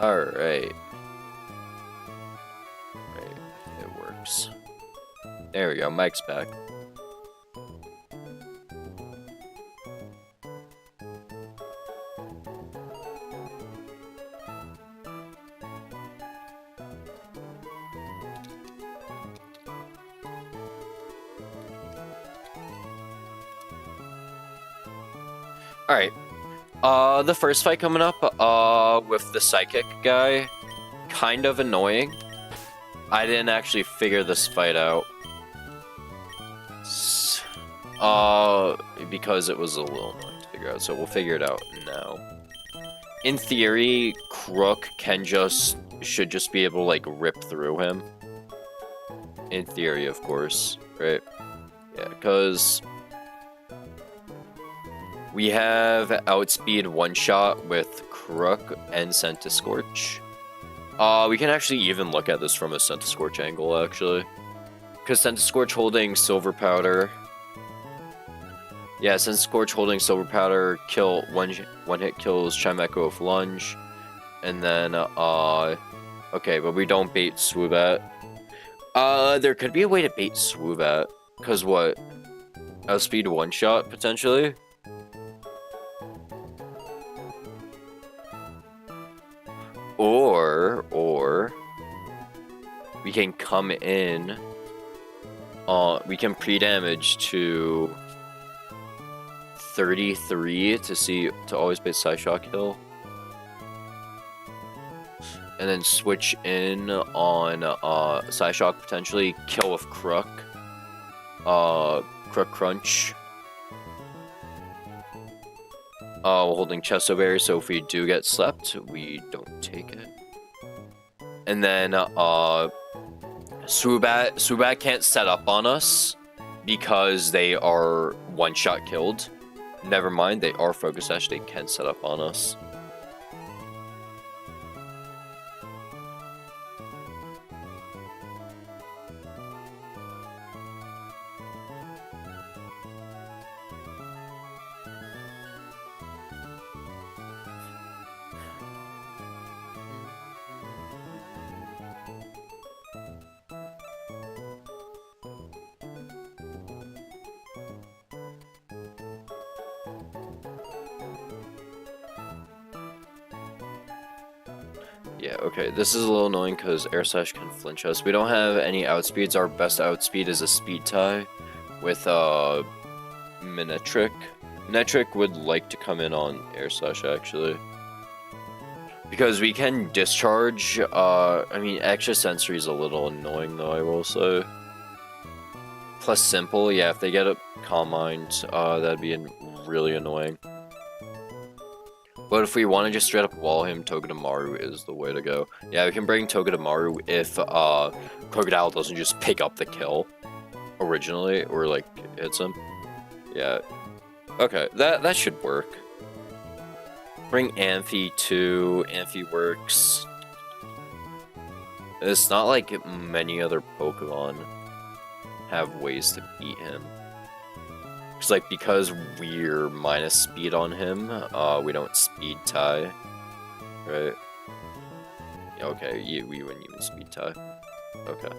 Alright. Right, it works. There we go, Mike's back. Alright. The first fight coming up, with the psychic guy, kind of annoying. I didn't actually figure this fight out. Because it was a little annoying to figure out, so we'll figure it out now. In theory, Crook should just be able to, like, rip through him. In theory, of course, right? Yeah, because we have outspeed one-shot with Crook and Scorch. We can actually even look at this from a Scorch angle, actually. Because Scorch holding Silver Powder... Yeah, Scorch holding Silver Powder, one hit kills Chimecho with Lunge. And then, okay, but we don't bait Swoobat. There could be a way to bait Swoobat. Because what? Outspeed one-shot, potentially? Or we can come in, we can pre-damage to 33 to always bait Psyshock Hill. And then switch in on Psyshock, potentially kill with Crook. Crook Crunch. Holding Chesto Berry, so if we do get slept, we don't take it. And then, Swoobat can't set up on us because they are one-shot killed. Never mind, they are Focus Sash, they can set up on us. Yeah, okay, this is a little annoying because Air Slash can flinch us. We don't have any outspeeds. Our best outspeed is a speed tie with Minetric. Minetric would like to come in on Air Slash, actually. Because we can discharge, I mean, extra sensory is a little annoying though, I will say. Plus simple, yeah, if they get a Calm Mind, that'd be really annoying. But if we want to just straight up wall him, Togedemaru is the way to go. Yeah, we can bring Togedemaru if Crocodile doesn't just pick up the kill originally, or like hits him. Yeah. Okay, that should work. Bring Amphi too. Amphi works. It's not like many other Pokemon have ways to beat him. It's like, because we're minus speed on him, we don't speed tie, right? Yeah, okay, we wouldn't even speed tie. Okay.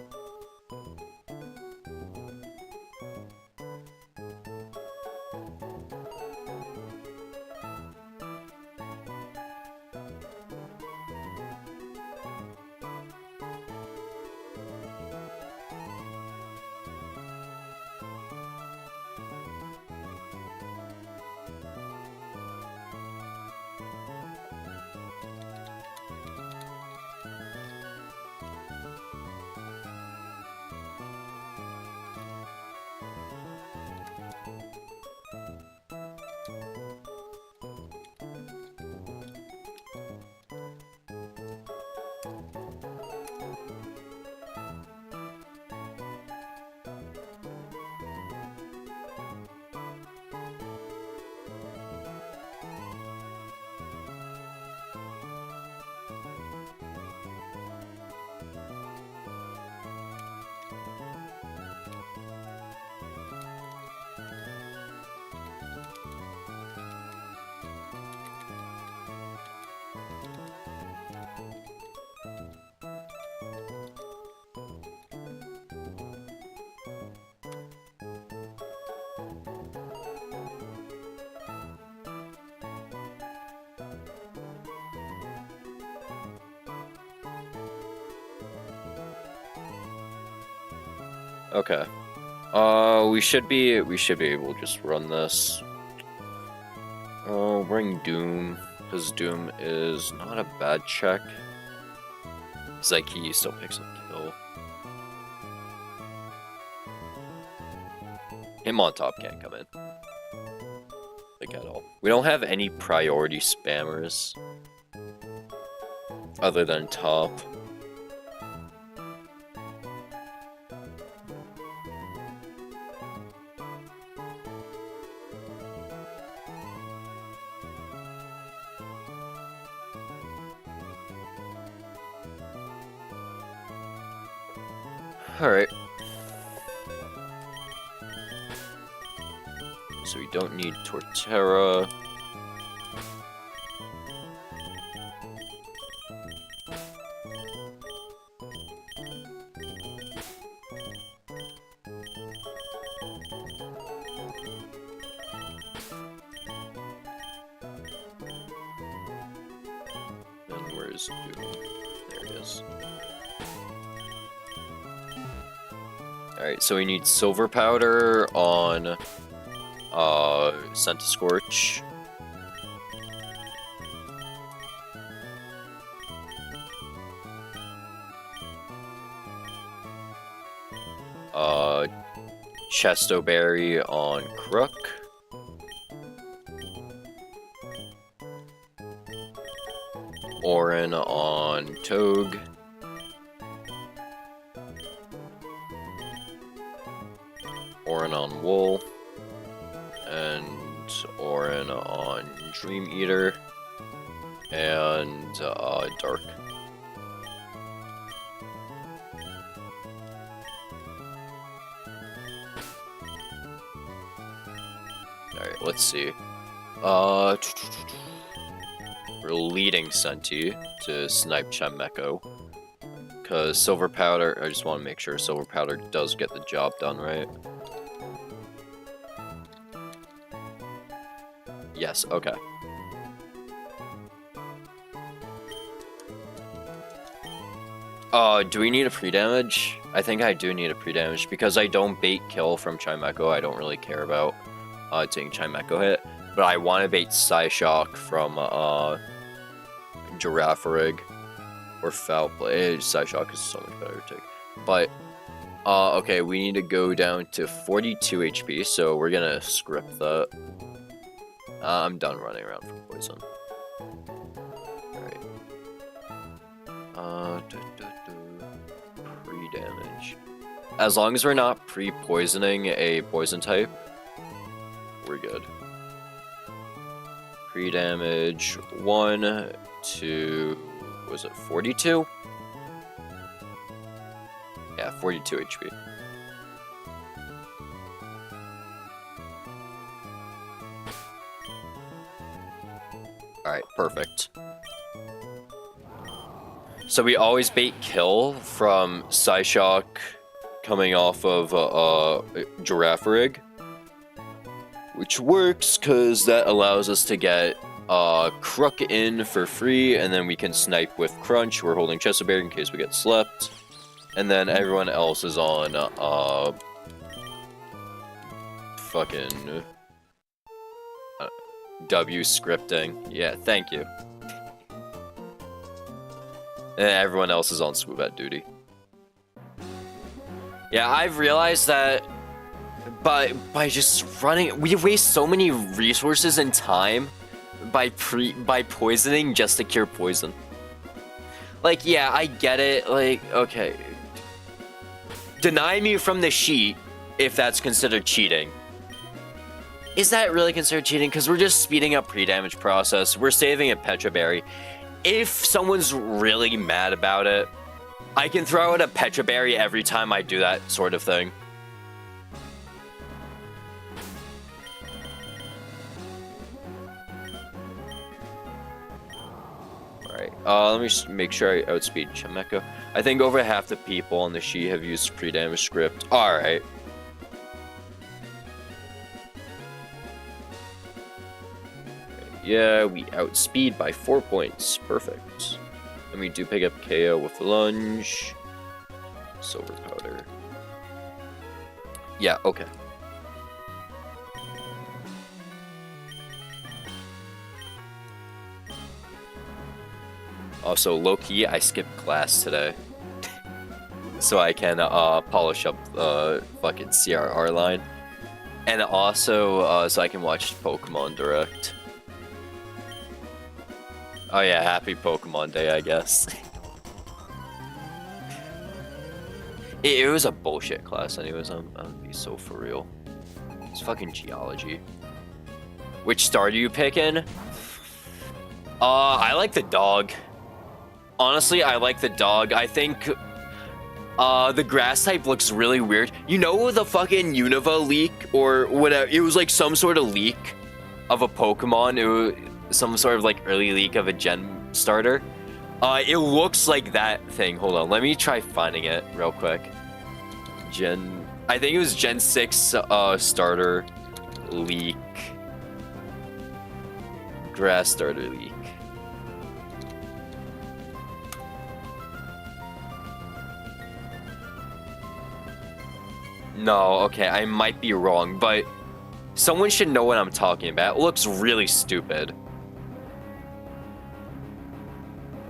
Okay. We should be able to just run this. Oh, bring Doom, because Doom is not a bad check. It's like he still picks up kill. Him on top can't come in. Like at all. We don't have any priority spammers. Other than top. Alright. So we don't need Torterra. And where's Doom? There it is. Alright, so we need Silver Powder on Scentiscorch. Chestoberry on Crook. Orin on Togue. Orin on Wool. And Orin on Dream Eater. And Dark. Alright, let's see. We're leading Senti to snipe Chimecho. Because Silver Powder, I just want to make sure Silver Powder does get the job done, right? Yes, okay. Do we need a pre-damage? I think I do need a pre-damage because I don't bait kill from Chimecho. I don't really care about taking Chimecho hit. But I want to bait Psyshock from Girafarig or Foul Play. Psyshock is so much better to take. But, okay, we need to go down to 42 HP, so we're gonna script that. I'm done running around for poison. Alright. Pre-damage. As long as we're not pre-poisoning a poison type, we're good. Pre-damage 1 to... was it 42? Yeah, 42 HP. Alright, perfect. So we always bait kill from Psyshock coming off of Girafarig, which works because that allows us to get Crook in for free, and then we can snipe with Crunch. We're holding Chesapeake in case we get slept, and then everyone else is on fucking W scripting. Yeah, thank you. And everyone else is on Swoobet duty. Yeah, I've realized that by just running, we waste so many resources and time by poisoning just to cure poison. Like, yeah, I get it. Like, okay, deny me from the sheet if that's considered cheating. Is that really considered cheating? Because we're just speeding up pre-damage process. We're saving a Petra Berry. If someone's really mad about it, I can throw out a Petra Berry every time I do that sort of thing. Alright, let me just make sure I outspeed Chimecho. I think over half the people on the sheet have used pre-damage script. Alright. Yeah, we outspeed by 4 points. Perfect. And we do pick up KO with lunge. Silver Powder. Yeah, okay. Also, low-key, I skipped class today. So I can polish up the fucking CRR line. And also, so I can watch Pokemon Direct. Oh yeah, happy Pokemon Day, I guess. It was a bullshit class anyways, I'm gonna be so for real. It's fucking geology. Which star do you pick in? I like the dog. Honestly, I like the dog. I think the grass type looks really weird. You know the fucking Unova leak or whatever? It was like some sort of leak of a Pokemon. It was some sort of like early leak of a gen starter. It looks like that thing. Hold on, let me try finding it real quick. I think it was Gen 6 starter leak. Grass starter leak. No, okay, I might be wrong, but someone should know what I'm talking about. It looks really stupid.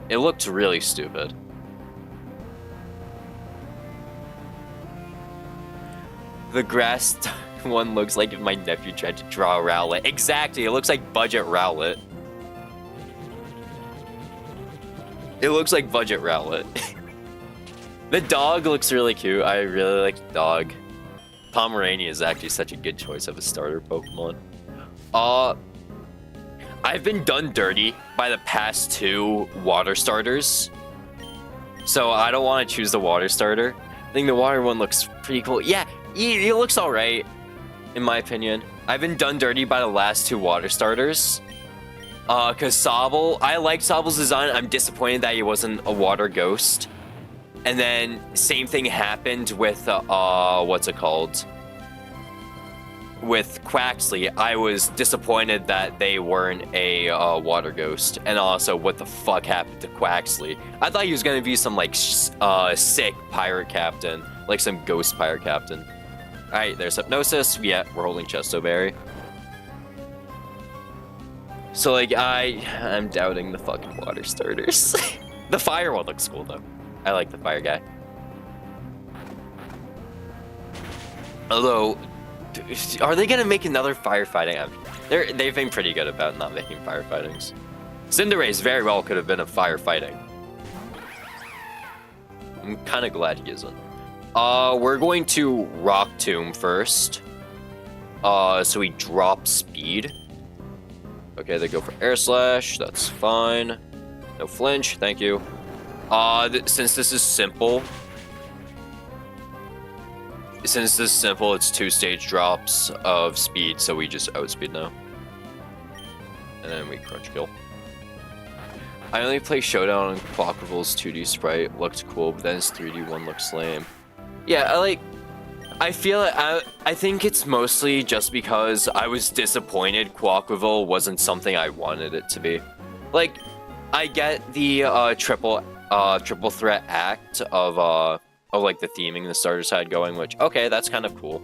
It looked really stupid. The grass one looks like if my nephew tried to draw a Rowlet. Exactly, it looks like budget Rowlet. It looks like budget Rowlet. The dog looks really cute. I really like the dog. Pomeranian is actually such a good choice of a starter Pokemon. I've been done dirty by the past 2 water starters. So I don't want to choose the water starter. I think the water one looks pretty cool. Yeah, it looks alright, in my opinion. I've been done dirty by the last 2 water starters. Cause Sobble, I liked Sobble's design. I'm disappointed that he wasn't a water ghost. And then same thing happened with what's it called? With Quaxley. I was disappointed that they weren't a water ghost. And also, what the fuck happened to Quaxley? I thought he was gonna be some like sick pirate captain, like some ghost pirate captain. All right, there's Hypnosis. Yeah, we're holding Chesto Berry. So like I'm doubting the fucking water starters. The fire one looks cool though. I like the fire guy. Although, are they gonna make another firefighting? They've been pretty good about not making firefightings. Cinderace very well could have been a firefighting. I'm kind of glad he isn't. We're going to Rock Tomb first. So we drop speed. Okay, they go for Air Slash. That's fine. No flinch. Thank you. Since this is simple, it's 2-stage drops of speed, so we just outspeed now. And then we crunch kill. I only play Showdown on Quaquaval's 2D sprite. Looked cool, but then his 3D one looks lame. Yeah, I think it's mostly just because I was disappointed Quaquaval wasn't something I wanted it to be. Like, I get the triple threat act of like the theming the starters had going, which okay, that's kind of cool.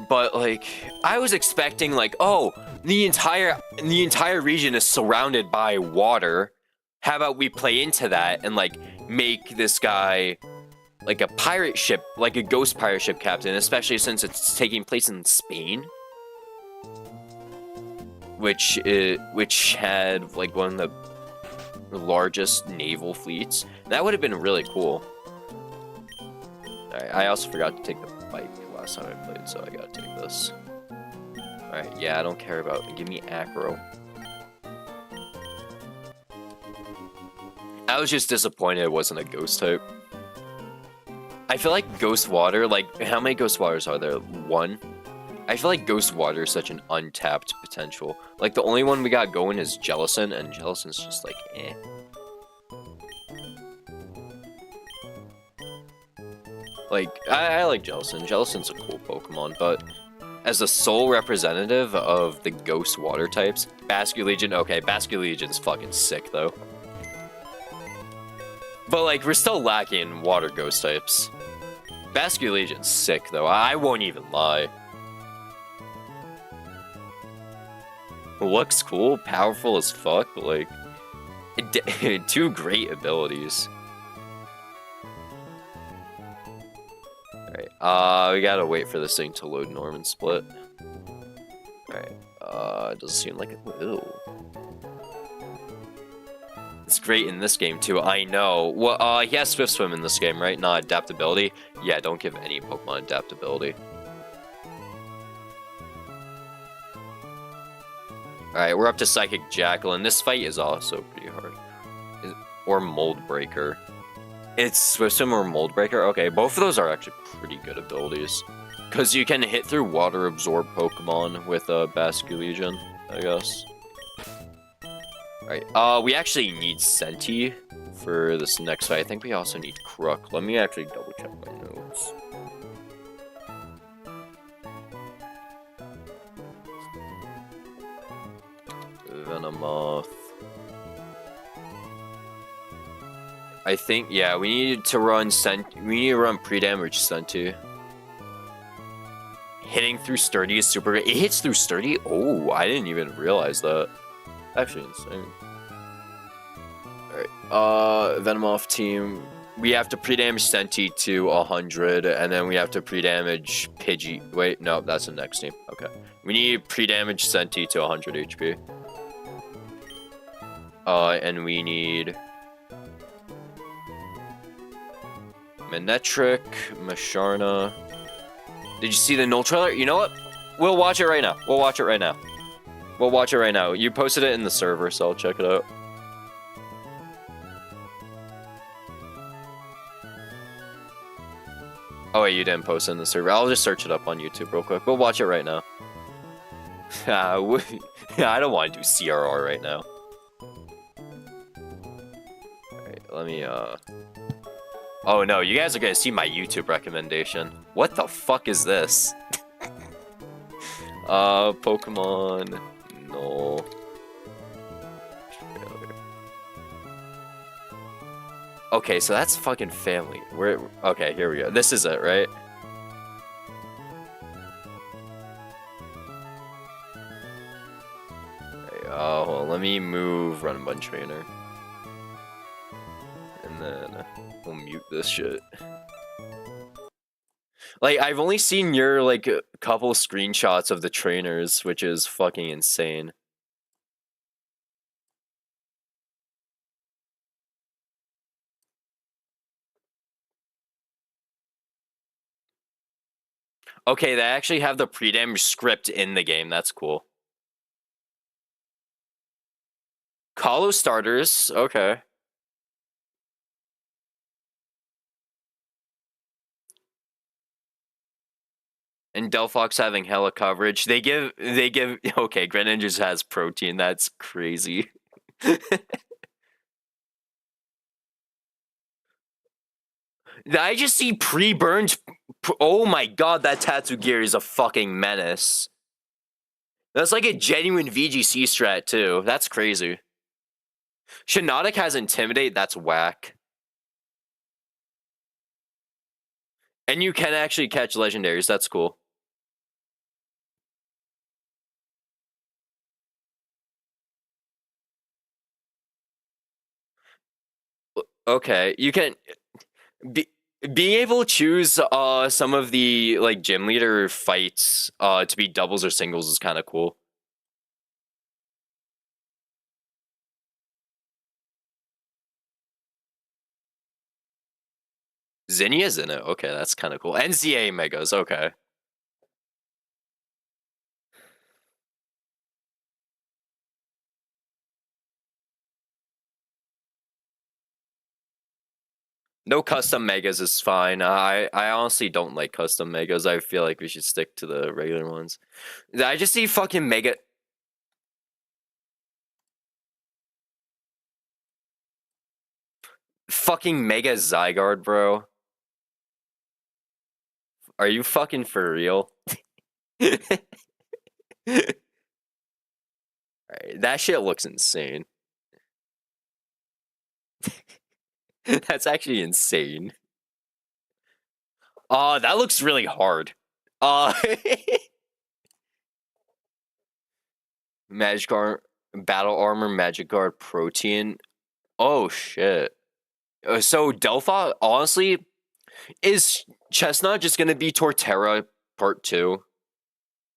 But like I was expecting like, oh, the entire region is surrounded by water. How about we play into that and like make this guy like a pirate ship, like a ghost pirate ship captain, especially since it's taking place in Spain. Which had like one of the largest naval fleets. That would have been really cool. Alright, I also forgot to take the bike last time I played, so I gotta take this. Alright, yeah, I don't care about it. Give me Acro. I was just disappointed it wasn't a ghost type. I feel like Ghost Water, like, how many Ghost Waters are there? 1? I feel like Ghost Water is such an untapped potential. Like, the only one we got going is Jellicent, and Jellicent's just like, eh. Like, I like Jellicent. Jellicent's a cool Pokemon, but as a sole representative of the Ghost Water types, Basculegion, okay, Basculegion's fucking sick, though. But, like, we're still lacking Water Ghost types. Basket Legion's sick, though. I won't even lie. Looks cool, powerful as fuck, like... two great abilities. Alright, we gotta wait for this thing to load Norman Split. Alright, it doesn't seem like it will. It's great in this game, too, I know. Well, he has Swift Swim in this game, right? Not adaptability. Yeah, don't give any Pokemon adaptability. Alright, we're up to Psychic Jackal, and this fight is also pretty hard. Or Mold Breaker. It's Swift Swim or Mold Breaker? Okay, both of those are actually pretty good abilities. Because you can hit through Water Absorb Pokemon with Basket Legion, I guess. Alright, we actually need Senti for this next fight. I think we also need Crook. Let me actually double check my notes. Venomoth. I think, yeah, we need to run pre-damage Senti. Hitting through Sturdy is super great. It hits through Sturdy? Oh, I didn't even realize that. Actually insane. Alright, Venomoth team. We have to pre-damage Senti to 100, and then we have to pre-damage Pidgey. Wait, no, that's the next team. Okay. We need pre-damage Senti to 100 HP. And we need... Manectric, Masharna. Did you see the null trailer? You know what? We'll watch it right now. We'll watch it right now. We'll watch it right now. You posted it in the server, so I'll check it out. Oh wait, you didn't post it in the server. I'll just search it up on YouTube real quick. We'll watch it right now. I don't want to do CRR right now. Alright, let me, Oh no, you guys are gonna see my YouTube recommendation. What the fuck is this? Pokemon... No. Okay, so that's fucking family. Okay, here we go. This is it, right? Okay, well, let me move Run and Bun Trainer. And then we'll mute this shit. Like, I've only seen your, like, a couple screenshots of the trainers, which is fucking insane. Okay, they actually have the pre-damage script in the game. That's cool. Calo starters. Okay. And Delphox having hella coverage. They give okay, Greninjas has protein, that's crazy. I just see pre-burned. Oh my god, that Tattoo Gear is a fucking menace. That's like a genuine VGC strat too. That's crazy. Shiinotic has Intimidate, that's whack. And you can actually catch legendaries, that's cool. Okay, you can being able to choose some of the like gym leader fights to be doubles or singles is kind of cool. Zinnia's in it. Okay, that's kind of cool. NCA Megas. Okay. No custom megas is fine. I honestly don't like custom megas. I feel like we should stick to the regular ones. I just see fucking mega. Fucking Mega Zygarde, bro. Are you fucking for real? Alright, that shit looks insane. That's actually insane. That looks really hard. Magic Guard, Battle Armor, Magic Guard, Protein. Oh shit. So Delphi, honestly, is Chestnut just gonna be Torterra Part 2?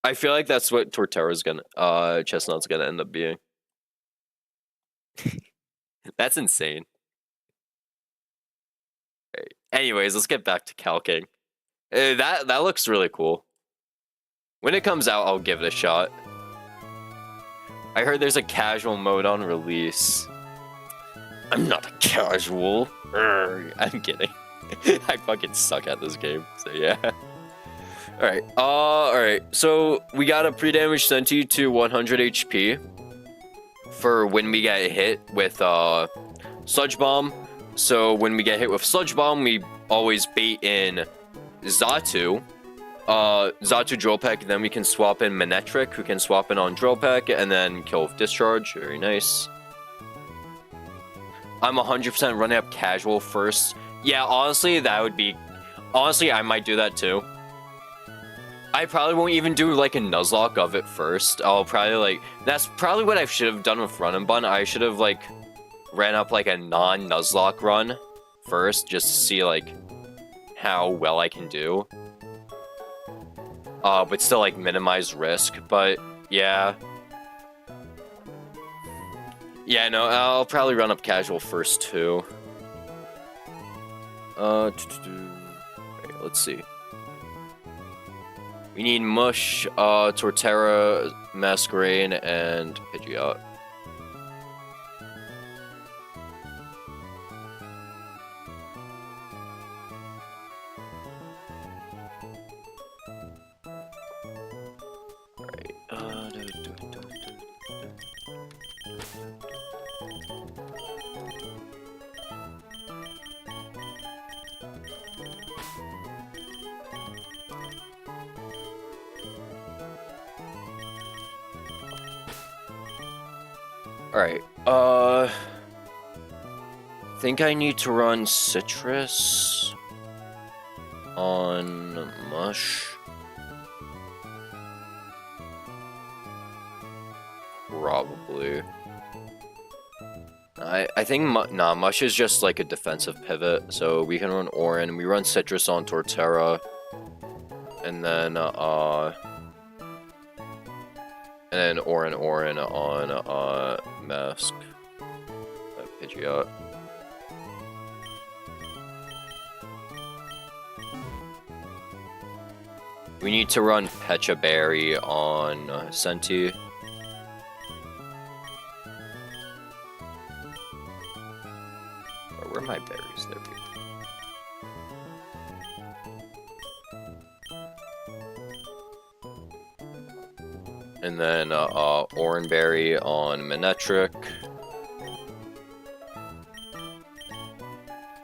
I feel like that's what Torterra's gonna, Chestnut's gonna end up being. That's insane. Right. Anyways, let's get back to calking. That looks really cool. When it comes out, I'll give it a shot. I heard there's a casual mode on release. I'm not a casual. I'm kidding. I fucking suck at this game, so yeah. Alright, so we got a pre-damage Senti to 100 HP for when we get hit with Sludge Bomb. So when we get hit with Sludge Bomb, we always bait in Xatu. Xatu Drill Peck, then we can swap in Manectric, who can swap in on Drill Peck, and then kill with Discharge. Very nice. I'm 100% running up casual first. Yeah, honestly, that would be... Honestly, I might do that too. I probably won't even do like a Nuzlocke of it first. I'll probably like... That's probably what I should have done with Run and Bun. I should have like ran up like a non-Nuzlocke run first, just to see like how well I can do. But still like minimize risk. But yeah. Yeah, no, I'll probably run up casual first too. Right, let's see. We need Mush, Torterra, Masquerain, and Pidgeot. Alright, I think I need to run Citrus on Mush. Probably. I think Mush is just like a defensive pivot, so we can run Orin. We run Citrus on Torterra, and then Orin on Mask. Pidgeot. We need to run Pecha Berry on Senti. Where are my berries? There we go. And then Oranberry on Manectric.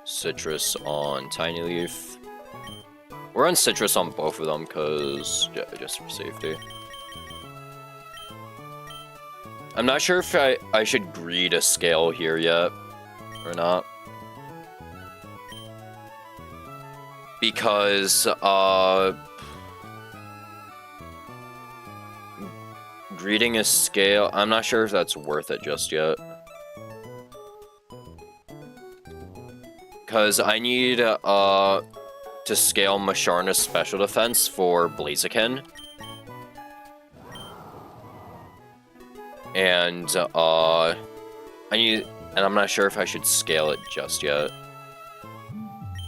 Citrus on Tiny Leaf. We're on Citrus on both of them because just for safety. I'm not sure if I should greed a scale here yet or not. Because greeting a scale, I'm not sure if that's worth it just yet. Because I need to scale Masharna's special defense for Blaziken. And I'm not sure if I should scale it just yet.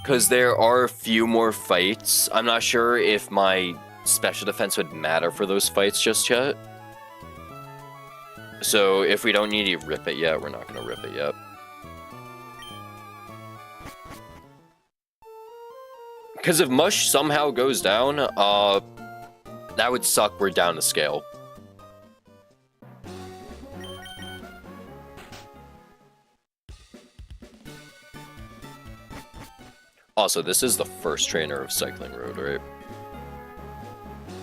Because there are a few more fights. I'm not sure if my special defense would matter for those fights just yet. So if we don't need to rip it yet, we're not going to rip it yet. Because if Mush somehow goes down, that would suck. We're down to scale. Also, this is the first trainer of Cycling Road, right?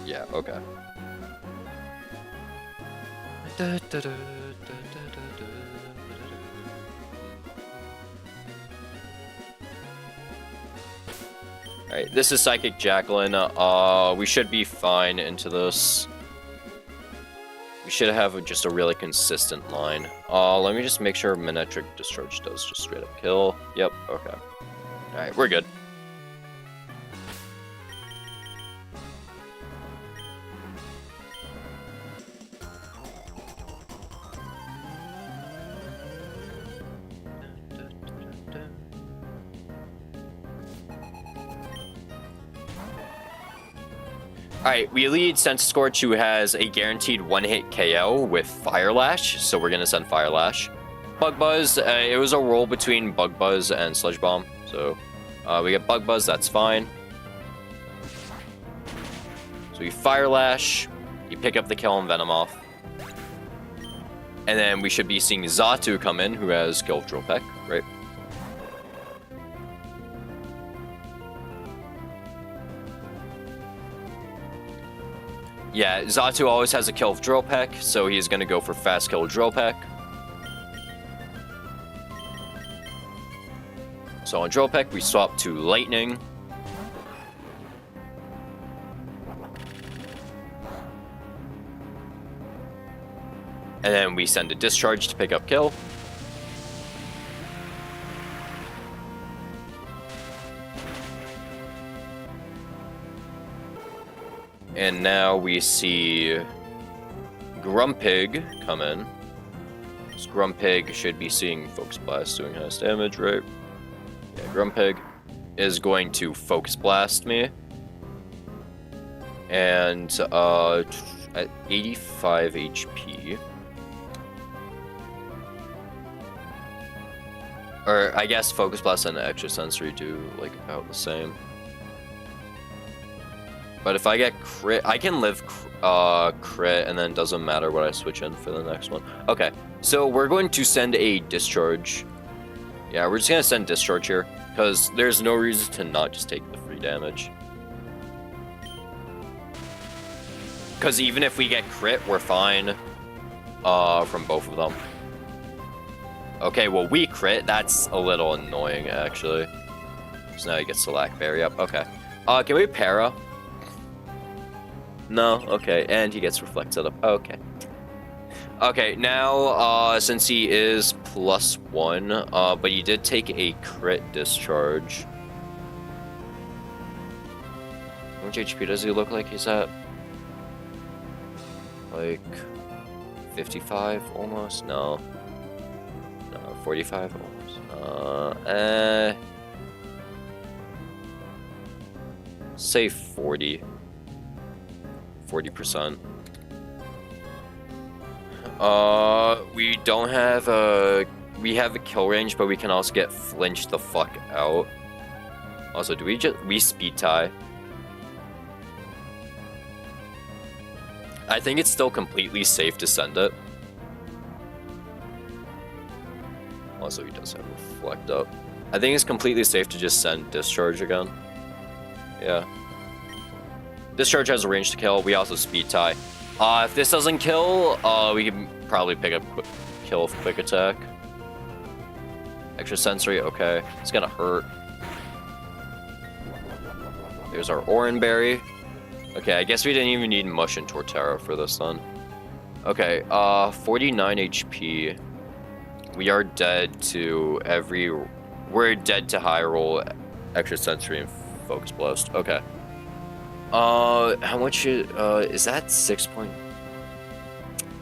Yeah, okay. Alright, this is Psychic Jacqueline. We should be fine into this. We should have just a really consistent line. Let me just make sure Manectric Discharge does just straight up kill. Yep, okay. Alright, we're good. Alright, we lead Scorch, who has a guaranteed one-hit KO with Fire Lash, so we're gonna send Fire Lash. Bug Buzz, it was a roll between Bug Buzz and Sludge Bomb, so we get Bug Buzz, that's fine. So we Fire Lash, you pick up the kill on Venomoth. And then we should be seeing Xatu come in, who has Skill of Drill Peck, right? Yeah, Xatu always has a kill of Drill Peck, so he's gonna go for fast kill Drill Peck. So on Drill Peck, we swap to Lightning. And then we send a Discharge to pick up kill. And now we see Grumpig come in. So Grumpig should be seeing Focus Blast doing highest damage, right? Yeah, Grumpig is going to Focus Blast me. And at 85 HP. Or I guess Focus Blast and Extra Sensory do like about the same. But if I get crit, I can live crit, and then it doesn't matter what I switch in for the next one. Okay, so we're going to send a Discharge. Yeah, we're just going to send Discharge here, because there's no reason to not just take the free damage. Because even if we get crit, we're fine from both of them. Okay, well, we crit. That's a little annoying, actually. So now he gets Slack Berry up. Okay. Can we para? No, okay, and he gets Reflected up. Okay. Okay, now, since he is +1, but he did take a crit Discharge. How much HP does he look like he's at? Like, 55 almost? No. No, 45 almost. Say 40. 40%. We don't have a... We have a kill range, but we can also get flinched the fuck out. Also, do we speed tie? I think it's still completely safe to send it. Also, he does have Reflect up. I think it's completely safe to just send Discharge again. Yeah. Discharge has a range to kill. We also speed tie. If this doesn't kill, we can probably pick up kill with Quick Attack. Extra Sensory, okay. It's gonna hurt. There's our Oranberry. Okay, I guess we didn't even need Mush and Torterra for this then. Okay, 49 HP. We are dead to every... We're dead to high roll, Extra Sensory, and Focus Blast. Okay. How much is that 6 point?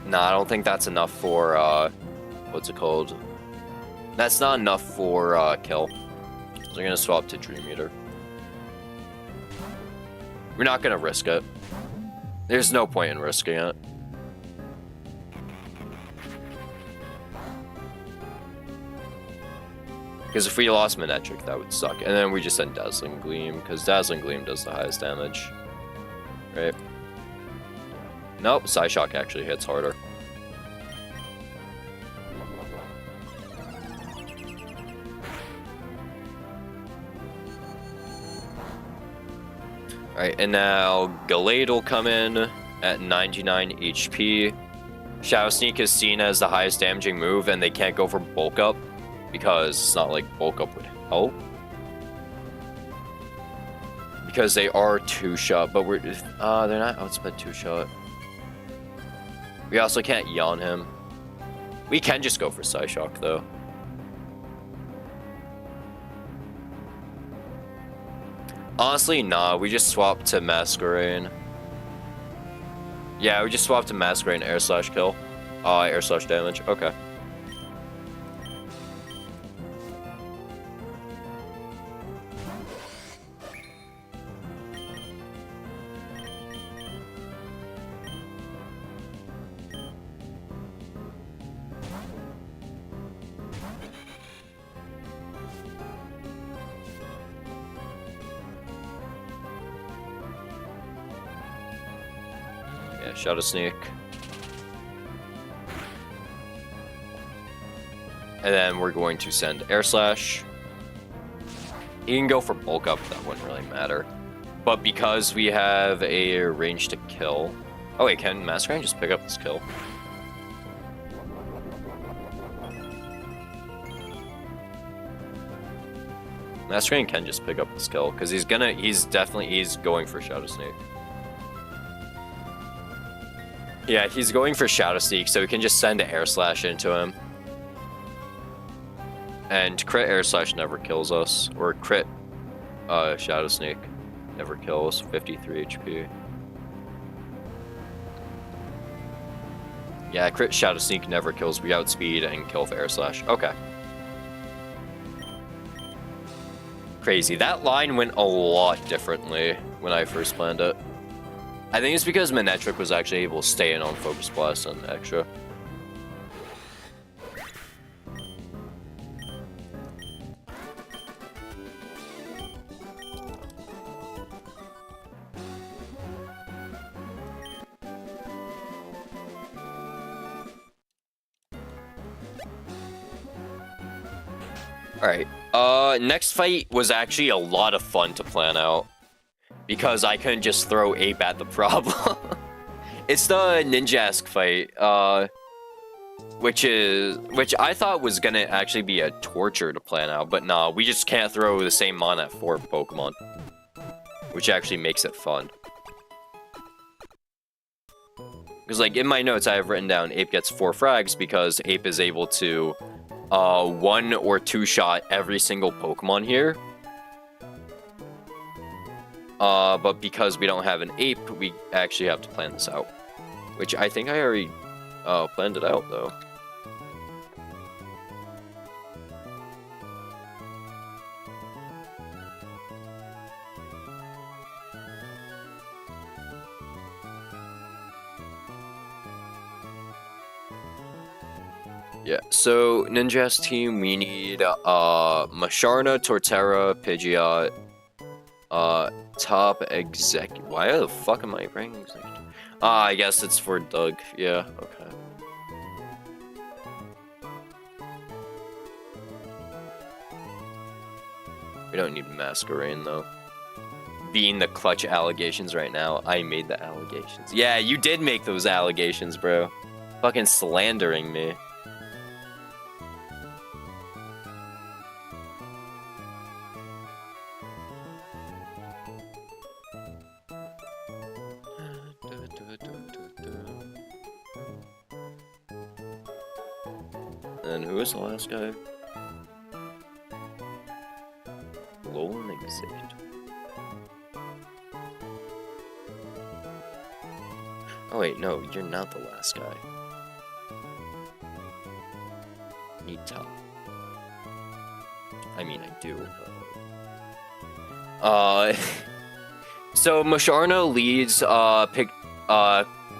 Nah, I don't think that's enough for, what's it called? That's not enough for, kill. So we're gonna swap to Dream Eater. We're not gonna risk it. There's no point in risking it. Because if we lost Manectric, that would suck. And then we just send Dazzling Gleam, because Dazzling Gleam does the highest damage. Right? Nope, Psyshock actually hits harder. Alright, and now Gallade will come in at 99 HP. Shadow Sneak is seen as the highest damaging move, and they can't go for Bulk Up, because it's not like Bulk Up would help. Because they are 2-shot, but they're not outsped 2-shot. We also can't yawn him. We can just go for Psyshock, though. Honestly, nah, we just swap to Masquerain. Yeah, we just swap to Masquerain air slash kill. Air slash damage, okay. Yeah, Shadow Sneak. And then we're going to send Air Slash. You can go for bulk up, that wouldn't really matter. But because we have a range to kill... Oh wait, can Masquerain just pick up this kill? Masquerain can just pick up this kill, because he's going for Shadow Sneak. Yeah, he's going for Shadow Sneak, so we can just send an Air Slash into him. And crit Air Slash never kills us, or crit Shadow Sneak never kills, 53 HP. Yeah, crit Shadow Sneak never kills, we outspeed and kill with Air Slash. Okay. Crazy. That line went a lot differently when I first planned it. I think it's because Manectric was actually able to stay in on Focus Blast and extra. Alright, next fight was actually a lot of fun to plan out. Because I couldn't just throw Ape at the problem. It's the Ninjask fight, which I thought was gonna actually be a torture to plan out, but nah, we just can't throw the same mon at 4 Pokemon. Which actually makes it fun. Because, like, in my notes I have written down Ape gets 4 frags because Ape is able to 1 or 2-shot every single Pokemon here. But because we don't have an Ape, we actually have to plan this out. Which I think I already planned it out, though. Yeah, so Ninja's team, we need Masharna, Torterra, Pidgeot, top exec. Why the fuck am I bringing exec? I guess it's for Doug. Yeah, okay. We don't need Masquerain though. Being the clutch allegations right now, I made the allegations. Yeah, you did make those allegations, bro. Fucking slandering me. And who is the last guy? Lone Exit. Oh wait, no, you're not the last guy. Need top. I mean, I do. So Masharna leads,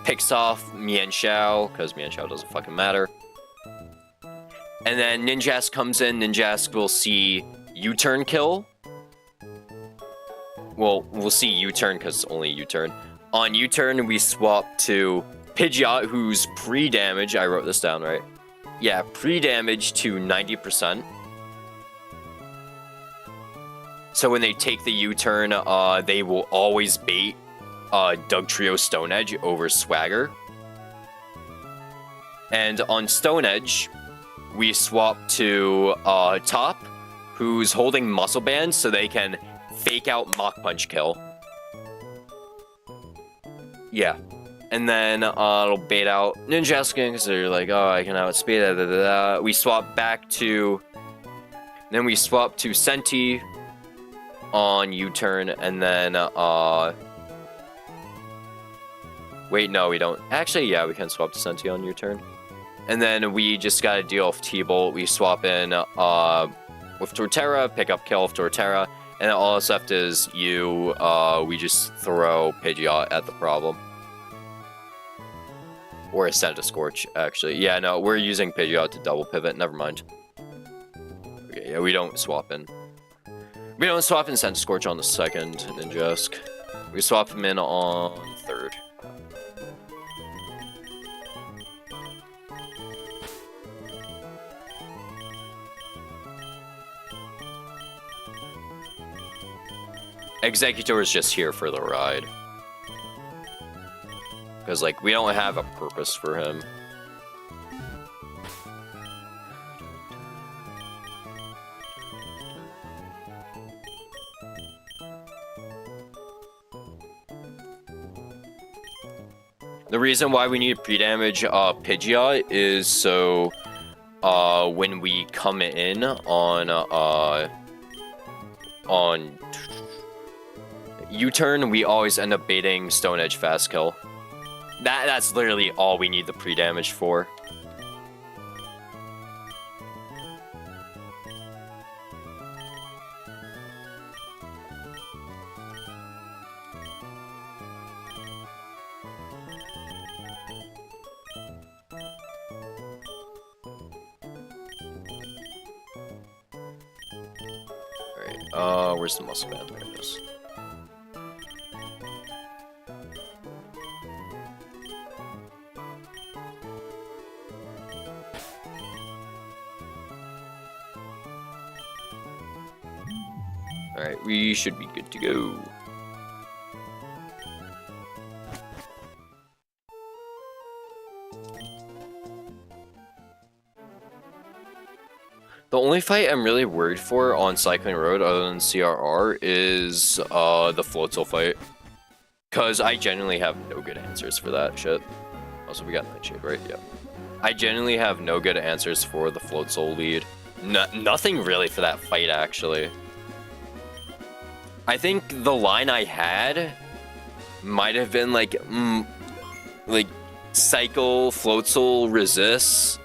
picks off Mienshao, because Mienshao doesn't fucking matter. And then Ninjask comes in, Ninjask will see U-turn kill. Well, we'll see U-turn because it's only U-turn. On U-turn, we swap to Pidgeot, who's pre-damage. I wrote this down, right? Yeah, pre-damage to 90%. So when they take the U-turn, they will always bait Dugtrio Stone Edge over Swagger. And on Stone Edge, we swap to Top, who's holding Muscle Band so they can fake out Mach Punch kill. Yeah. And then it'll bait out Ninjask because they're like, oh, I can outspeed it. We swap back to... Then we swap to Senti on U-turn, and then, wait, no, we don't. Actually, yeah, we can swap to Senti on U-turn. And then we just gotta deal with T-Bolt. We swap in, with Torterra, pick up kill with Torterra, and then all that's left is we just throw Pidgeot at the problem. Or a Santa Scorch, actually. Yeah, no, we're using Pidgeot to double pivot, never mind. Okay, yeah, we don't swap in. We don't swap in Santa Scorch on the second Ninjask. We swap him in on third. Executor is just here for the ride. Because, like, we don't have a purpose for him. The reason why we need pre-damage Pidgeot is so when we come in on U-turn, we always end up baiting Stone Edge Fast Kill. That's literally all we need the pre-damage for. Alright, where's the muscle band? There it is. Alright, we should be good to go. The only fight I'm really worried for on Cycling Road other than CRR is the Floatzel fight. Because I genuinely have no good answers for that shit. Also, we got Nightshade, right? Yeah. I genuinely have no good answers for the Floatzel lead. Nothing really for that fight, actually. I think the line I had might have been like Cycle Floatzel resists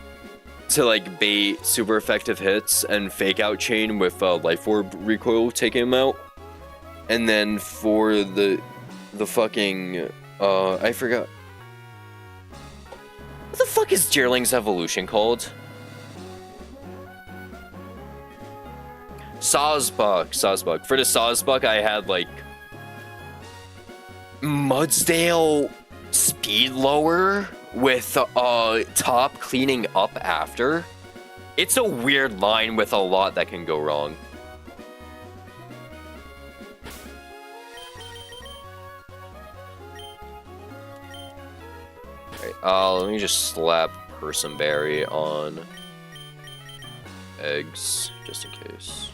to like bait super effective hits and fake out chain with Life Orb recoil taking him out. And then for the fucking I forgot. What the fuck is Deerling's evolution called? Sawsbuck. For the Sawsbuck, I had like Mudsdale speed lower with top cleaning up after. It's a weird line with a lot that can go wrong. Alright, let me just slap Personberry on eggs just in case.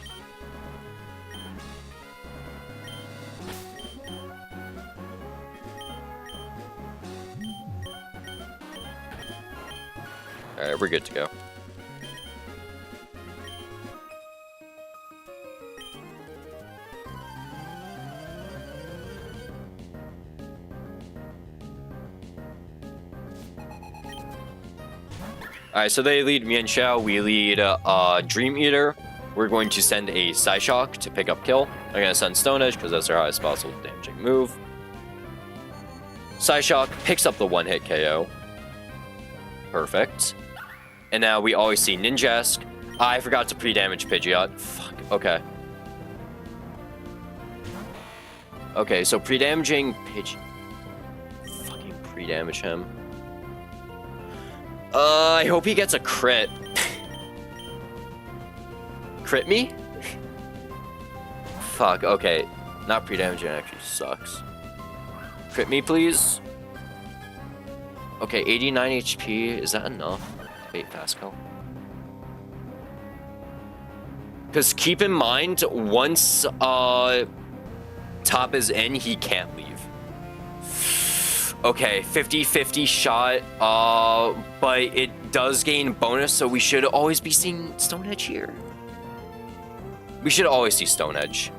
Alright, we're good to go. Alright, so they lead Mian Xiao, we lead Dream Eater. We're going to send a Psyshock to pick up kill. I'm going to send Stone Edge because that's our highest possible damaging move. Psyshock picks up the one-hit KO. Perfect. And now we always see Ninjask. I forgot to pre-damage Pidgeot. Fuck, okay. Okay, so pre-damaging Pidgeot. Fucking pre-damage him. I hope he gets a crit. Crit me? Fuck, okay. Not pre-damaging actually sucks. Crit me, please. Okay, 89 HP. Is that enough? Bait fast kill. Because keep in mind, once Top is in, he can't leave. Okay, 50-50 shot, but it does gain bonus, so we should always be seeing Stone Edge here. We should always see Stone Edge.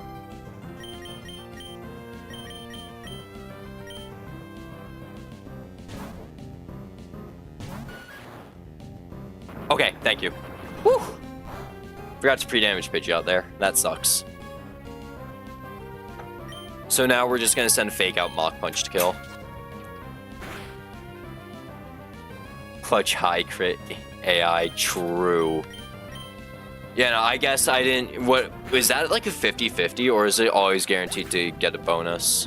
Okay, thank you. Whew. Forgot to pre-damage Pidgey out there. That sucks. So now we're just gonna send Fake out Mach Punch to kill. Clutch high crit AI, true. Yeah, no, I guess I didn't... What is that, like a 50-50, or is it always guaranteed to get a bonus?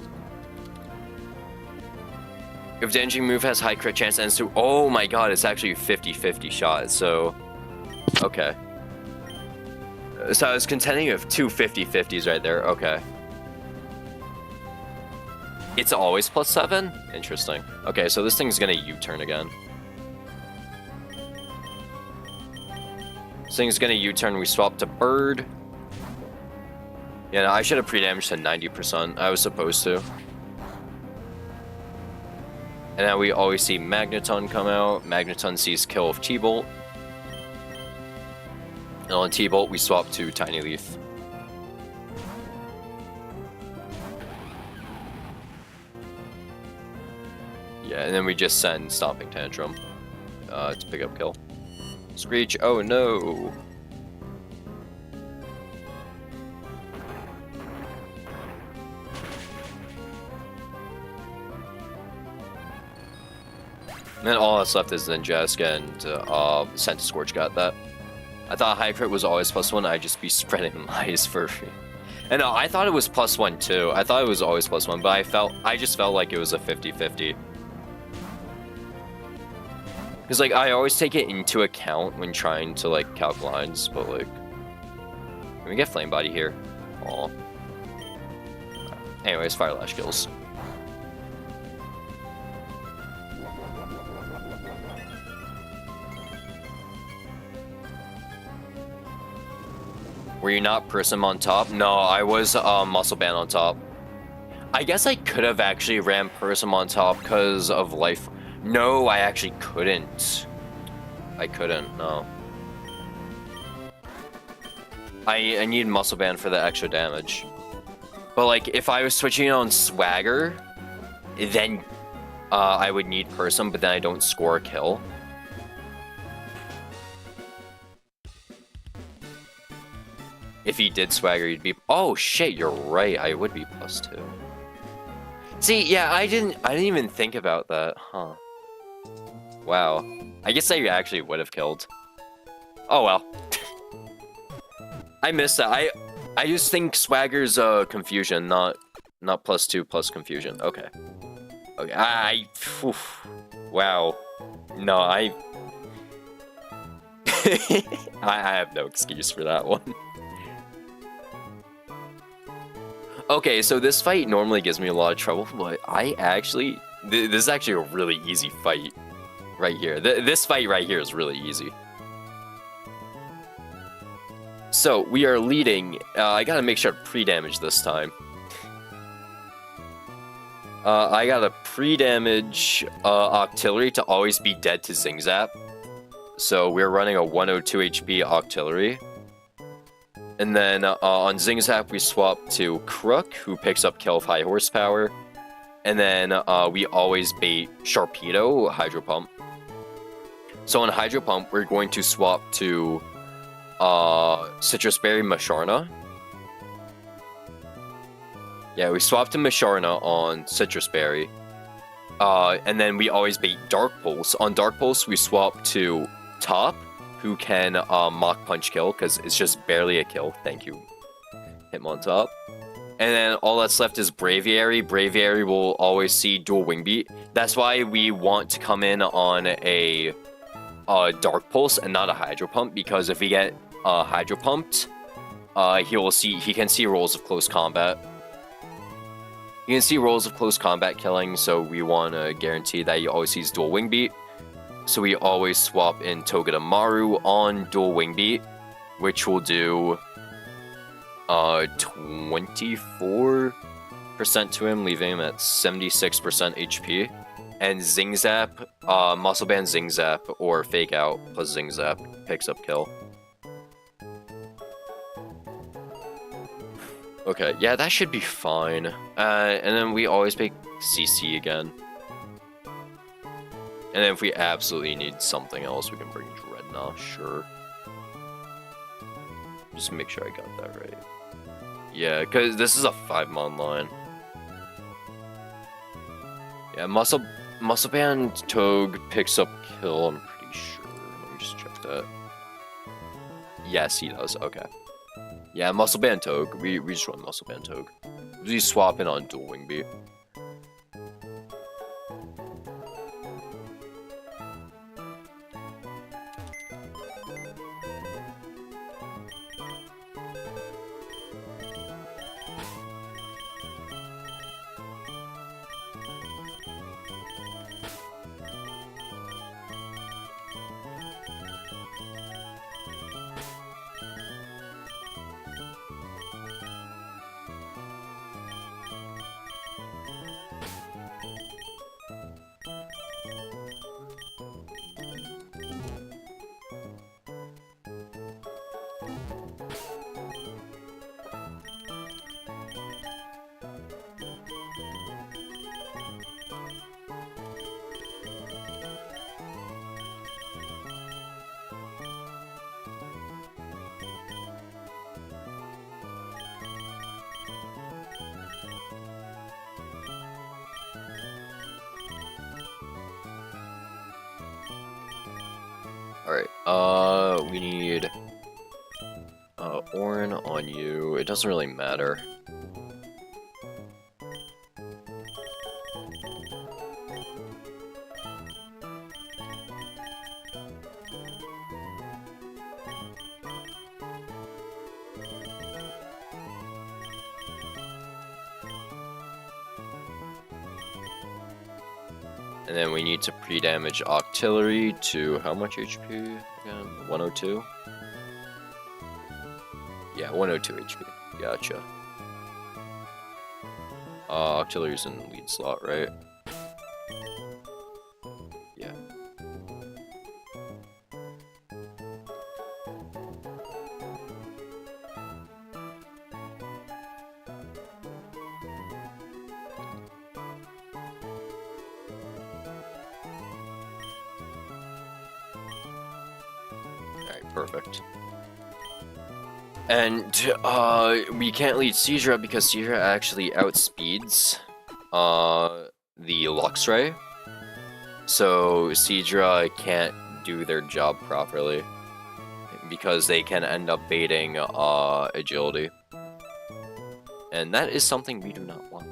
If the engine move has high crit chance ends to... Oh my god, it's actually a 50-50 shot, so... Okay. So I was contending of two 50-50s right there, okay. It's always +7? Interesting. Okay, so this thing's gonna U-turn again. This thing's gonna U-turn, we swap to Bird. Yeah, no, I should have pre-damaged to 90%. I was supposed to. And now we always see Magneton come out. Magneton sees kill of T-Bolt. And on T-Bolt, we swap to Tiny Leaf. Yeah, and then we just send Stomping Tantrum to pick up kill. Screech, oh no! And then all that's left is Ninjask and Scorch got that. I thought high crit was always +1, I'd just be spreading lies for... And no, I thought it was +1 too. I thought it was always +1, but I just felt like it was a 50-50. Because, like, I always take it into account when trying to, like, calc lines, but, like... Can we get Flame Body here? Aw. Anyways, Fire Lash kills. Were you not Prism on top? No, I was Muscle Band on top. I guess I could have actually ran Prism on top because of life... No, I actually couldn't. I couldn't, no. I need Muscle Band for the extra damage. But, like, if I was switching on Swagger, then I would need Prism, but then I don't score a kill. If he did Swagger, he'd be... Oh, shit, you're right. I would be +2. See, yeah, I didn't even think about that, huh. Wow. I guess I actually would have killed. Oh, well. I missed that. I just think Swagger's confusion, not +2 plus confusion. Okay. Okay, oof. Wow. No, I have no excuse for that one. Okay, so this fight normally gives me a lot of trouble, but this is actually a really easy fight right here. This fight right here is really easy. So, we are leading. I gotta make sure to pre-damage this time. I gotta pre-damage Octillery to always be dead to Zing Zap. So, we're running a 102 HP Octillery. And then on Zing Zap, we swap to Crook, who picks up kill of high horsepower. And then we always bait Sharpedo, Hydro Pump. So on Hydro Pump, we're going to swap to Citrus Berry Masharna. Yeah, we swap to Masharna on Citrus Berry. And then we always bait Dark Pulse. On Dark Pulse, we swap to Top, who can Mach Punch kill, because it's just barely a kill. Thank you. Hitmontop. And then all that's left is Braviary. Braviary will always see dual Wing Beat. That's why we want to come in on a Dark Pulse and not a Hydro Pump, because if we get Hydro Pumped, he can see rolls of close combat. You can see rolls of close combat killing, so we want to guarantee that he always sees dual Wing Beat. So we always swap in Togedemaru on dual Wing Beat, which will do 24 percent to him, leaving him at 76% HP. And Zing Zap, Muscle Band Zing Zap, or Fake Out plus Zing Zap picks up kill. Okay, yeah, that should be fine. And then we always make CC again. And then if we absolutely need something else, we can bring Dreadnought, sure. Just make sure I got that right. Yeah, because this is a 5-mon line. Yeah, Muscle Band Togue picks up kill, I'm pretty sure. Let me just check that. Yes, he does, okay. Yeah, Muscle Band Togue. We just run Muscle Band Togue. We swap in on Dual Wing Beat. Alright, we need Orin on you. It doesn't really matter. And then we need to pre-damage Octillery to how much HP again? 102? Yeah, 102 HP. Gotcha. Octillery's in the lead slot, right? Yeah. Perfect. And we can't lead Seizure because Seizure actually outspeeds the Luxray. So Seizure can't do their job properly because they can end up baiting agility. And that is something we do not want.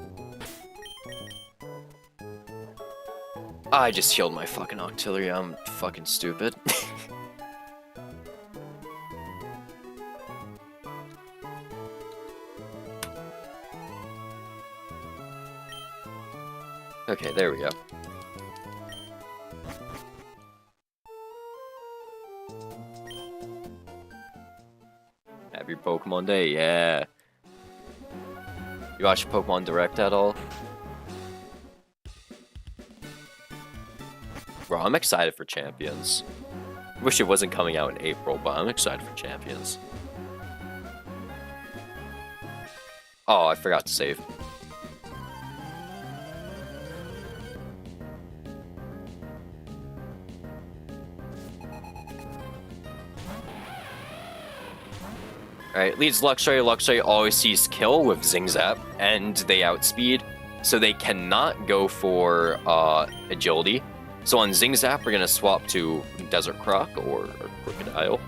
I just healed my fucking Octillery, I'm fucking stupid. Okay, there we go. Happy Pokemon Day, yeah. You watch Pokemon Direct at all? Bro, I'm excited for Champions. Wish it wasn't coming out in April, but I'm excited for Champions. Oh, I forgot to save. Alright, leads Luxray. Luxray always sees kill with Zing Zap, and they outspeed, so they cannot go for agility. So on Zing Zap, we're gonna swap to Desert Croc or Crocodile.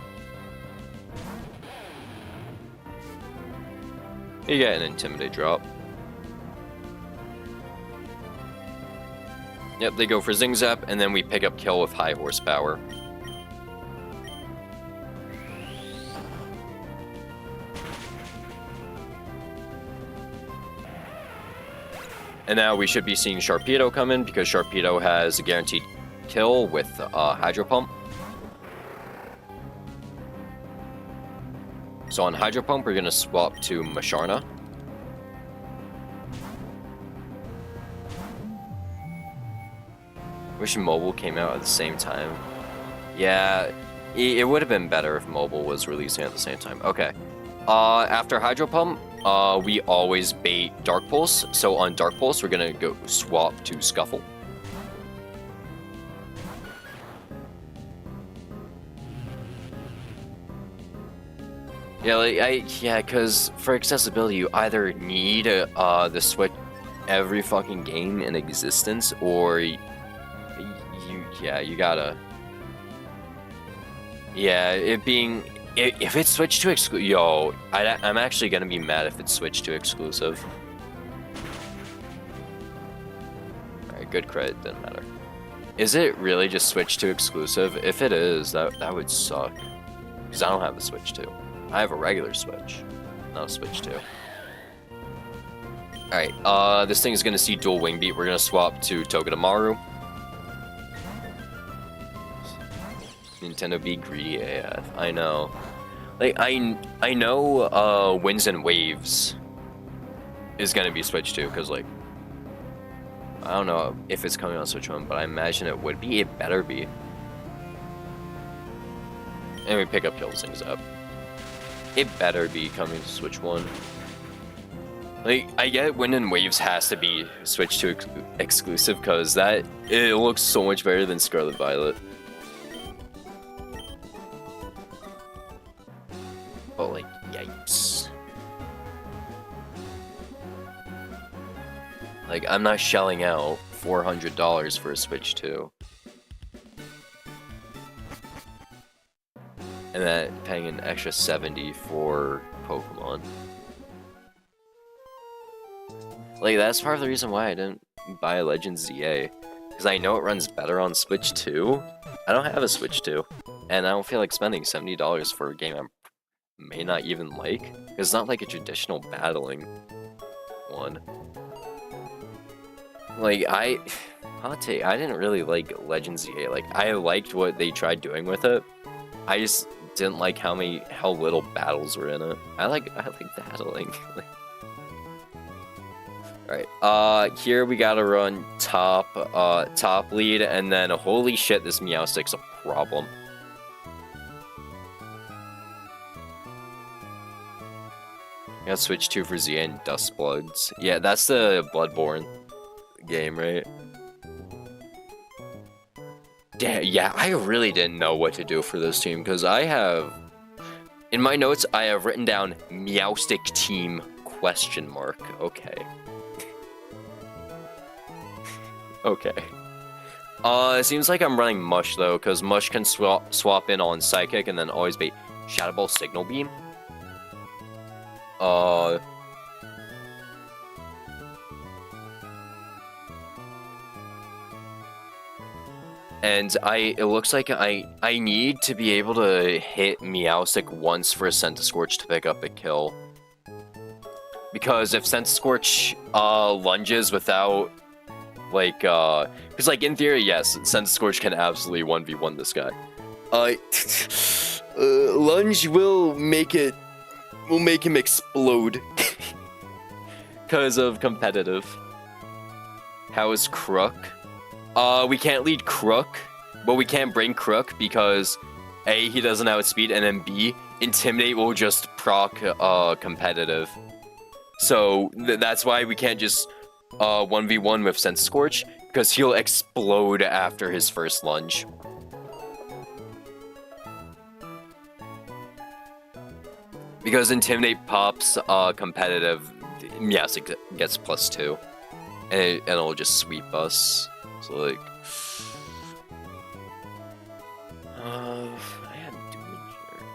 You get an Intimidate drop. Yep, they go for Zing Zap, and then we pick up kill with high horsepower. And now we should be seeing Sharpedo come in because Sharpedo has a guaranteed kill with Hydro Pump. So on Hydro Pump, we're going to swap to Masharna. Wish mobile came out at the same time. Yeah, it would have been better if mobile was releasing at the same time. Okay. After Hydro Pump, we always bait Dark Pulse. So on Dark Pulse, we're gonna go swap to Scuffle. Yeah, cause for accessibility, you either need the Switch every fucking game in existence, or you gotta. Yeah, if it's switched to exclusive, I'm actually gonna be mad if it's switched to exclusive. Alright, good crit, didn't matter. Is it really just switched to exclusive? If it is, that would suck. Because I don't have a Switch 2. I have a regular Switch, not a Switch 2. Alright, this thing is gonna see dual wing beat. We're gonna swap to Togedemaru. Nintendo be greedy AF. I know. Like, I know, Winds and Waves is gonna be Switch 2, because, like, I don't know if it's coming on Switch 1, but I imagine it would be. It better be. And we pick up Kills things up. It better be coming to Switch 1. Like, I get Wind and Waves has to be Switch 2 exclusive, because it looks so much better than Scarlet Violet. But, like, yikes. Like, I'm not shelling out $400 for a Switch 2. And then paying an extra $70 for Pokemon. Like, that's part of the reason why I didn't buy Legends ZA. Because I know it runs better on Switch 2. I don't have a Switch 2. And I don't feel like spending $70 for a game I may not even like. It's not like a traditional battling one. Like, hot take, I didn't really like Legends ZA. Like, I liked what they tried doing with it. I just didn't like how little battles were in it. I like battling. Alright, here we gotta run top lead, and then holy shit, this Meowstic's a problem. I gotta switch 2 for ZA and Dustbloods. Yeah, that's the Bloodborne game, right? Damn, yeah, I really didn't know what to do for this team, because in my notes, I have written down Meowstic team ? Okay. Okay. It seems like I'm running Mush, though, because Mush can swap in on Psychic and then always bait Shadow Ball Signal Beam. And it looks like I need to be able to hit Meowstic once for a Centiskorch to pick up a kill. Because if Centiskorch lunges without, like, because, like, in theory, yes, Centiskorch can absolutely 1v1 this guy. Lunge will make him explode. Because of competitive. How is Crook? We can't lead Crook, but we can't bring Crook because A, he doesn't outspeed, and then B, Intimidate will just proc competitive. So that's why we can't just 1v1 with Centiskorch, because he'll explode after his first lunge. Because Intimidate pops competitive, Meowstic gets +2, and it'll just sweep us. So, like, I had Doom in here.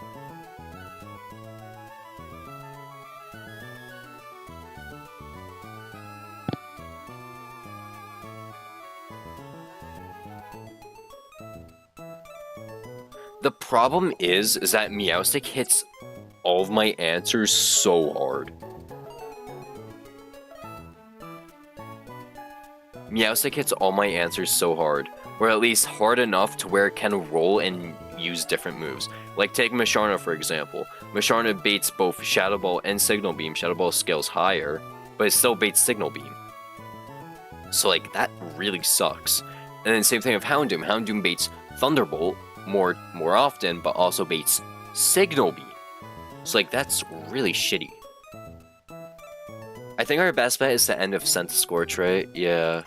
The problem is that Meowstic hits all of my answers so hard. Meowstic hits all my answers so hard, or at least hard enough to where it can roll and use different moves. Like, take Musharna for example. Musharna baits both Shadow Ball and Signal Beam. Shadow Ball scales higher, but it still baits Signal Beam. So, like, that really sucks. And then same thing of Houndoom. Houndoom baits Thunderbolt more often, but also baits Signal Beam. So like that's really shitty. I think our best bet is to end of Scent Scorch, right? Yeah.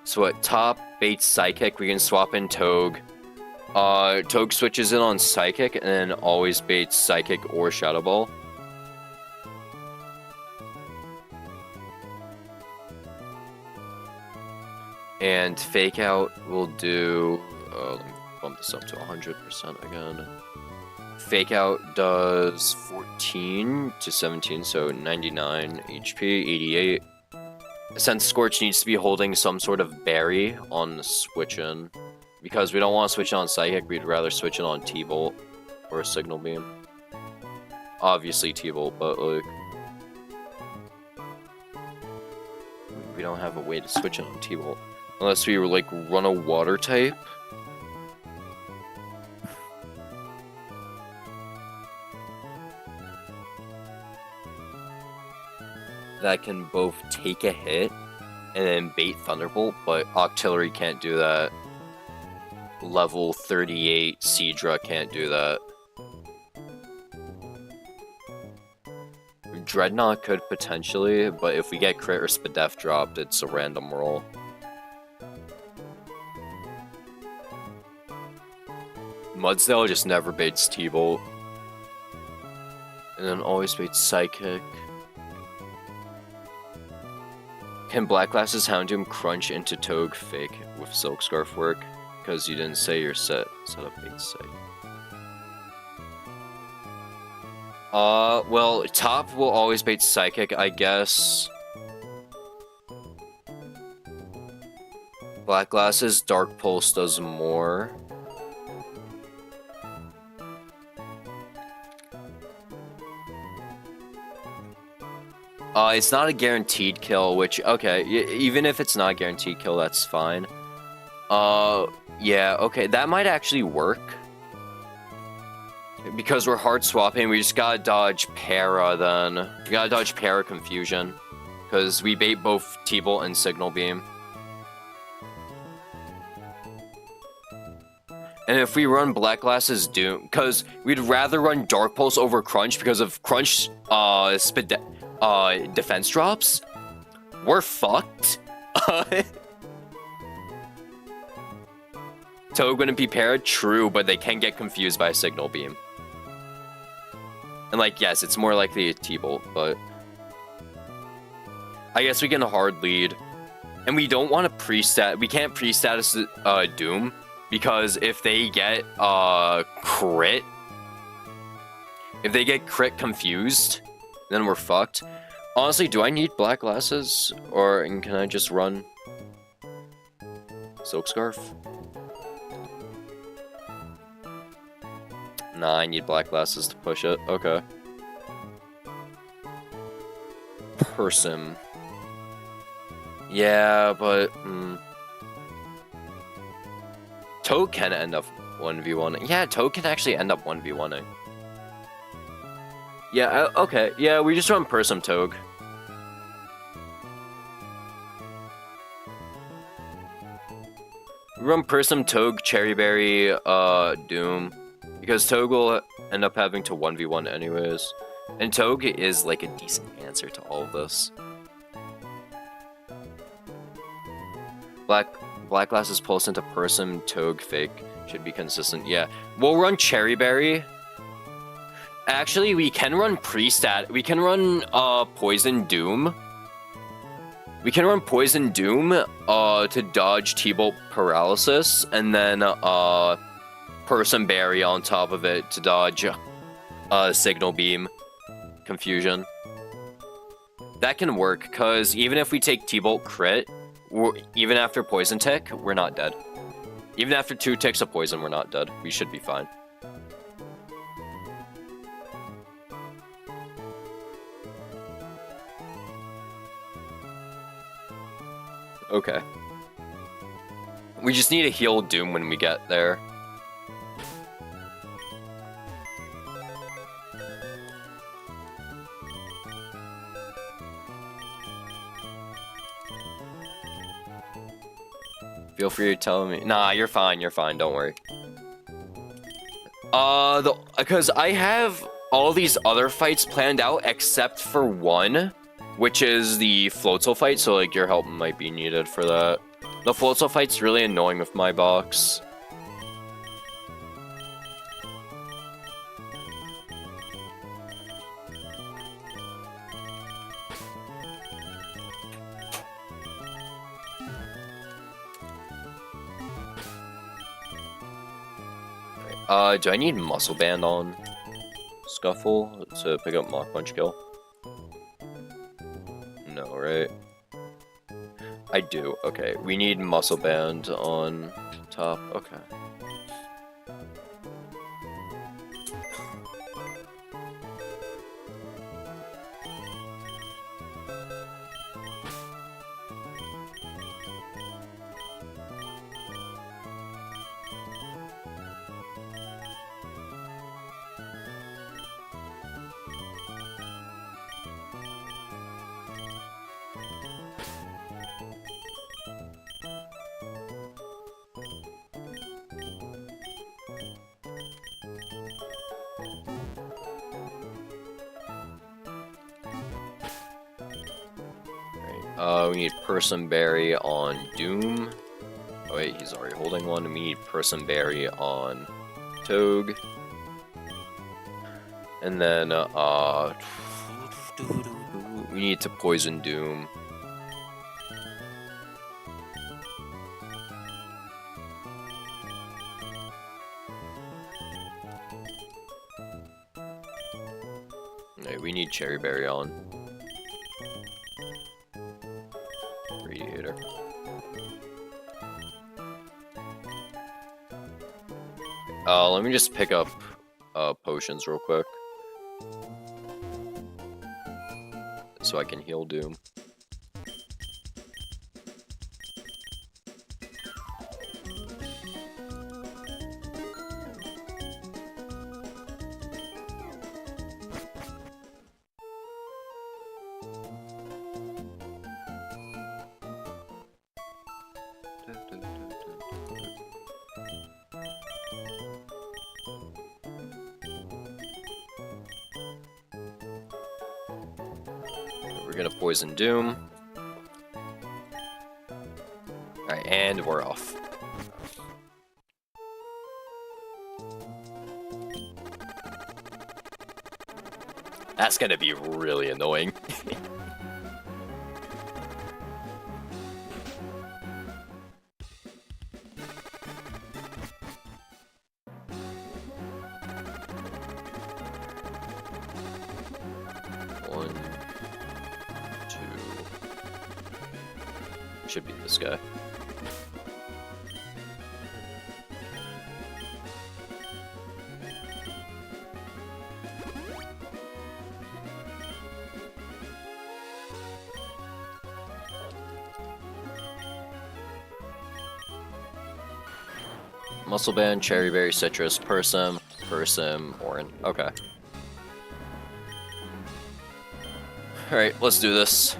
So what? Top baits Psychic. We can swap in Togue. Togue switches in on Psychic and then always baits Psychic or Shadow Ball. And Fake Out will do... let me bump this up to 100% again. Fake Out does 14 to 17, so 99 HP, 88. Scent Scorch needs to be holding some sort of berry on the switch-in. Because we don't want to switch on Psychic, we'd rather switch it on T-Bolt or a Signal Beam. Obviously T-Bolt, but like... we don't have a way to switch it on T-Bolt. Unless we like run a water type. That can both take a hit and then bait Thunderbolt, but Octillery can't do that. Level 38 Seadra can't do that. Dreadnought could potentially, but if we get crit or Spadef dropped, it's a random roll. Mudsdale just never baits T-Bolt. And then always baits Psychic. Can Black Glasses Houndoom crunch into Togue Fake with Silk Scarf work? Because you didn't say your set up baits Psychic. Well, top will always bait Psychic, I guess. Black Glasses Dark Pulse does more. It's not a guaranteed kill, which, okay, even if it's not a guaranteed kill, that's fine. Yeah, okay, that might actually work. Because we're hard swapping, we just gotta dodge Para then. We gotta dodge Para Confusion. Because we bait both T-Bolt and Signal Beam. And if we run Black Glasses Doom, because we'd rather run Dark Pulse over Crunch because of Crunch, defense drops, we're fucked. Togue wouldn't be paired, true, but they can get confused by a Signal Beam. And like, yes, it's more likely a T-Bolt, but I guess we can hard lead. And we don't want to pre-stat, we can't pre-status Doom, because if they get crit, if they get crit confused, then we're fucked. Honestly, do I need Black Glasses? Or can I just run Silk Scarf? Nah, I need Black Glasses to push it. Okay. Person. Yeah, but... Togue can end up 1v1. Yeah, Togue can actually end up 1v1ing. Yeah, okay. Yeah, we just run Persum Togue. We run Persum Togue, Cherryberry, Doom. Because Togue will end up having to 1v1 anyways. And Togue is like a decent answer to all of this. Black Glasses Pulse into Persum, Togue, Fake should be consistent. Yeah, we'll run Cherryberry. Actually, we can run Pre-Stat. We can run Poison Doom. We can run Poison Doom to dodge T-Bolt Paralysis, and then Persum Berry on top of it to dodge Signal Beam Confusion. That can work, because even if we take T-Bolt crit, even after Poison Tick, we're not dead. Even after 2 ticks of Poison, we're not dead. We should be fine. Okay. We just need to heal Doom when we get there. Feel free to tell me. Nah, you're fine. You're fine. Don't worry. Because I have all these other fights planned out except for one, which is the Floatzel fight. So like your help might be needed for that. The Floatzel fight's really annoying with my box. Do I need Muscle Band on Scuffle to pick up Mach Punch kill? No, right? I do. Okay, we need Muscle Band on top. Okay. We need Person Berry on Doom. Oh wait, he's already holding one. We need Person Berry on Togue. And then, we need to poison Doom. Okay, we need Cherry Berry on. Radiator. Let me just pick up potions real quick, so I can heal Doom. We're gonna poison Doom. Alright, and we're off. That's gonna be really annoying. Should be this guy. Muscle Band, Cherry Berry, Citrus, Persim, Orin. Okay. Alright, let's do this.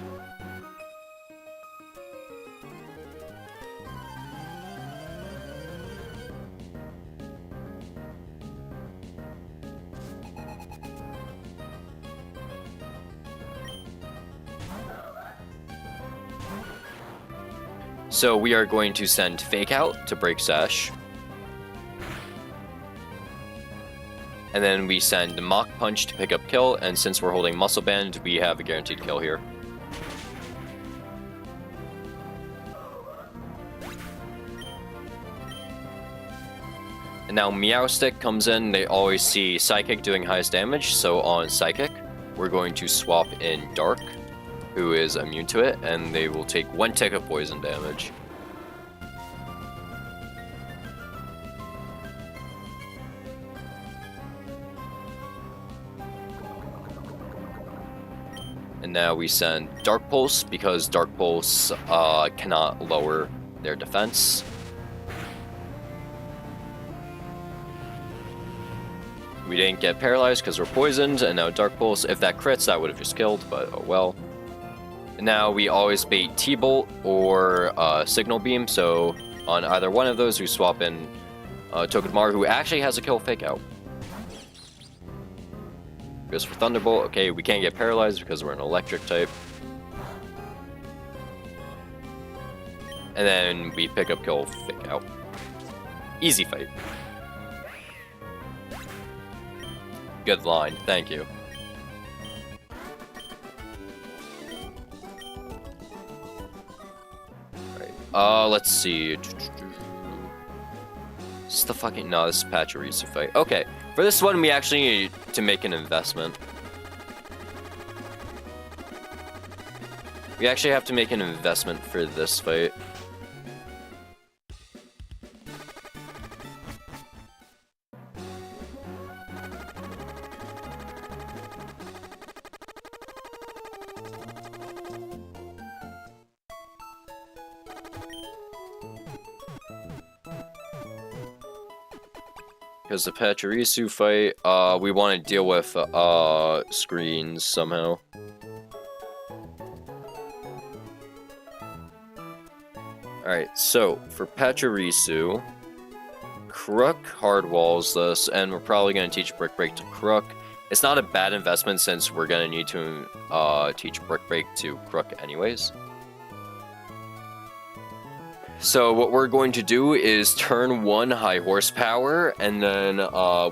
So we are going to send Fake Out to break Sash. And then we send Mach Punch to pick up kill, and since we're holding Muscle Band, we have a guaranteed kill here. And now Meow Stick comes in, they always see Psychic doing highest damage, so on Psychic, we're going to swap in Dark, who is immune to it, and they will take 1 tick of poison damage. And now we send Dark Pulse, because Dark Pulse cannot lower their defense. We didn't get paralyzed because we're poisoned, and now Dark Pulse. If that crits, that would have just killed, but oh well. And now we always bait T-Bolt or Signal Beam, so On either one of those, we swap in Togedemaru, who actually has a kill fake out. Goes for Thunderbolt. Okay, we can't get paralyzed because we're an electric type. And then we pick up kill fake out. Easy fight. Good line, thank you. Alright, let's see. Is this the fucking... No, this is Pachirisu fight. Okay, for this one, we actually need to make an investment. We actually have to make an investment for this fight. Because the Pachirisu fight, we want to deal with screens somehow. Alright, so for Pachirisu, Crook hard walls this, and we're probably going to teach Brick Break to Crook. It's not a bad investment since we're going to need to teach Brick Break to Crook anyways. So what we're going to do is turn 1 high horsepower, and then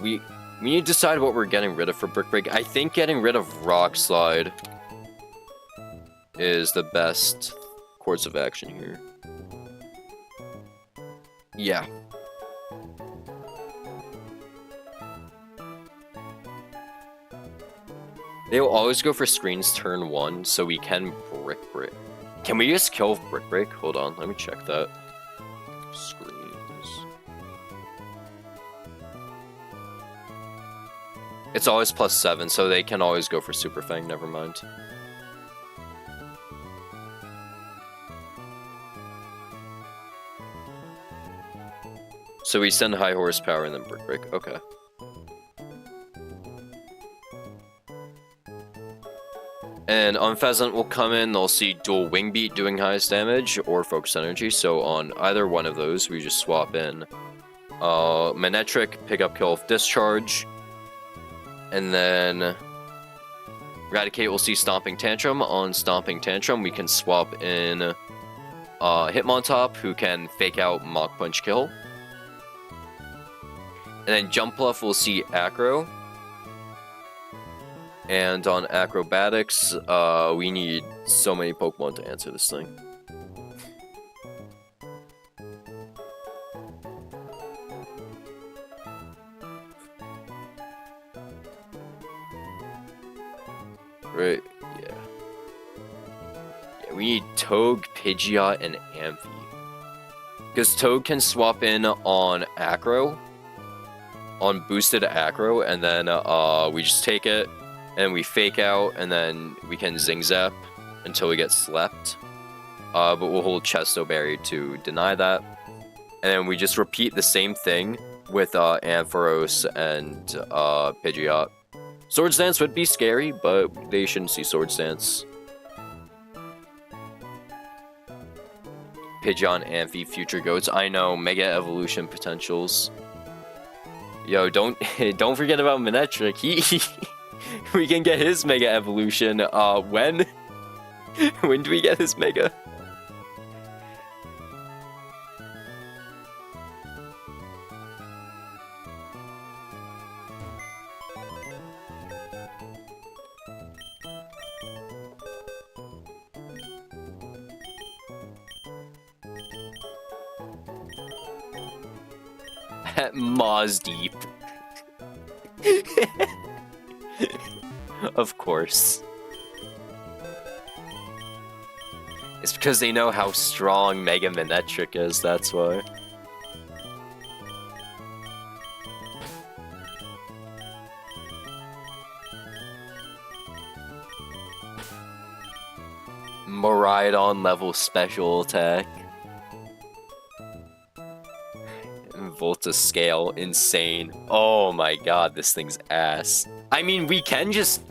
we need to decide what we're getting rid of for Brick Break. I think getting rid of Rock Slide is the best course of action here. Yeah. They will always go for screens turn 1, so we can Brick Break. Can we just kill Brick Break? Hold on, let me check that. Screens. It's always +7, so they can always go for Super Fang, never mind. So we send high horsepower and then Brick Break, okay. And on Pheasant will come in, they'll see dual Wing Beat doing highest damage, or Focus Energy, so on either one of those, we just swap in Manectric, pick up kill of Discharge, and then Eradicate will see Stomping Tantrum. On Stomping Tantrum, we can swap in Hitmontop, who can fake out Mach Punch kill. And then Jump Bluff will see Acro. And on Acrobatics, we need so many Pokemon to answer this thing. Right, yeah. Yeah, we need Togue, Pidgeot, and Amphi. Because Togue can swap in on Acro, on boosted Acro, and then we just take it, and we fake out, and then we can Zing Zap until we get slept. But we'll hold Chesto Berry to deny that. And then we just repeat the same thing with Ampharos and Pidgeot. Swords Dance would be scary, but they shouldn't see Swords Dance. Pidgeot, Amphi, Future Goats. I know, Mega Evolution potentials. Yo, don't forget about Manectric. We can get his Mega Evolution, when? When do we get his Mega? At Moz Deep. Of course. It's because they know how strong Mega Manectric is, that's why. Miraidon level special attack. Volta scale, insane. Oh my god, this thing's ass. I mean, we can just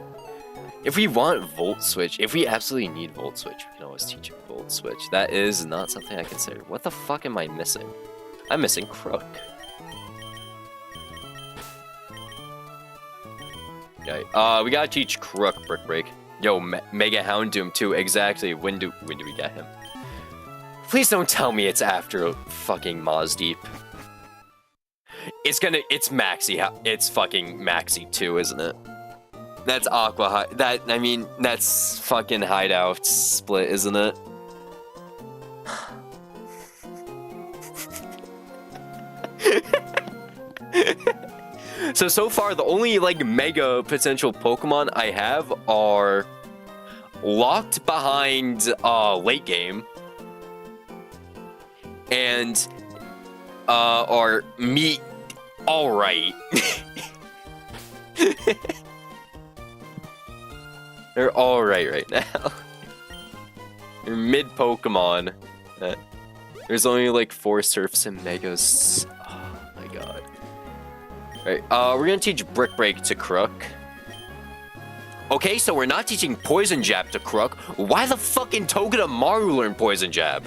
If we want Volt Switch, if we absolutely need Volt Switch, we can always teach him Volt Switch. That is not something I consider. What the fuck am I missing? I'm missing Crook. Okay, we gotta teach Crook Brick Break. Yo, Mega Houndoom too, exactly. When do we get him? Please don't tell me it's after fucking Maz Deep. It's Maxi, it's fucking Maxi too, isn't it? That's Aqua, that's fucking Hideout split, isn't it? So far, the only, like, mega potential Pokemon I have are locked behind, late game. And, are me alright. They're alright right now. They're mid Pokemon. There's only like 4 Surfs and Megas. Oh my god. Alright, we're gonna teach Brick Break to Crook. Okay, so we're not teaching Poison Jab to Crook. Why the fucking Togedemaru learn Poison Jab?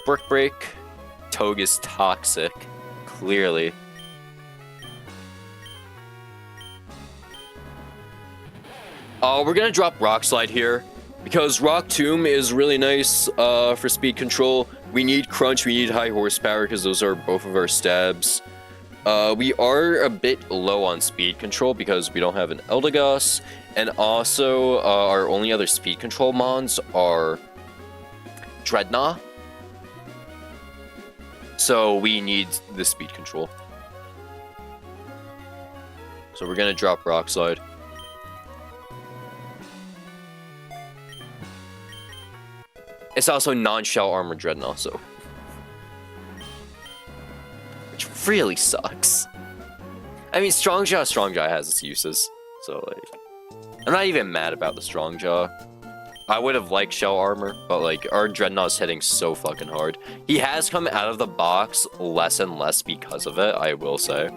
Brick Break. Toge is toxic. Clearly. We're gonna drop Rock Slide here. Because Rock Tomb is really nice for speed control. We need Crunch, we need High Horsepower, because those are both of our stabs. We are a bit low on speed control because we don't have an Eldegoss. And also, our only other speed control mons are Dreadnought. So we need the speed control. So we're gonna drop Rock Slide. It's also non-shell armor Dreadnought, so. Which really sucks. I mean, Strongjaw has its uses. So, like, I'm not even mad about the Strongjaw. I would have liked shell armor, but like our Dreadnought's hitting so fucking hard. He has come out of the box less and less because of it, I will say.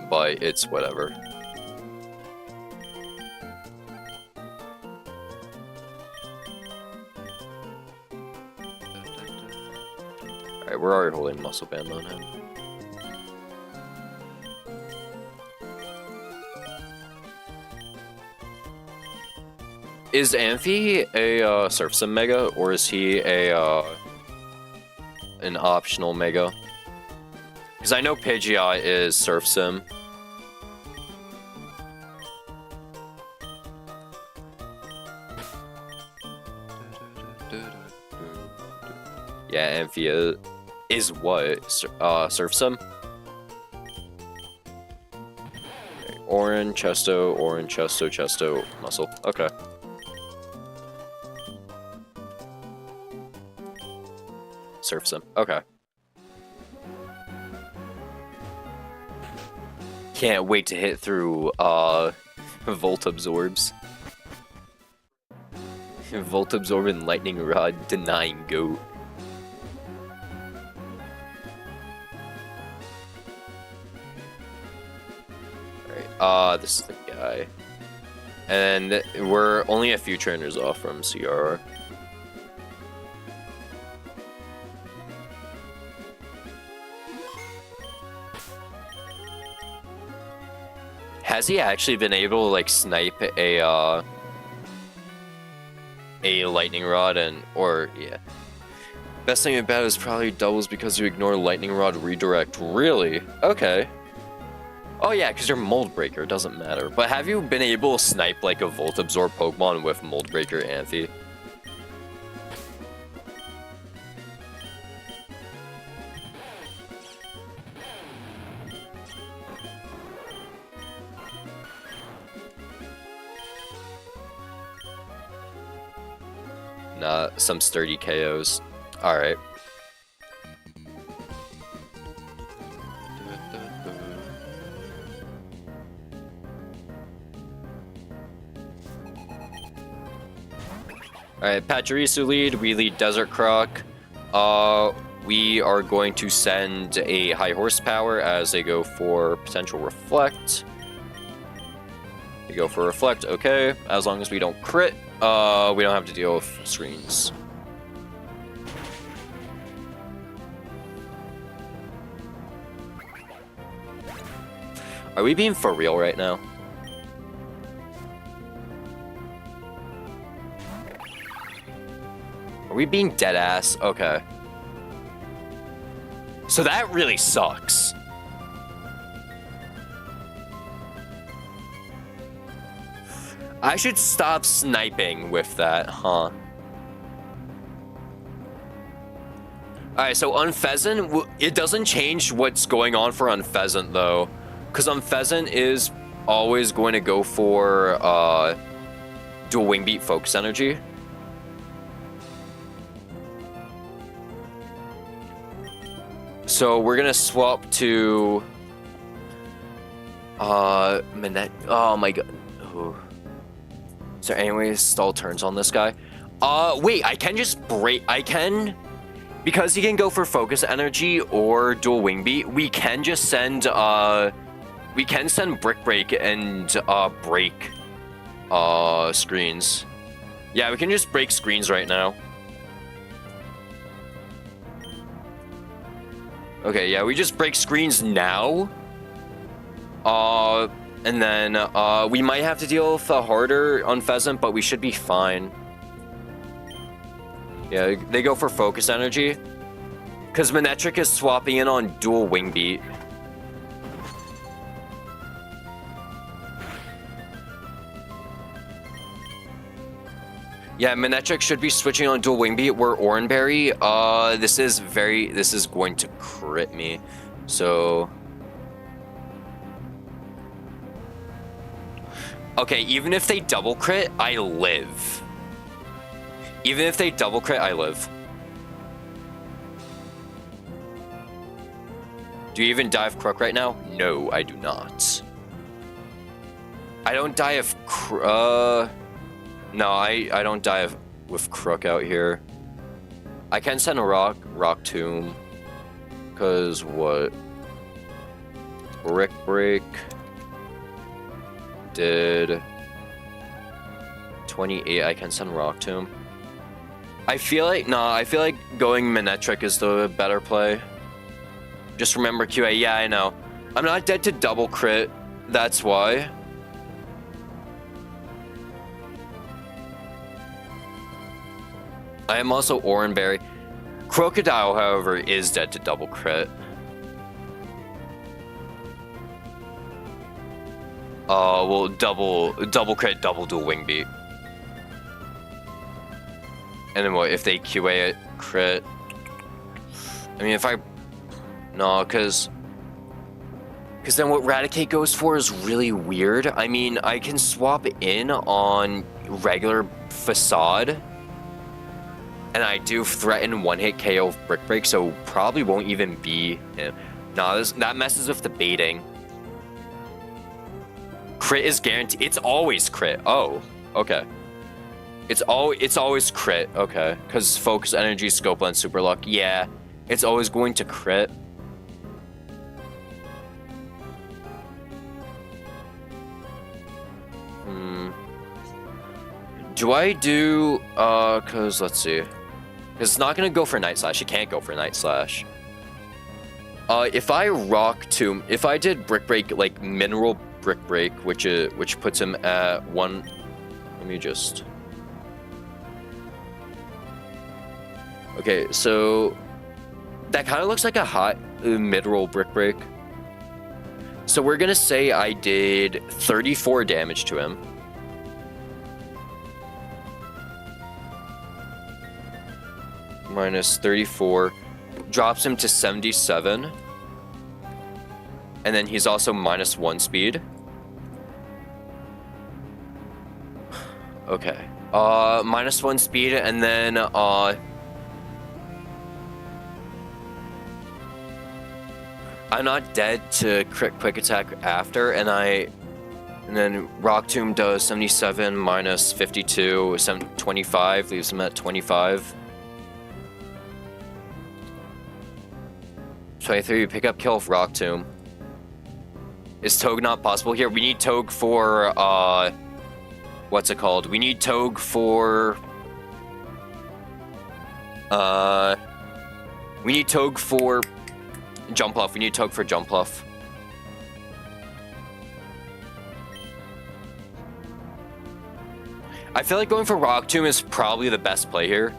But it's whatever. Alright, we're already holding Muscle Band on him. Is Amphi a Surf Sim Mega, or is he a an optional Mega? Because I know Pidgeot is Surf Sim. Yeah, Amphi is what? Surf Sim? Okay. Orange, Chesto, Muscle. Okay. Surf Sim. Okay. Can't wait to hit through Volt Absorbs. Volt Absorb and Lightning Rod denying Goat. Alright, this is the guy. And we're only a few trainers off from CRR. Has he actually been able to, like, snipe a Lightning Rod yeah. Best thing about it is probably doubles because you ignore Lightning Rod redirect. Really? Okay. Oh yeah, because you're Mold Breaker, it doesn't matter. But have you been able to snipe, like, a Volt Absorb Pokemon with Mold Breaker Amphi? Nah, some sturdy KOs. Alright. Alright, Pachirisu lead, we lead Desert Croc. We are going to send a high horsepower as they go for potential reflect. They go for reflect, okay. As long as we don't crit, we don't have to deal with screens. Are we being for real right now? Are we being dead ass? Okay. So that really sucks. I should stop sniping with that, huh? Alright, so Unpheasant, it doesn't change what's going on for Unpheasant though. Because Unpheasant is always going to go for dual wing beat focus energy. So we're gonna swap to Minette. Oh my god. Ooh. Is there any way to stall turns on this guy? Wait, I can just break. I can, because he can go for focus energy or dual wing beat. We can just send brick break and break screens. Yeah, we can just break screens right now. Okay, yeah, we just break screens now. And then we might have to deal with a harder Unpheasant, but we should be fine. Yeah, they go for focus energy. Because Manectric is swapping in on dual wing beat. Yeah, Manectric should be switching on dual wing beat. Where Oranberry, this is going to crit me. So okay, even if they double crit, I live. Even if they double crit, I live. Do you even die of Crook right now? No, I do not. I don't die of no, I don't die with Crook out here. I can send a rock tomb. Cause what? Brick break did 28. I can send rock tomb. I feel like going Manectric is the better play. Just remember QA. Yeah, I know. I'm not dead to double crit. That's why. I am also Oranberry. Crocodile, however, is dead to double crit. Well, double crit, double dual wing beat. And then what, if they QA it, crit? I mean, no, because then what Raticate goes for is really weird. I mean, I can swap in on regular Facade, and I do threaten one-hit KO of Brick Break, so probably won't even be him. No, that messes with the baiting. Crit is guaranteed. It's always crit. Oh, okay. It's always crit. Okay, because Focus Energy, Scope Lens, Super Luck. Yeah, it's always going to crit. Do I do, cause let's see. Cause it's not gonna go for Night Slash, it can't go for Night Slash. If I Rock Tomb, if I did Brick Break, like Mineral Brick Break, which puts him at 1, let me just. Okay, so that kind of looks like a hot Mineral Brick Break. So we're gonna say I did 34 damage to him. Minus 34 drops him to 77, and then he's also -1 speed. Okay, -1 speed, and then I'm not dead to crit quick attack after, and And then Rock Tomb does 77 minus 52, 25, leaves him at 25. 23, pick up kill of Rock Tomb. Is Togue not possible here? We need Togue for, what's it called? We need Togue for, we need Togue for Jump Off. We need Togue for Jump Off. I feel like going for Rock Tomb is probably the best play here.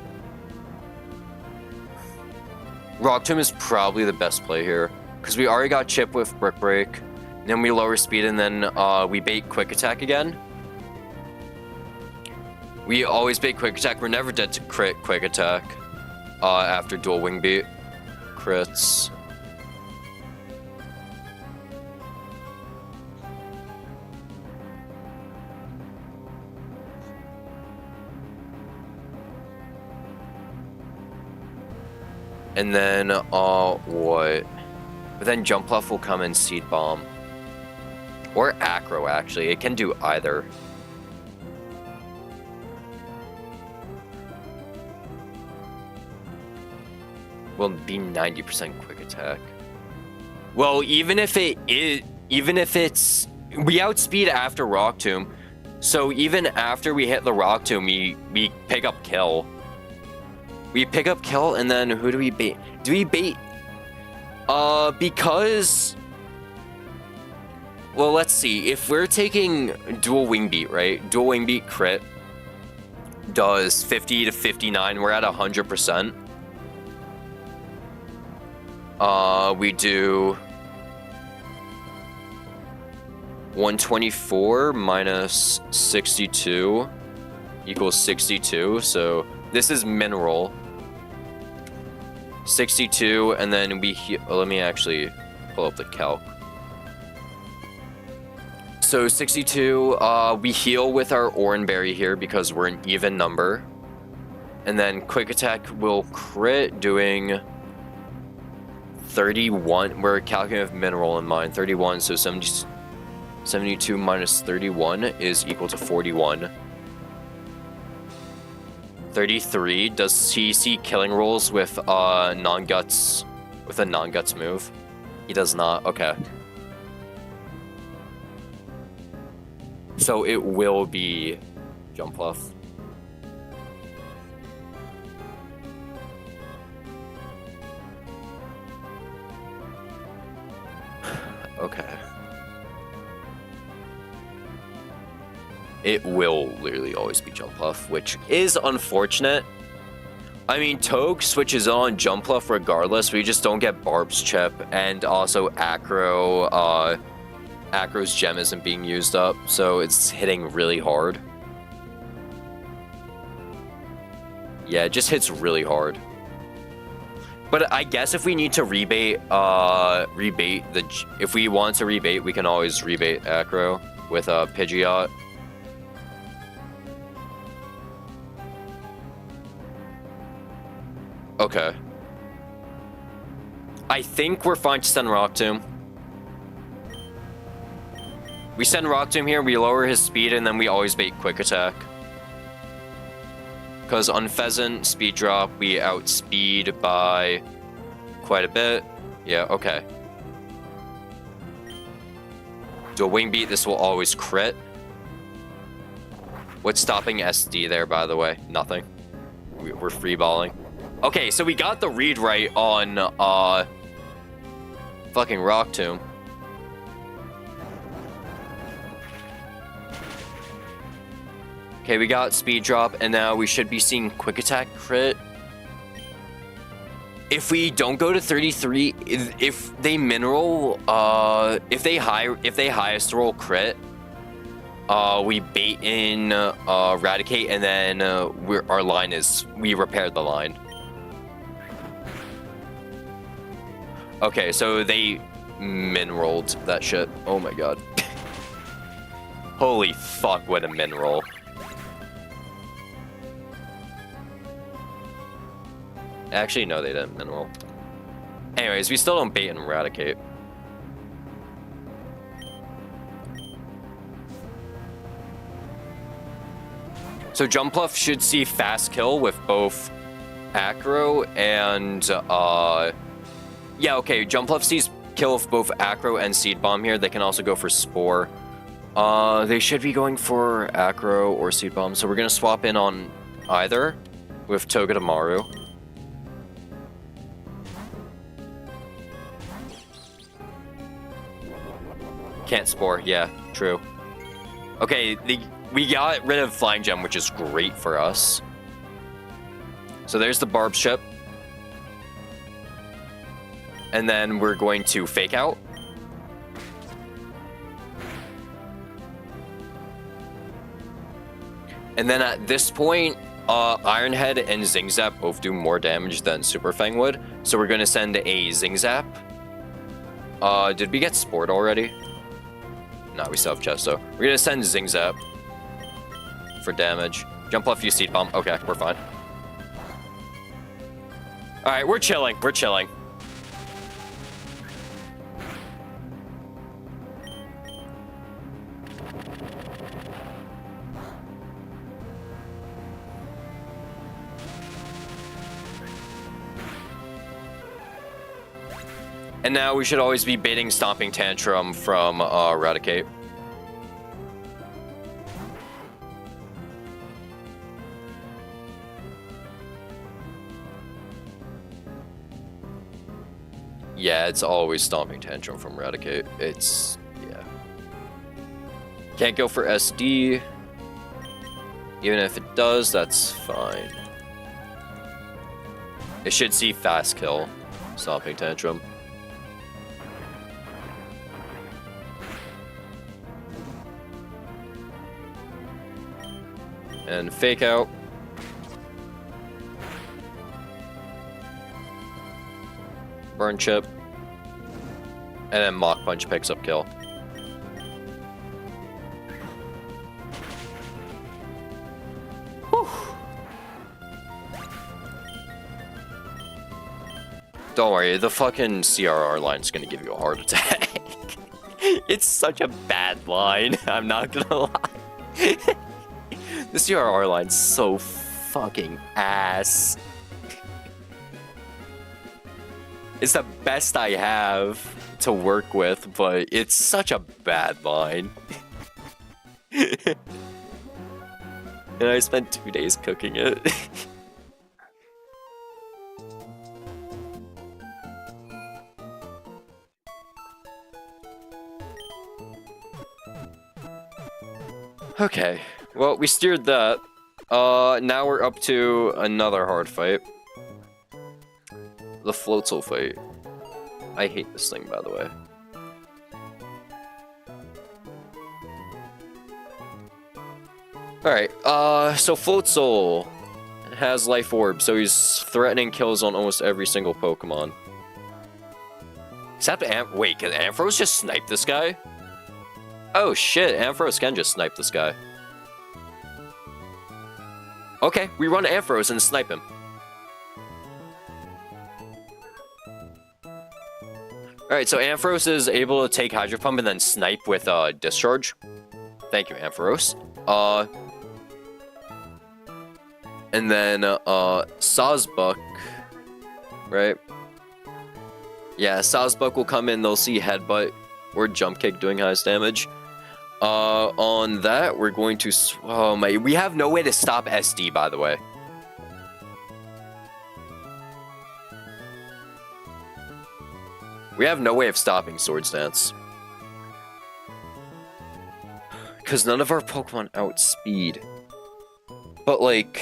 Rock Tomb is probably the best play here. Because we already got Chip with Brick Break. Then we lower speed and then we bait Quick Attack again. We always bait Quick Attack. We're never dead to crit Quick Attack. After dual Wing Beat. Crits. And then, what? But then Jump Bluff will come and Seed Bomb. Or Acro, actually. It can do either. Will be 90% Quick Attack. Well, even if it's... We outspeed after Rock Tomb. So even after we hit the Rock Tomb, we pick up kill. We pick up kill, and then who do we bait? Do we bait? Because... Well, let's see. If we're taking dual Wing Beat, right? Dual Wing Beat crit does 50 to 59. We're at 100%. We do 124 minus 62 equals 62. So this is mineral. 62, and then we let me actually pull up the calc. So 62, we heal with our Oranberry here because we're an even number. And then Quick Attack will crit doing 31. We're calculating with mineral in mind. 31, so 72 minus 31 is equal to 41. 33. Does he see killing rolls with non-guts, with a non-guts move? He does not. Okay. So it will be Jump Bluff. Okay. It will literally always be Jump Bluff, which is unfortunate. I mean, Togue switches on Jump Bluff regardless. We just don't get Barb's Chip, and also Acro's gem isn't being used up, so it's hitting really hard. Yeah, it just hits really hard. But I guess if we need to rebait, if we want to rebait, we can always rebait Acro with a Pidgeot. Okay. I think we're fine to send Rock Tomb. We send Rock Tomb here, we lower his speed, and then we always bait Quick Attack. Because on Pheasant, Speed Drop, we outspeed by quite a bit. Yeah, okay. Dual Wing Beat, this will always crit. What's stopping SD there, by the way? Nothing. We're freeballing. Okay, so we got the read right on, fucking Rock Tomb. Okay, we got Speed Drop, and now we should be seeing Quick Attack crit. If we don't go to 33, if they mineral, if they highest roll crit, we bait in Eradicate, and then our line is, we repaired the line. Okay, so they mineraled that shit. Oh my god. Holy fuck, what a mineral. Actually, no, they didn't mineral. Anyways, we still don't bait and Eradicate. So Jumpluff should see fast kill with both Acro and yeah, okay, Jumpluff sees kill with both Acro and Seed Bomb here. They can also go for Spore. They should be going for Acro or Seed Bomb, so we're gonna swap in on either with Togedemaru. Can't Spore, yeah, true. Okay, we got rid of Flying Gem, which is great for us. So there's the Barb Ship. And then we're going to Fake Out. And then at this point, Iron Head and Zing Zap both do more damage than Super Fang would. So we're going to send a Zing Zap. Did we get Sport already? No, we still have Chesto. We're going to send Zing Zap for damage. Jumpluff, you Seed Bomb. Okay, we're fine. Alright, we're chilling. We're chilling. And now we should always be baiting Stomping Tantrum from Eradicate. Yeah, it's always Stomping Tantrum from Eradicate. It's, yeah. Can't go for SD. Even if it does, that's fine. It should see fast kill, Stomping Tantrum. And Fake Out. Burn Chip. And then Mach Punch picks up kill. Whew. Don't worry, the fucking CRR line's gonna give you a heart attack. It's such a bad line, I'm not gonna lie. The CRR line's so fucking ass. It's the best I have to work with, but it's such a bad line. And I spent 2 days cooking it. Okay. Well, we steered that. Now we're up to another hard fight. The Floatzel fight. I hate this thing, by the way. Alright, so Floatzel has Life Orb, so he's threatening kills on almost every single Pokemon. Except wait, can Ampharos just snipe this guy? Oh shit, Ampharos can just snipe this guy. Okay, we run Ampharos and snipe him. Alright, so Ampharos is able to take Hydro Pump and then snipe with Discharge. Thank you, Ampharos. And then Sawsbuck, right? Yeah, Sawsbuck will come in, they'll see Headbutt or Jump Kick doing highest damage. On that, we're going to... Oh my... We have no way to stop SD, by the way. We have no way of stopping Swords Dance. Because none of our Pokemon outspeed. But, like...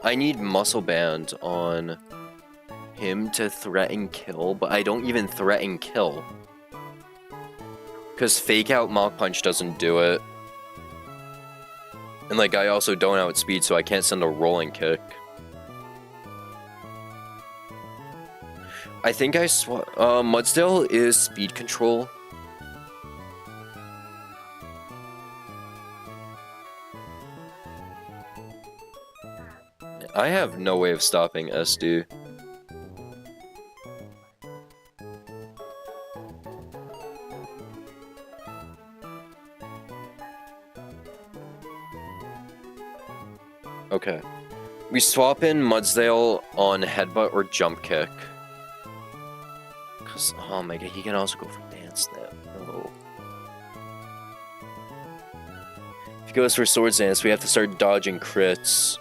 I need Muscle Band on him to threaten kill, but I don't even threaten kill. Because Fake Out Mach Punch doesn't do it. And, like, I also don't outspeed, so I can't send a Rolling Kick. I think I Mudsdale is speed control. I have no way of stopping SD. Okay. We swap in Mudsdale on headbutt or jump kick. Cause, oh my god, he can also go for dance snap. Oh. If he goes for sword dance, we have to start dodging crits.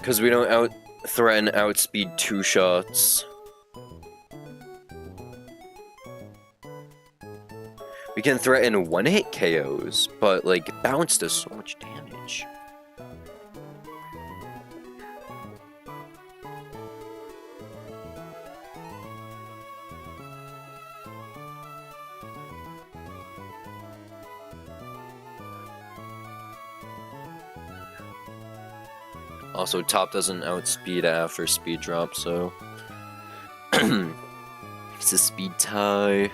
Cause we don't threaten outspeed 2 shots. We can threaten 1-hit KOs, but like bounce does so much damage. Also, top doesn't outspeed after speed drop, so it's a speed tie.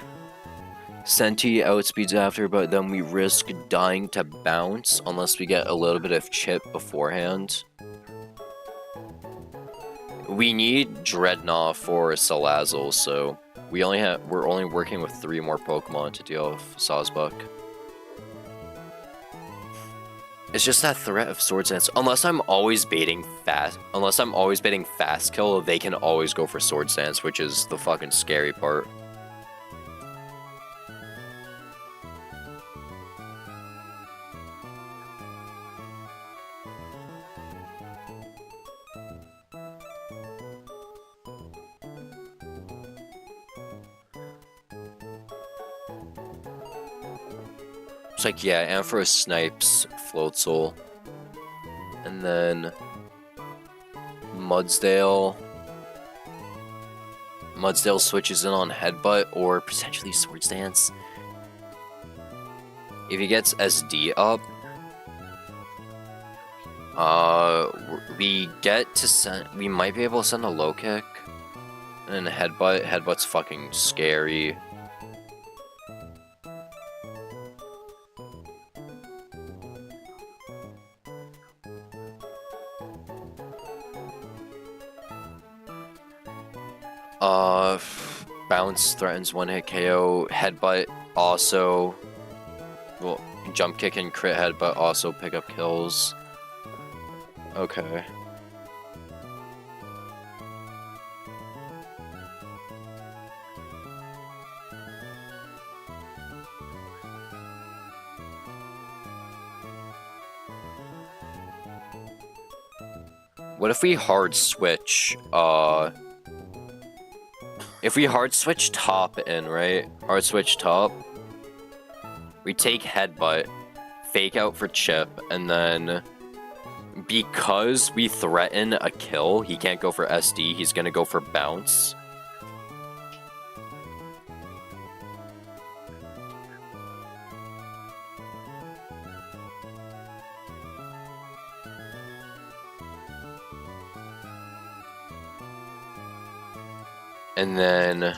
Senti outspeeds after, but then we risk dying to bounce unless we get a little bit of chip beforehand. We need Dreadnought for Salazzle, so we're only working with 3 more Pokemon to deal with Sawsbuck. It's just that threat of Sword Dance. Unless I'm always baiting fast kill, they can always go for Sword Dance, which is the fucking scary part. It's like, yeah, Ampharos snipes Floatzel. And then Mudsdale switches in on Headbutt or potentially Sword Dance. If he gets SD up, we might be able to send a low kick. And Headbutt's fucking scary. Bounce threatens 1-hit KO. Headbutt also, well, jump kick and crit headbutt also pick up kills. Okay. What if we hard switch, if we hard switch top in, right? Hard switch top. We take headbutt, fake out for chip, and then because we threaten a kill, he can't go for SD, he's gonna go for bounce. And then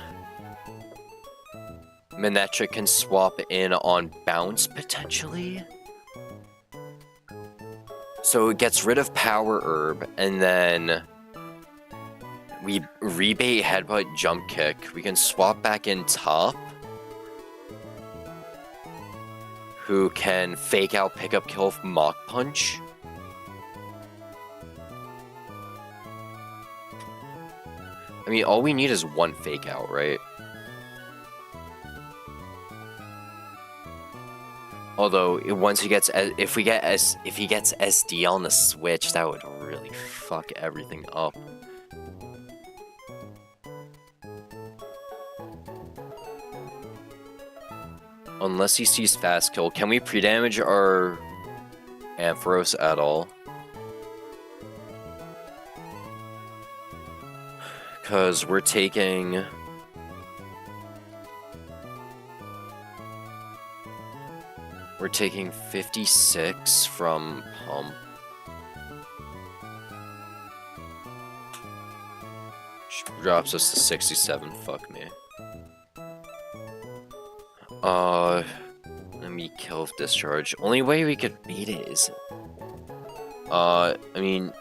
Manectric can swap in on bounce potentially. So it gets rid of Power Herb, and then we rebait headbutt jump kick. We can swap back in top, who can fake out pickup kill with Mach Punch. I mean, all we need is 1 fake out, right? Although once he gets, if he gets SD on the switch, that would really fuck everything up. Unless he sees fast kill, can we pre-damage our Ampharos at all? Because we're taking... We're taking 56 from Pump. Drops us to 67, fuck me. Let me kill with Discharge. Only way we could beat it is... I mean,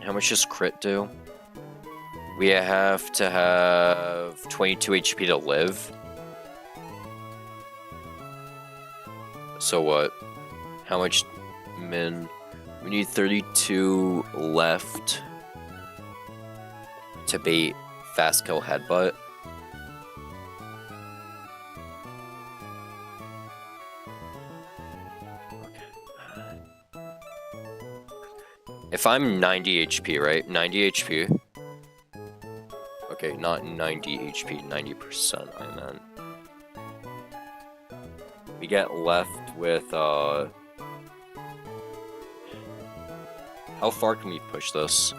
how much does crit do? We have to have 22 HP to live. So what? How much min? We need 32 left to bait fast kill headbutt. If I'm 90 HP, right? 90 HP. Okay, not 90 HP, 90% I meant. We get left with, how far can we push this?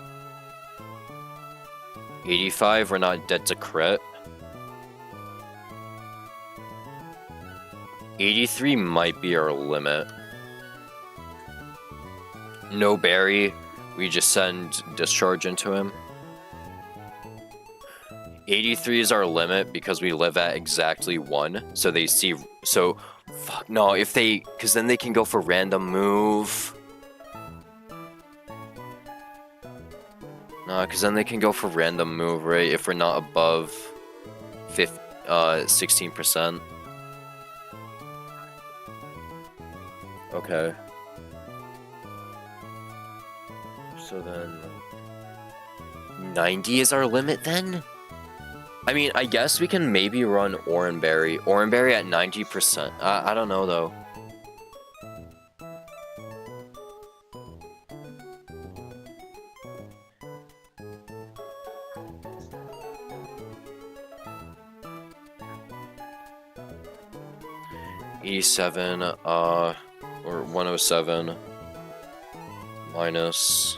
85, we're not dead to crit. 83 might be our limit. No berry, we just send discharge into him. 83 is our limit because we live at exactly 1. So they see, so, fuck, no, if they, because then they can go for random move. No, because then they can go for random move, right? If we're not above 16%. Okay. So then 90 is our limit then? I mean, I guess we can maybe run Oranberry. Oranberry at 90%. I don't know though. E7, or 107 minus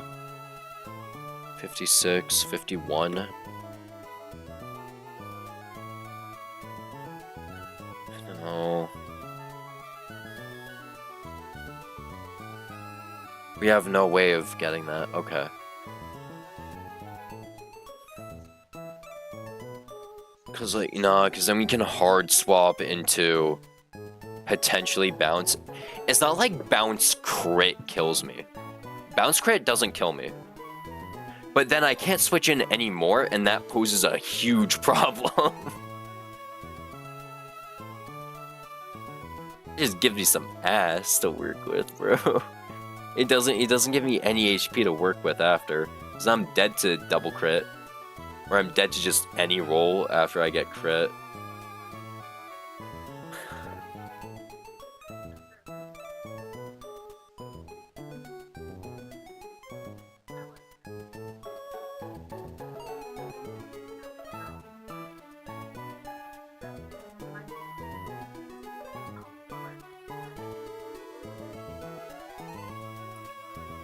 56, 51. No. We have no way of getting that. Okay. Cause like, nah, cause then we can hard swap into potentially bounce. It's not like bounce crit kills me. Bounce crit doesn't kill me. But then I can't switch in anymore, and that poses a huge problem. Just gives me some ass to work with, bro. It doesn't give me any HP to work with after. Cause I'm dead to double crit. Or I'm dead to just any roll after I get crit.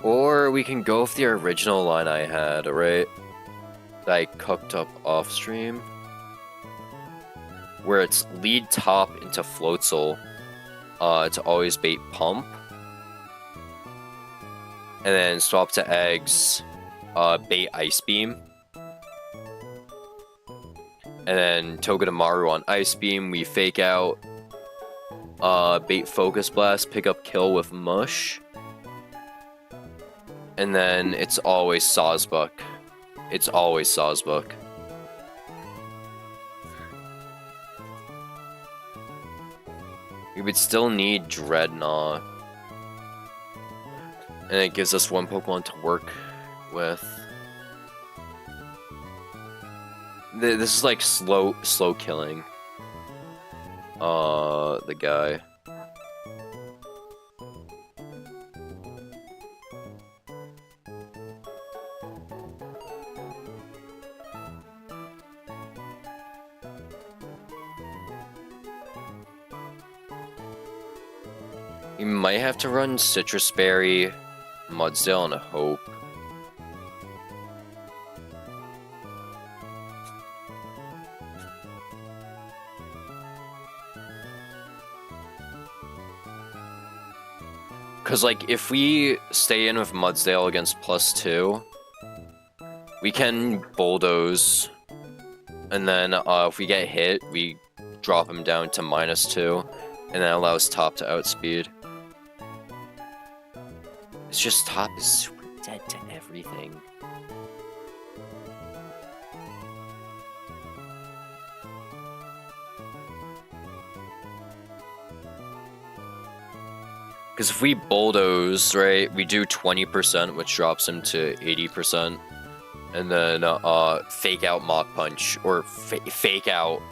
Or we can go with the original line I had, right? That I cooked up off stream. Where it's lead top into Floatzel to always bait pump. And then swap to eggs, bait Ice Beam. And then Togedemaru on Ice Beam, we fake out, bait Focus Blast, pick up kill with Mush. And then it's always Sawsbuck. It's always Sawsbuck. We would still need Dreadnought. And it gives us one Pokemon to work with. This is like slow killing. The guy. You might have to run Citrus Berry, Mudsdale, and Hope. Cause like if we stay in with Mudsdale against +2, we can bulldoze, and then if we get hit, we drop him down to -2, and that allows top to outspeed. It's just top is super dead to everything. Because if we bulldoze, right, we do 20%, which drops him to 80. And then fake out Mach Punch, or fake out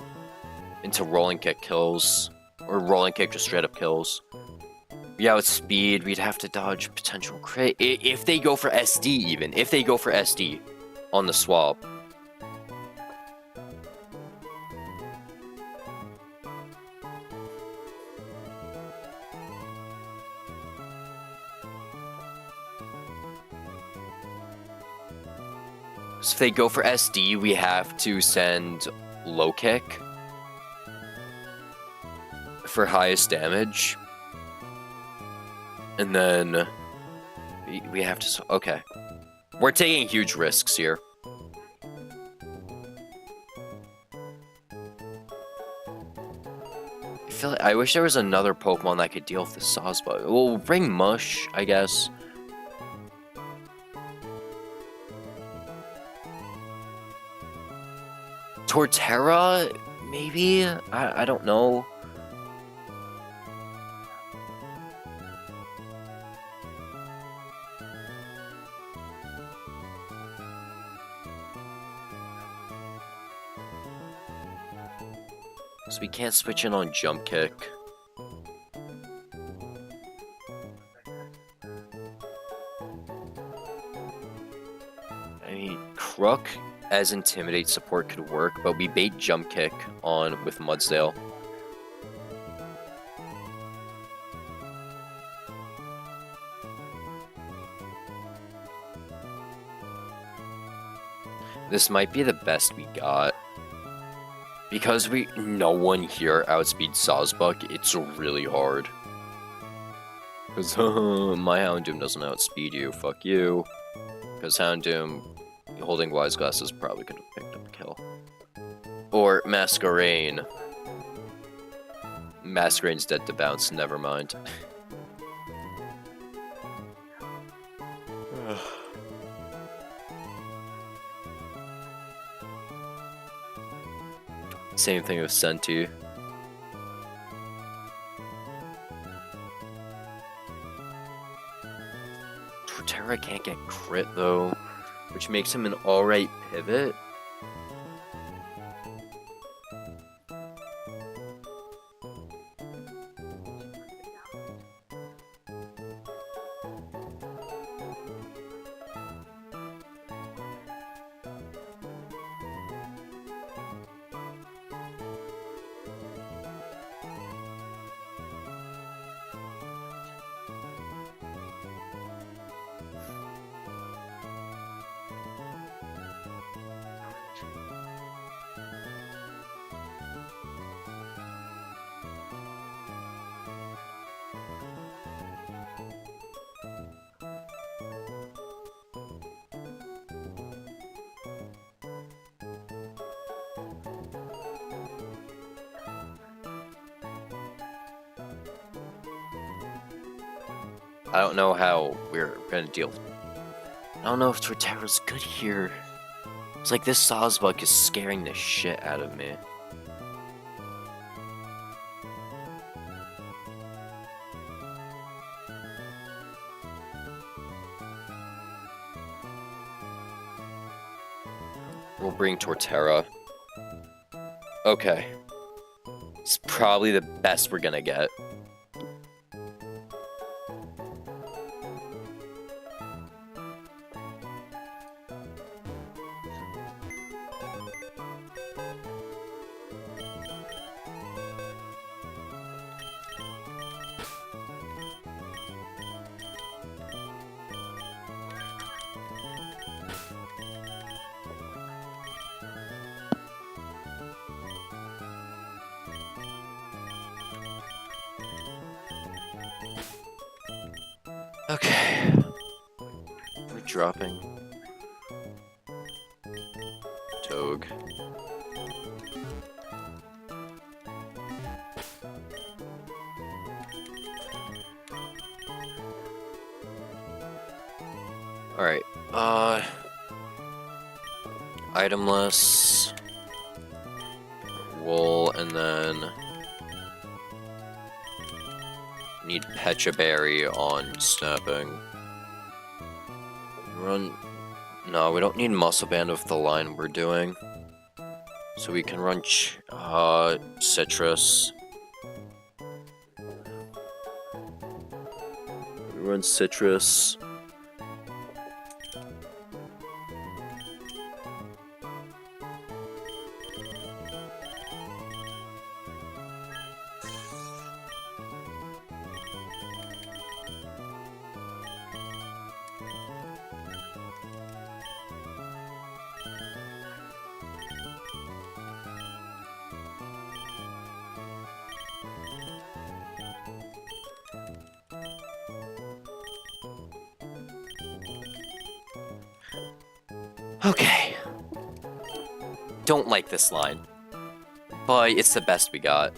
into rolling kick kills, or rolling kick just straight up kills. Yeah, with speed, we'd have to dodge potential crit. If they go for SD even, if they go for SD on the swap. So if they go for SD, we have to send low kick for highest damage. And then we have to... Okay. We're taking huge risks here. I wish there was another Pokemon that could deal with the Sawsbuck. Well, bring Mush, I guess. Torterra, maybe? I don't know. So we can't switch in on Jump Kick. I mean, Crook as Intimidate support could work, but we bait Jump Kick on with Mudsdale. This might be the best we got. Because no one here outspeeds Sawsbuck, it's really hard. Because my Houndoom doesn't outspeed you, fuck you. Because Houndoom, holding Wise Glasses, probably could have picked up a kill. Or Masquerain. Masquerain's dead to bounce, never mind. Same thing with Senti. Torterra can't get crit though, which makes him an alright pivot. I don't know how we're gonna deal. I don't know if Torterra's good here. It's like this Sawsbuck is scaring the shit out of me. We'll bring Torterra. Okay. It's probably the best we're gonna get. Okay. We're dropping. Togue. Alright, itemless, wool, and then need Pecha Berry on snapping. Run... No, we don't need Muscle Band with the line we're doing. So we can run Citrus. We run Citrus. Okay. Don't like this line, but it's the best we got.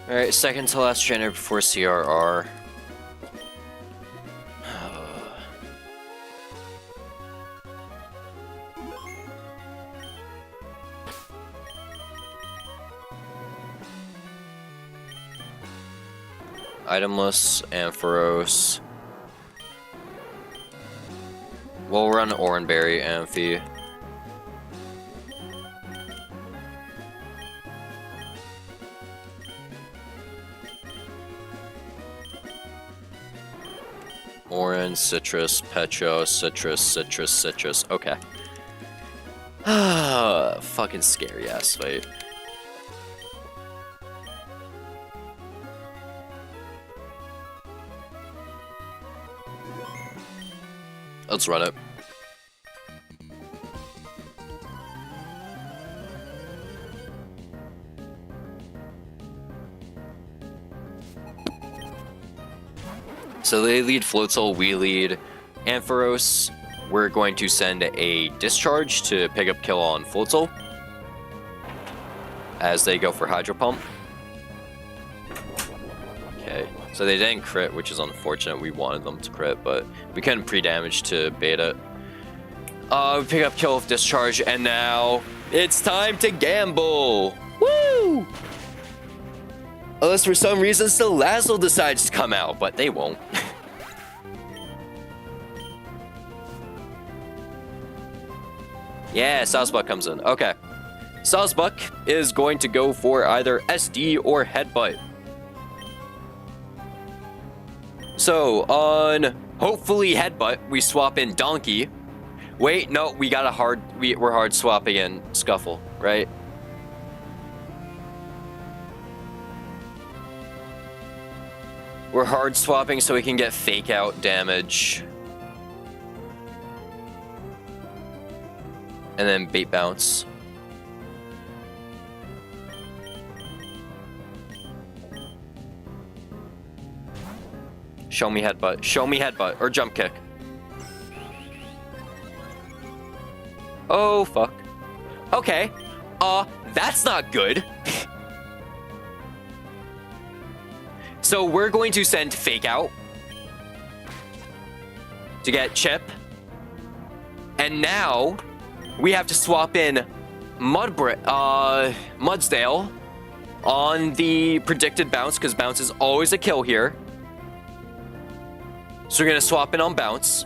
Alright, second to last trainer before CRR. Itemless, Ampharos. We'll run Oranberry, Amphi. Orange, Citrus, Pecho, Citrus, Citrus, Citrus. Okay. Fucking scary ass fight. Let's run it. So they lead Floatzel, we lead Ampharos. We're going to send a Discharge to pick up kill on Floatzel as they go for Hydro Pump. Okay, so they didn't crit, which is unfortunate. We wanted them to crit, but we couldn't pre-damage to bait it. We pick up kill with Discharge, and now it's time to gamble! Woo! Unless for some reason Salazzle decides to come out, but they won't. Yeah, Sawsbuck comes in. Okay. Sawsbuck is going to go for either SD or Headbutt. So, on hopefully Headbutt, we swap in Donkey. Wait, no, we got a hard... We're hard swapping in Scuffle, right? We're hard swapping so we can get Fake Out damage. And then Bait Bounce. Show me Headbutt. Show me Headbutt. Or Jump Kick. Oh, fuck. Okay. That's not good. So we're going to send Fake Out to get Chip. And now we have to swap in Mudsdale on the predicted bounce, because bounce is always a kill here. So we're going to swap in on bounce.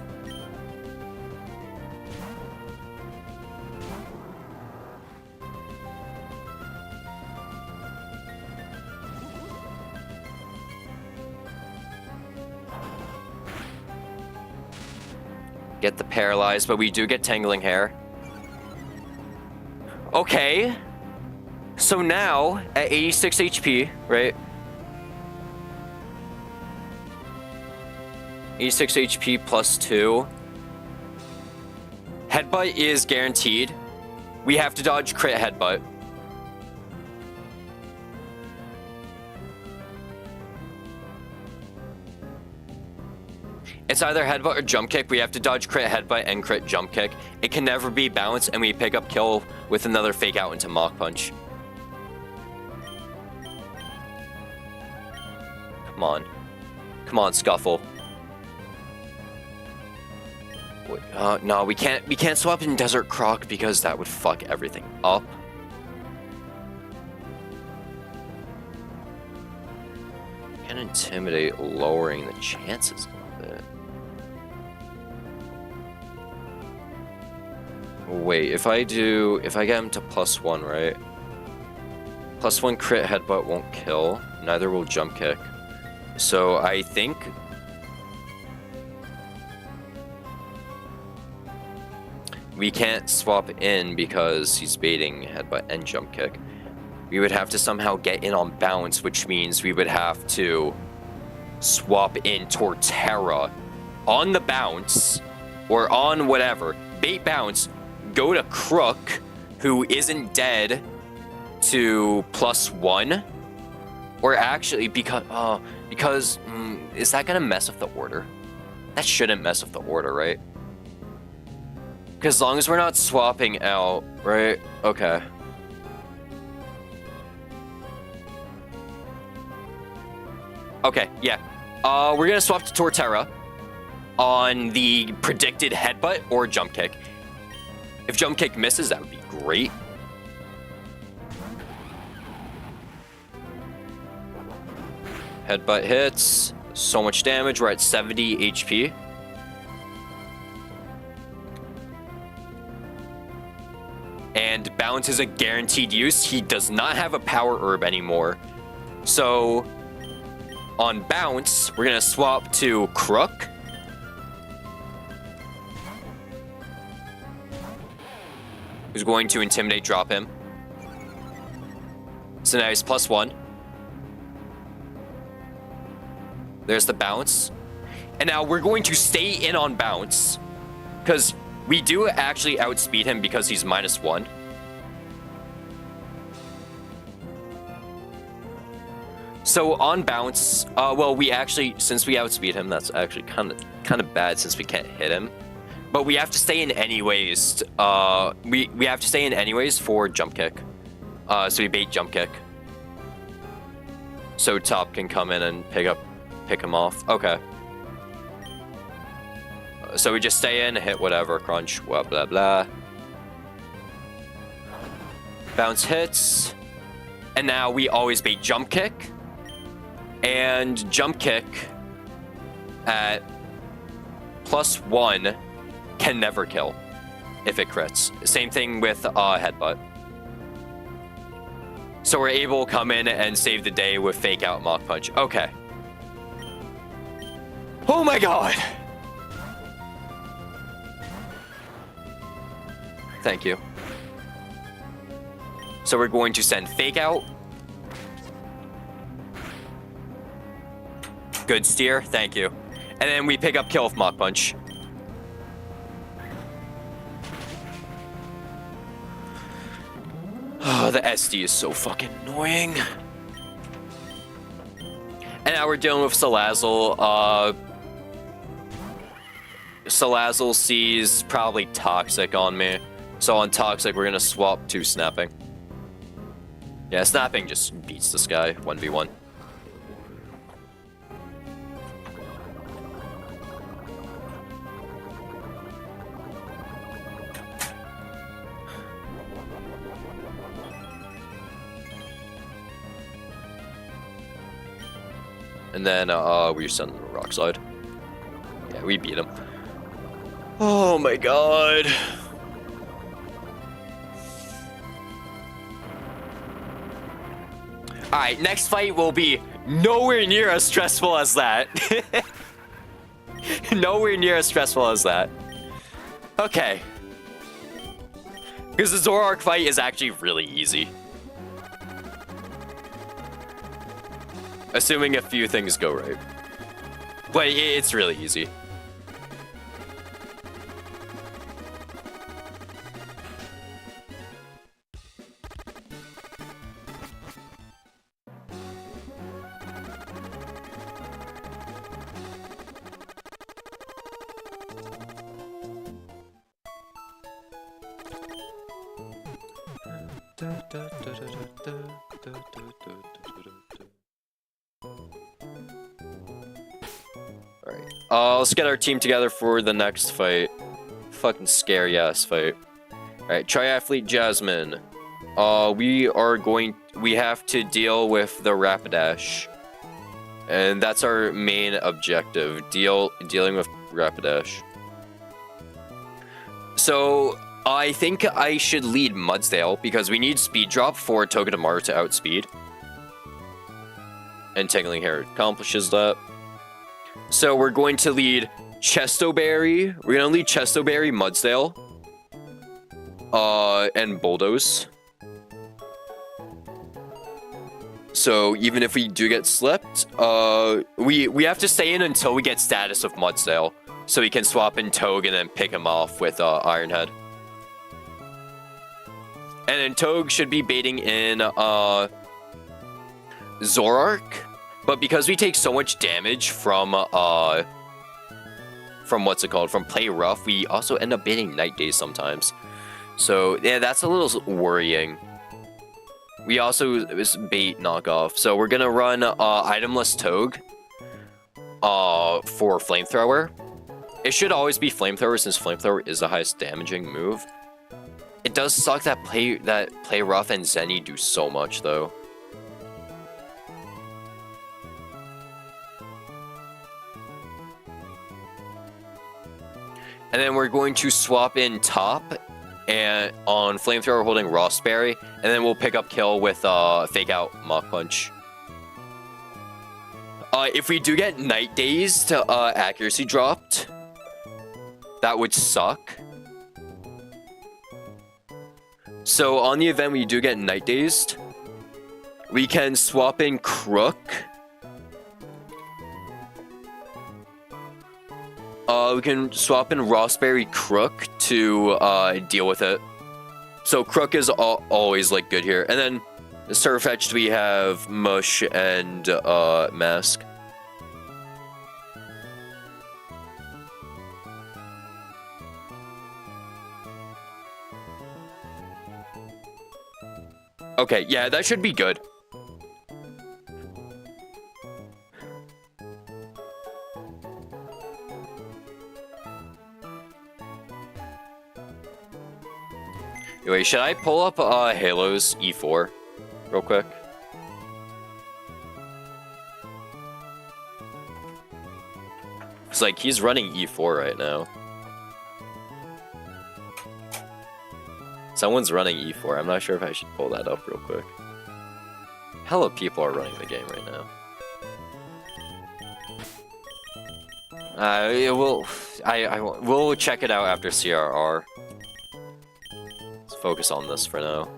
Get the paralyzed, but we do get Tangling Hair. Okay. So now, at 86 HP, right? 86 HP plus 2. Headbutt is guaranteed. We have to dodge crit headbutt. It's either headbutt or jump kick. We have to dodge crit headbutt and crit jump kick. It can never be balanced, and we pick up kill with another fake out into Mach Punch. Come on. Come on, Scuffle. Wait, no, we can't swap in Desert Croc because that would fuck everything up. Can intimidate, lowering the chances of it. Wait, if I get him to +1, right? +1 crit headbutt won't kill. Neither will jump kick. So I think we can't swap in because he's baiting headbutt and jump kick. We would have to somehow get in on bounce, which means we would have to swap in Torterra on the bounce or on whatever. Bait bounce, go to Crook, who isn't dead, to +1. Or actually, because is that gonna mess with the order? That shouldn't mess with the order, right? Because as long as we're not swapping out, right? Okay. Okay, yeah. We're gonna swap to Torterra on the predicted headbutt or jump kick. If jump kick misses, that would be great. Headbutt hits. So much damage. We're at 70 HP. And bounce is a guaranteed use. He does not have a power herb anymore. So on bounce, we're going to swap to Crook. Who's going to intimidate drop him. So now he's +1. There's the bounce. And now we're going to stay in on bounce. Because we do actually outspeed him because he's -1. So on bounce, well, we actually, since we outspeed him, that's actually kind of bad since we can't hit him. But we have to stay in anyways. We have to stay in anyways for jump kick. So we bait jump kick. So top can come in and pick him off. Okay. So we just stay in, hit whatever, crunch, blah, blah, blah. Bounce hits. And now we always bait jump kick. And jump kick at +1 can never kill if it crits. Same thing with headbutt. So we're able to come in and save the day with fake out Mach Punch. Okay. Oh my god! Thank you. So we're going to send fake out. Good steer, thank you. And then we pick up kill with Mach Punch. Oh, the SD is so fucking annoying. And now we're dealing with Salazzle. Salazzle sees probably Toxic on me. So on Toxic, we're gonna swap to Snapping. Yeah, Snapping just beats this guy, 1v1. And then we send him to Rock Slide. Yeah, we beat him. Oh my god. Alright, next fight will be nowhere near as stressful as that. Nowhere near as stressful as that. Okay. Because the Zoroark fight is actually really easy. Assuming a few things go right. But it's really easy. Alright. Let's get our team together for the next fight. Fucking scary ass fight. Alright, Triathlete Jasmine. We have to deal with the Rapidash. And that's our main objective. Dealing with Rapidash. So, I think I should lead Mudsdale, because we need speed drop for Togedemaru to outspeed. And Tingling Hair accomplishes that. So we're going to lead Chestoberry. We're going to lead Chestoberry, Mudsdale. And Bulldoze. So even if we do get slipped, we have to stay in until we get status of Mudsdale. So we can swap in Toge and then pick him off with Ironhead. And then Toge should be baiting in Zorark. But because we take so much damage from what's it called? From Play Rough, we also end up baiting Night Days sometimes. So yeah, that's a little worrying. We also bait knockoff. So we're gonna run itemless Toge for Flamethrower. It should always be Flamethrower since Flamethrower is the highest damaging move. It does suck that Play Rough and Zenny do so much though. And then we're going to swap in top and on Flamethrower holding Rossberry, and then we'll pick up kill with Fake Out Mach Punch. If we do get Night Dazed accuracy dropped, that would suck. So on the event we do get Night Dazed, we can swap in Crook. We can swap in Rossberry Crook to deal with it. So Crook is always like good here. And then Surfetched we have Mush and Mask. Okay, yeah, that should be good. Wait, should I pull up Halo's E4 real quick? It's like he's running E4 right now. Someone's running E4. I'm not sure if I should pull that up real quick. Hella people are running the game right now. We'll check it out after CRR. Focus on this for now.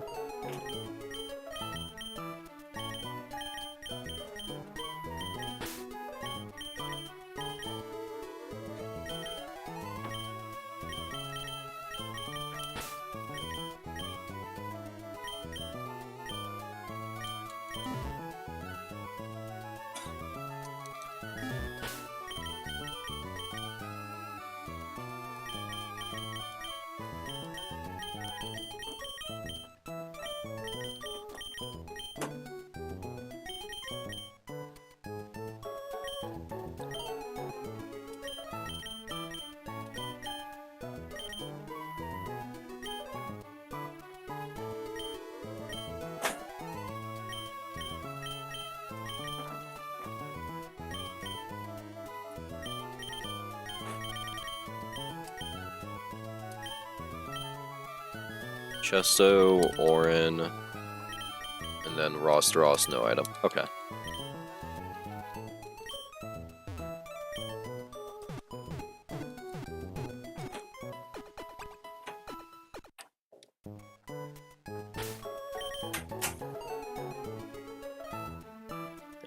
Chesto, Orin, and then Ross, no item. Okay.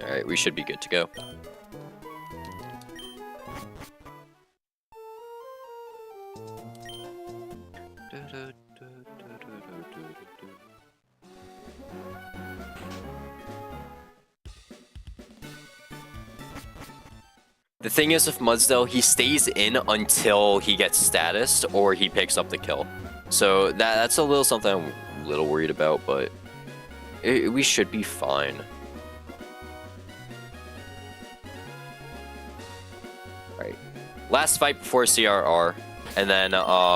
Alright, we should be good to go. The thing is with Mudsdale, he stays in until he gets status or he picks up the kill. So that's a little something I'm little worried about, but we should be fine. Alright. Last fight before CRR, and then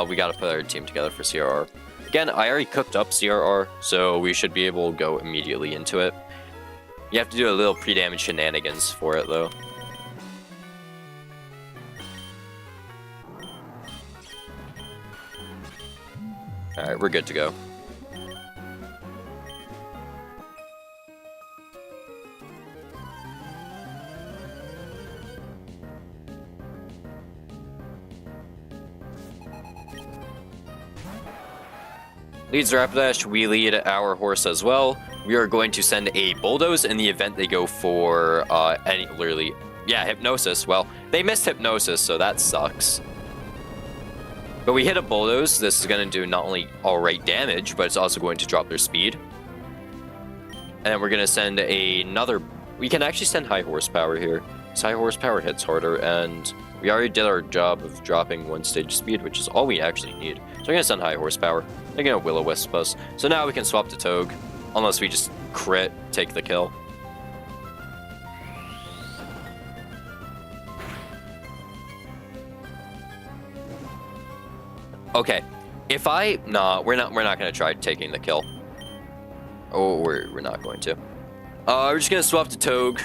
we gotta put our team together for CRR. Again, I already cooked up CRR, so we should be able to go immediately into it. You have to do a little pre-damage shenanigans for it, though. Alright, we're good to go. Leads Rapidash, we lead our horse as well. We are going to send a Bulldoze in the event they go for Hypnosis. Well, they missed Hypnosis, so that sucks. But we hit a Bulldoze. This is going to do not only alright damage, but it's also going to drop their speed. And then we're going to send another... We can actually send High Horsepower here. Because High Horsepower hits harder, and we already did our job of dropping 1 stage speed, which is all we actually need. So we're going to send High Horsepower. They're going to Will-O-Wisp us. So now we can swap to Togue. Unless we just crit, take the kill. Okay. If I... Nah, we're not going to try taking the kill. Oh, we're not going to. We're just going to swap to Togue.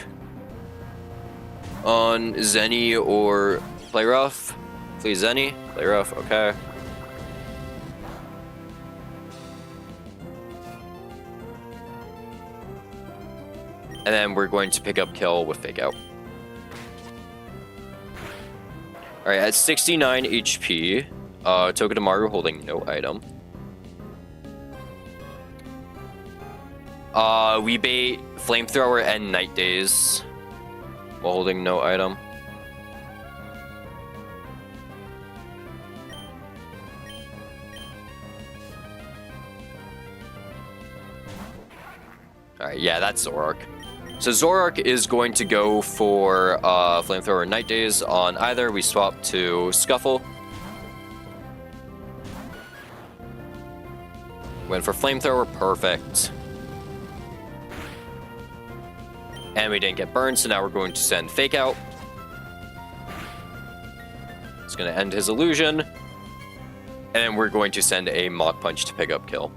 On Zenny or Play Rough. Please Zenny. Play Rough, okay. And then we're going to pick up kill with Fake Out. Alright, at 69 HP, Togedemaru holding no item. We bait Flamethrower and Night Daze while holding no item. Alright, yeah, that's Zoroark. So Zoroark is going to go for Flamethrower and Night Daze on either. We swap to Scuffle. Went for Flamethrower, perfect. And we didn't get burned, so now we're going to send Fake Out. It's going to end his illusion. And then we're going to send a Mach Punch to pick up kill.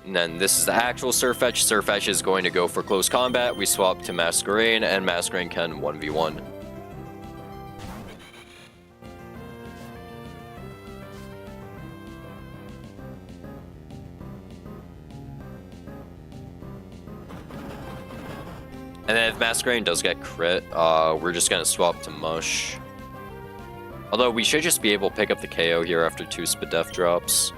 And then this is the actual Surfetch. Surfetch is going to go for close combat. We swap to Masquerain, and Masquerain can 1v1. And then if Masquerain does get crit, we're just going to swap to Mush. Although we should just be able to pick up the KO here after 2 Spadef drops.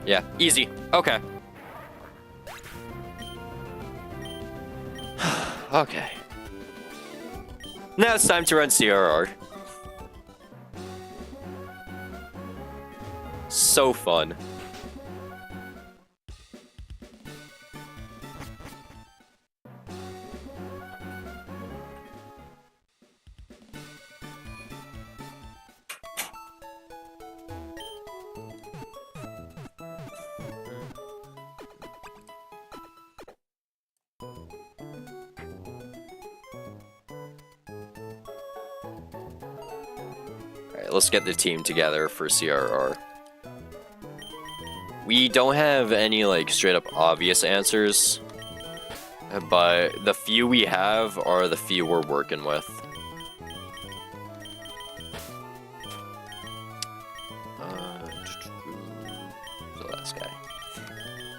Yeah, easy. Okay. Okay. Now it's time to run CRR. So fun. Let's get the team together for CRR. We don't have any, like, straight up obvious answers, but the few we have are the few we're working with. The last guy.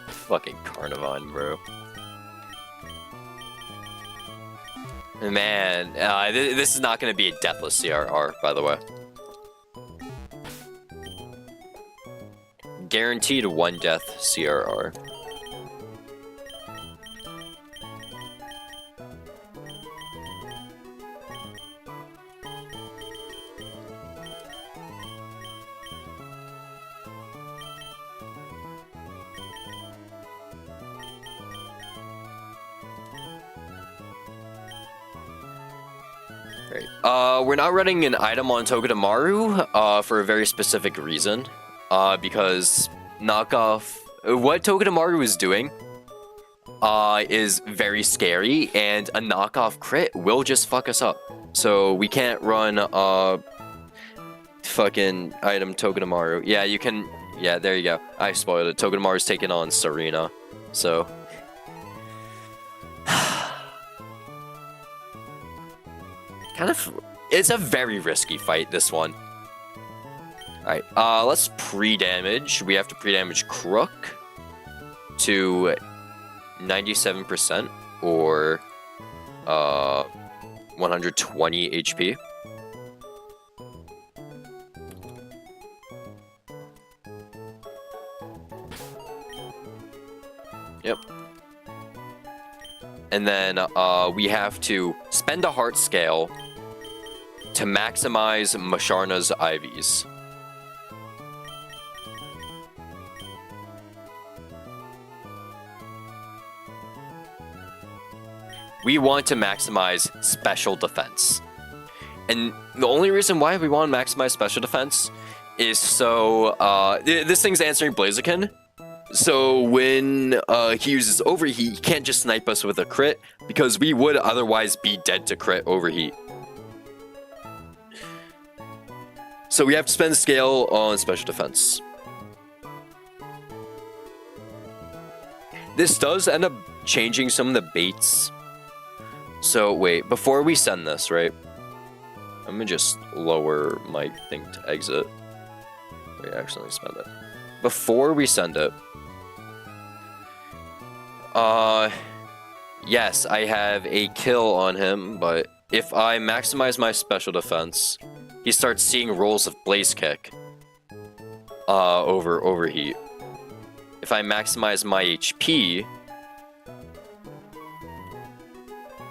Fucking Carnivine, bro. Man, this is not going to be a deathless CRR, by the way. guaranteed 1 death CRR. We're not running an item on Togedemaru for a very specific reason. Because knockoff... What Togedemaru is doing is very scary, and a knockoff crit will just fuck us up. So we can't run fucking item Togedemaru. Yeah, you can... Yeah, there you go. I spoiled it. Togedemaru's taking on Serena. So... kind of... It's a very risky fight, this one. Alright, let's pre-damage. We have to pre-damage Crook to 97% or 120 HP. Yep. And then we have to spend a heart scale to maximize Masharna's IVs. We want to maximize special defense. And the only reason why we want to maximize special defense is so... this thing's answering Blaziken. So when he uses Overheat, he can't just snipe us with a crit, because we would otherwise be dead to crit Overheat. So we have to spend scale on special defense. This does end up changing some of the baits. So wait, before we send this, right? I'm gonna just lower my thing to exit. Wait, I accidentally spent it. Before we send it, yes, I have a kill on him, but if I maximize my special defense, he starts seeing rolls of Blaze Kick over Overheat. If I maximize my HP,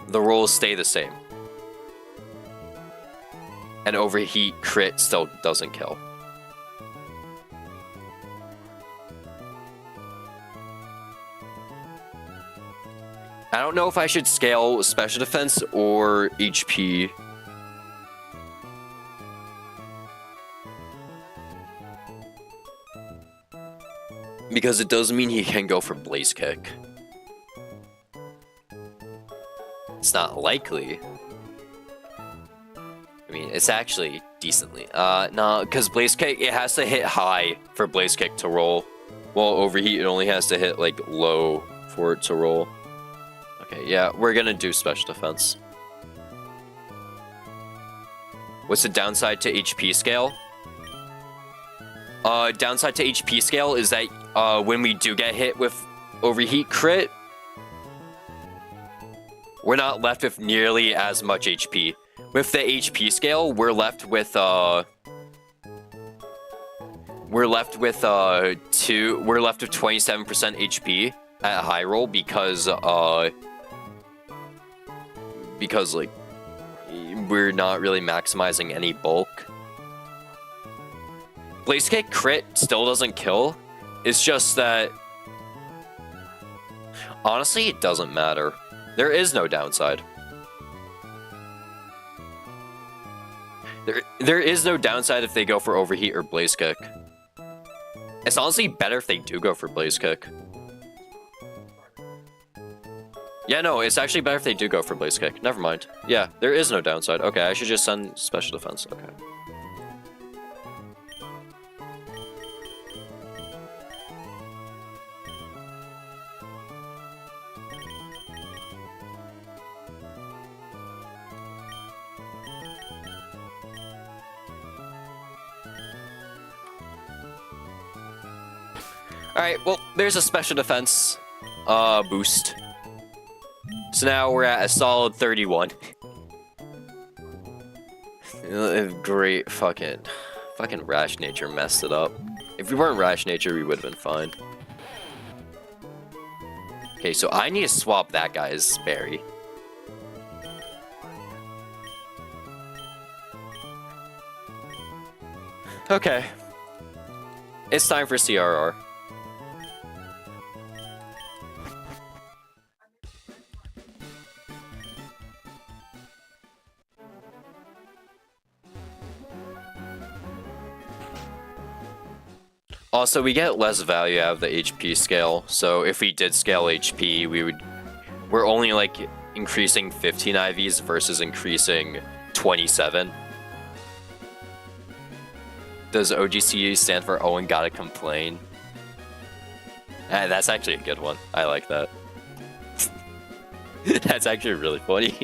the rolls stay the same. And Overheat crit still doesn't kill. I don't know if I should scale special defense or HP. Because it does mean he can go for Blaze Kick. It's not likely. I mean, it's actually decently. No, because Blaze Kick, it has to hit high for Blaze Kick to roll. While Overheat, it only has to hit, like, low for it to roll. Okay, yeah, we're gonna do special defense. What's the downside to HP scale? Downside to HP scale is that when we do get hit with Overheat crit, we're not left with nearly as much HP. With the HP scale, we're left with 27% HP at high roll because like we're not really maximizing any bulk. Blaze Kick crit still doesn't kill. It's just that honestly, it doesn't matter. There is no downside. There is no downside if they go for Overheat or Blaze Kick. It's honestly better if they do go for Blaze Kick. Yeah, no, it's actually better if they do go for Blaze Kick. Never mind. Yeah, there is no downside. Okay, I should just send special defense. Okay. Alright, well, there's a special defense boost. So now we're at a solid 31. Great fucking Rash Nature messed it up. If we weren't Rash Nature, we would have been fine. Okay, so I need to swap that guy's berry. Okay. It's time for CRR. Also, we get less value out of the HP scale, so if we did scale HP, we're only like increasing 15 IVs versus increasing 27. Does OGC stand for Owen Gotta Complain? That's actually a good one. I like that. That's actually really funny.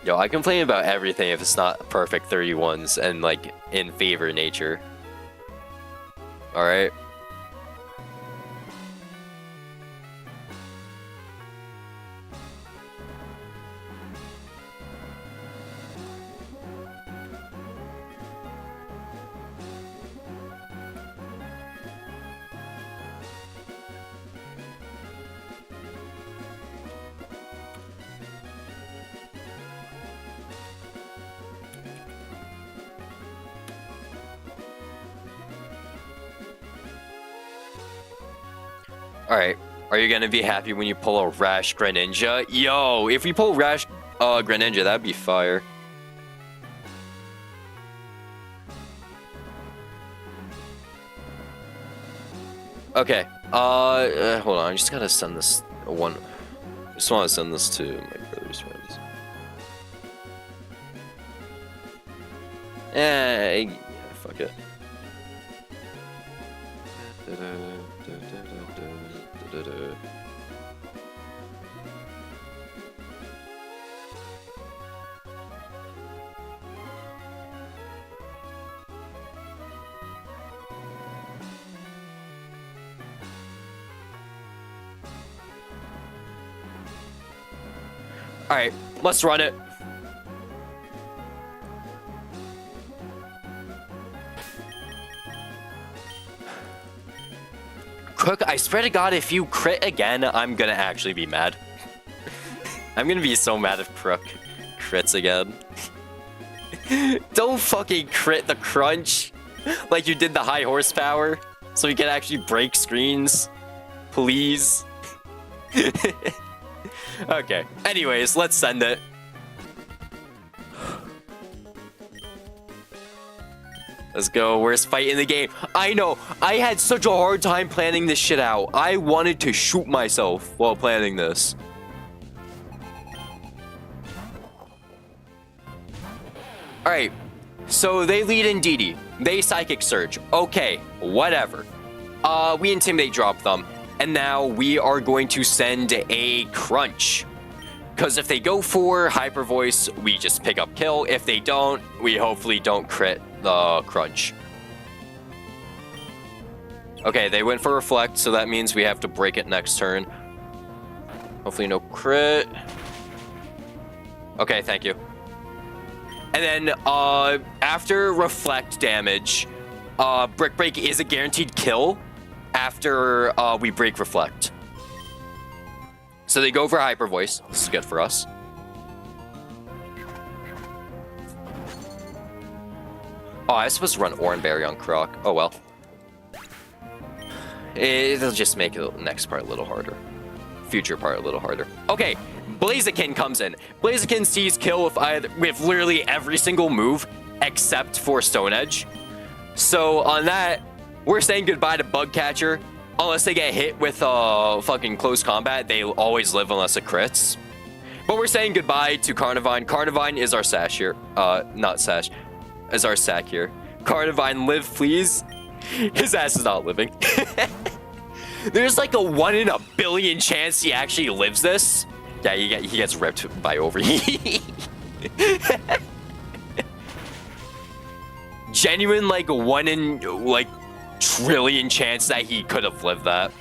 Yo, I complain about everything if it's not perfect 31s and like in favor nature. Alright. Alright, are you gonna be happy when you pull a Rash Greninja? Yo, if we pull Rash Greninja, that'd be fire. Okay, hold on, I just gotta send this one. I just wanna send this to my brother's friends. Yeah, fuck it. Alright, let's run it. Cook, I swear to God, if you crit again, I'm gonna actually be mad. I'm gonna be so mad if Crook crits again. Don't fucking crit the crunch like you did the high horsepower so we can actually break screens. Please. Okay, anyways, let's send it. Let's go, worst fight in the game. I know, I had such a hard time planning this shit out. I wanted to shoot myself while planning this. Alright, so they lead in DD. They Psychic Surge. Okay, whatever. We Intimidate drop them. And now we are going to send a Crunch. Because if they go for Hyper Voice, we just pick up kill. If they don't, we hopefully don't crit the Crunch. Okay, they went for Reflect, so that means we have to break it next turn. Hopefully no crit. Okay, thank you. And then after Reflect damage, Brick Break is a guaranteed kill after we break Reflect. So they go for Hyper Voice. This is good for us. Oh, I was supposed to run Oranberry on Croc. Oh well. It'll just make the next part a little harder. Future part a little harder. Okay, Blaziken comes in. Blaziken sees kill with literally every single move except for Stone Edge. So on that, we're saying goodbye to Bug Catcher. Unless they get hit with fucking close combat, they always live unless it crits. But we're saying goodbye to Carnivine. Carnivine is our sash here. Not sash. Is our sack here. Carnivine, live, please. His ass is not living. There's like a 1 in a billion chance he actually lives this. Yeah, he gets ripped by Overheat. Genuine like 1 in like trillion chance that he could have lived that.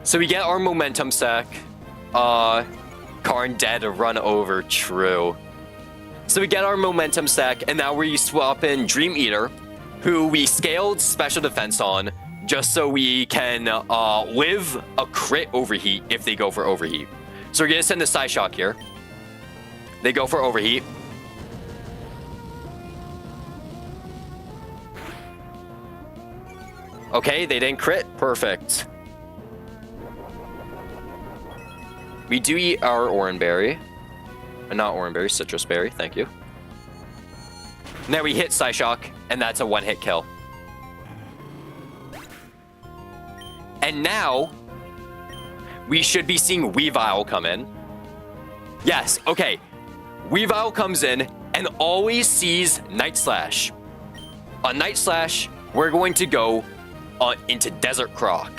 So we get our momentum sack. Karn dead, run over, true. So we get our momentum stack, and now we swap in Dream Eater, who we scaled special defense on, just so we can live a crit overheat if they go for overheat. So we're gonna send the Psyshock here. They go for overheat. Okay, they didn't crit. Perfect. We do eat our Oranberry. Not Oranberry, Citrus Berry. Thank you. Now we hit Psyshock, and that's a one-hit kill. And now, we should be seeing Weavile come in. Yes, okay. Weavile comes in and always sees Night Slash. On Night Slash, we're going to go into Desert Croc.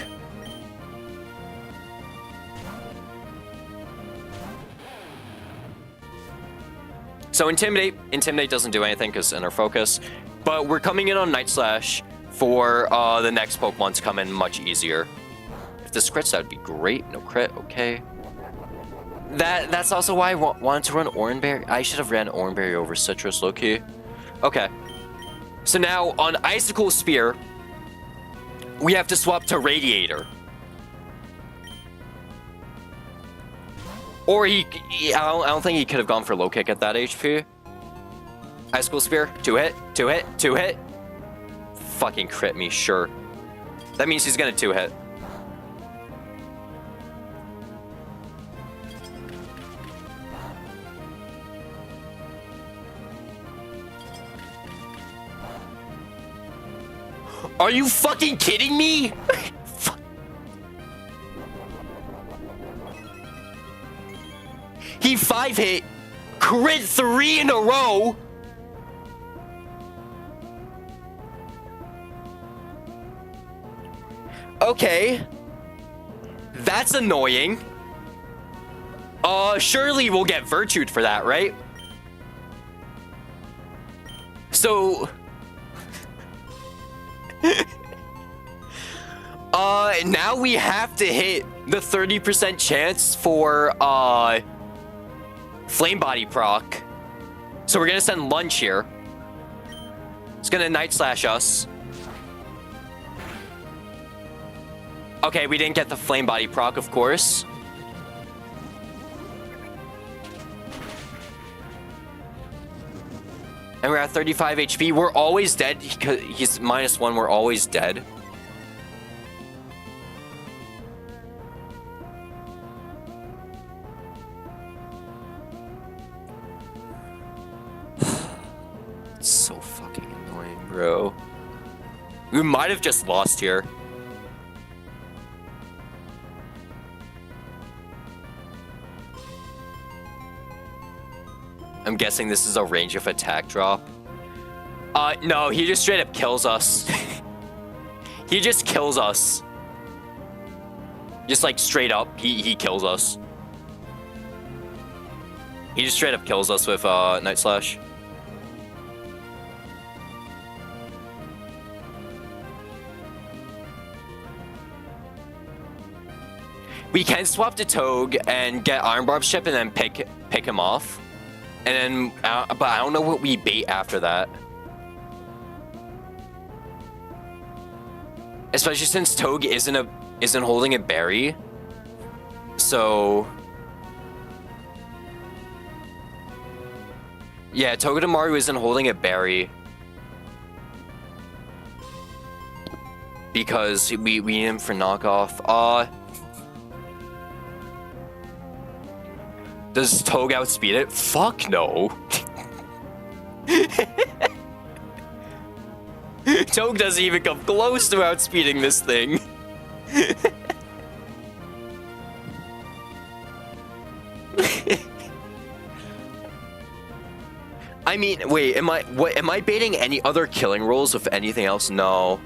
So Intimidate doesn't do anything because Inner Focus, but we're coming in on Night Slash for the next Pokemon to come in much easier. If this crits, that would be great. No crit, okay. That's also why I wanted to run Oranberry. I should have ran Oranberry over Citrus, low-key. Okay. So now on Icicle Spear, we have to swap to Radiator. Or I don't think he could have gone for low kick at that HP. Icicle Spear, 2-hit, 2-hit, 2-hit. Fucking crit me, sure. That means he's gonna 2-hit. Are you fucking kidding me? He 5-hit, crit 3 in a row. Okay. That's annoying. Surely we'll get Virtued for that, right? So... now we have to hit the 30% chance for, Flame Body proc. So we're gonna send Lunge here. It's gonna Night Slash us. Okay, we didn't get the Flame Body proc, of course. And we're at 35 HP. We're always dead. He's -1. We're always dead. It's so fucking annoying, bro. We might have just lost here. I'm guessing this is a range of attack drop. No, he just straight up kills us. He just kills us. Just like straight up, he kills us. He just straight up kills us with Night Slash. We can swap to Toge and get Iron Barb Chip and then pick him off. And then, but I don't know what we bait after that. Especially since Toge isn't holding a berry. So yeah, Togedemaru isn't holding a berry. Because we need him for knockoff. Does Toge outspeed it? Fuck no. Toge doesn't even come close to outspeeding this thing. I mean, wait, am I baiting any other killing rolls with anything else? No.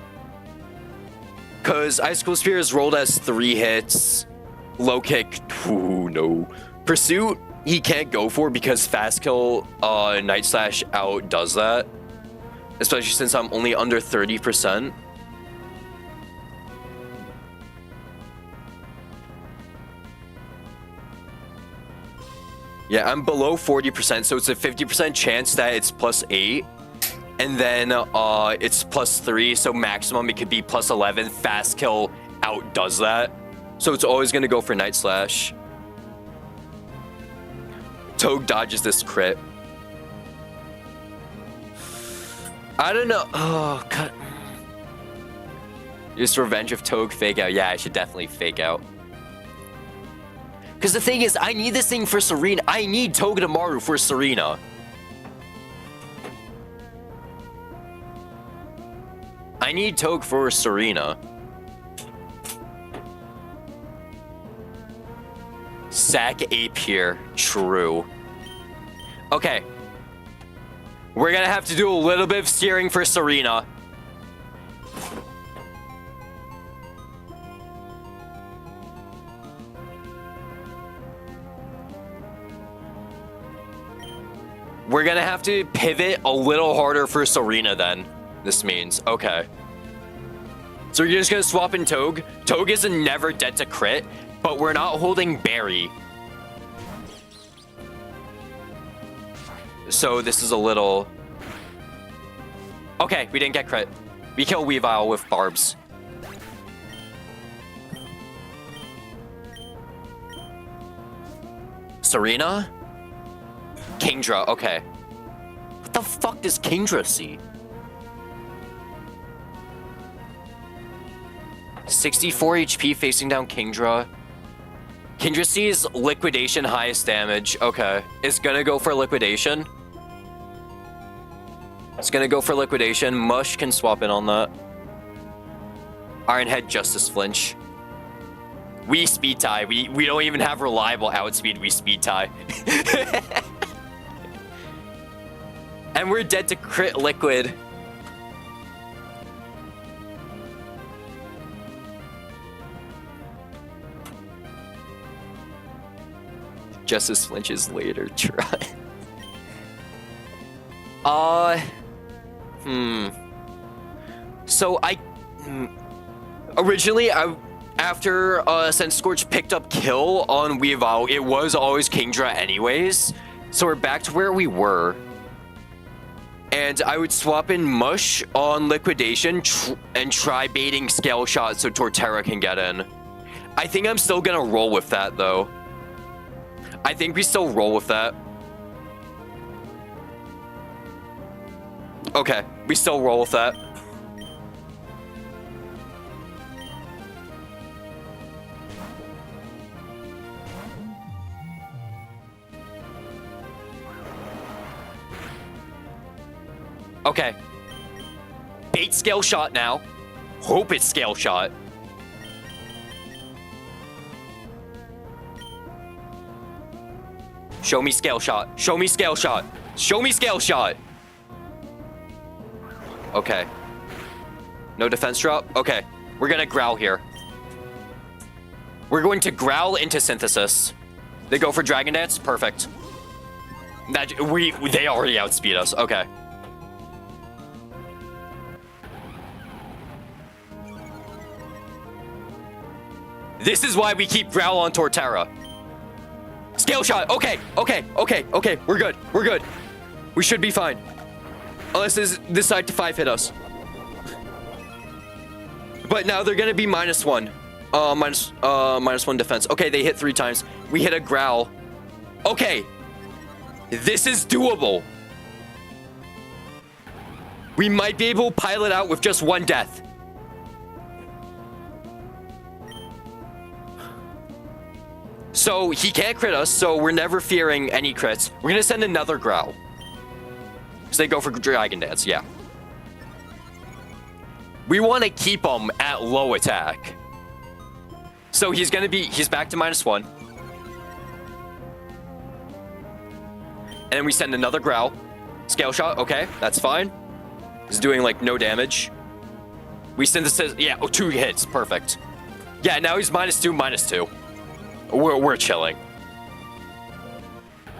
Cause Icicle Spear is rolled as 3 hits. Low kick, ooh, no. Pursuit, he can't go for because Fast Kill Night Slash outdoes that. Especially since I'm only under 30%. Yeah, I'm below 40%, so it's a 50% chance that it's +8. And then it's +3, so maximum it could be +11. Fast kill outdoes that. So it's always going to go for Night Slash. Toge dodges this crit. I don't know. Oh, God. Just Revenge of Toge fake out. Yeah, I should definitely fake out. Because the thing is, I need this thing for Serena. I need Togedemaru for Serena. I need Toge for Serena. Sack Ape here. True. Okay. We're gonna have to do a little bit of steering for Serena. We're gonna have to pivot a little harder for Serena then. This means, okay. So you're just gonna swap in Toge. Toge is a never dead to crit, but we're not holding Barry. So this is a little... Okay, we didn't get crit. We kill Weavile with barbs. Serena? Kingdra, okay. What the fuck does Kingdra see? 64 HP facing down Kingdra. Kingdra sees Liquidation highest damage. Okay. It's gonna go for Liquidation. It's gonna go for Liquidation. Mush can swap in on that. Ironhead Justice Flinch. We speed tie. We don't even have reliable outspeed. We speed tie. And we're dead to crit Liquid. Justice flinches later. Try. So originally, after Sense Scorch picked up kill on Weavile, it was always Kingdra anyways. So we're back to where we were. And I would swap in Mush on Liquidation and try baiting Scale Shot so Torterra can get in. I think I'm still gonna roll with that though. I think we still roll with that. Okay, we still roll with that. Okay. Bait Scale Shot now. Hope it's Scale Shot. Show me Scale Shot. Show me Scale Shot. Show me Scale Shot. Okay. No defense drop? Okay. We're gonna growl here. We're going to growl into Synthesis. They go for Dragon Dance? Perfect. They already outspeed us. Okay. This is why we keep growl on Torterra. Scale Shot. Okay. We're good. We're good. We should be fine. Unless this side to 5 hit us. But now they're gonna be -1. -1 defense. Okay, they hit 3 times. We hit a growl. Okay. This is doable. We might be able to pile it out with just 1 death. So he can't crit us, so we're never fearing any crits. We're gonna send another growl. So they go for Dragon Dance, yeah. We want to keep him at low attack. So he's back to -1. And then we send another growl. Scale Shot, okay, that's fine. He's doing like no damage. We synthesize, yeah, 2 hits, perfect. Yeah, now he's -2, -2. We're chilling.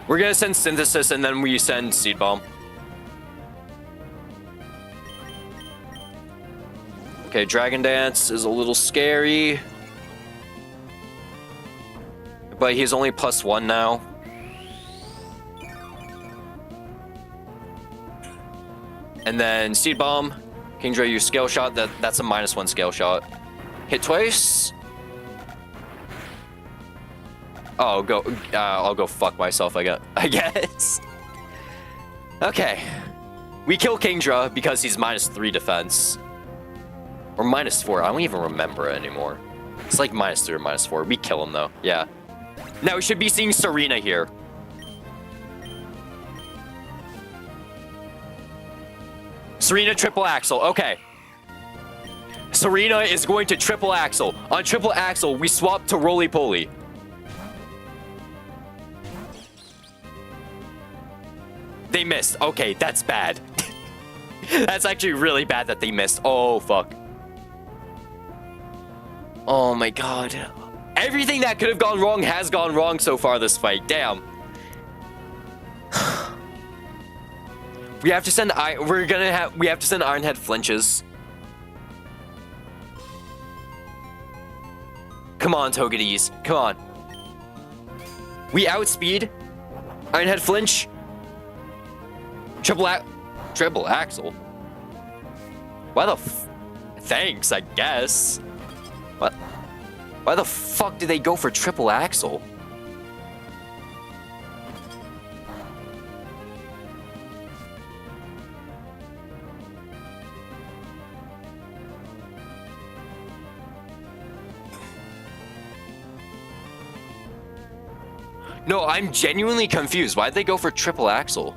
We're gonna send Synthesis and then we send Seed Bomb. Okay, Dragon Dance is a little scary. But he's only +1 now. And then Seed Bomb. Kingdra, use Scale Shot. That's a -1 Scale Shot. Hit twice. Oh, I'll go fuck myself, I guess. Okay. We kill Kingdra because he's -3 defense. Or -4. I don't even remember it anymore. It's like -3 or -4. We kill him, though. Yeah. Now we should be seeing Serena here. Serena triple axle. Okay. Serena is going to triple axle. On triple axle, we swap to roly-poly. They missed. Okay, that's bad. That's actually really bad that they missed. Oh, fuck. Oh my god. Everything that could have gone wrong has gone wrong so far this fight. Damn. We have to send we have to send Ironhead flinches. Come on, Togedes. Come on. We outspeed. Ironhead flinch. Triple axle. Why the thanks, I guess. What? Why the fuck did they go for triple axle? No, I'm genuinely confused. Why'd they go for triple axle?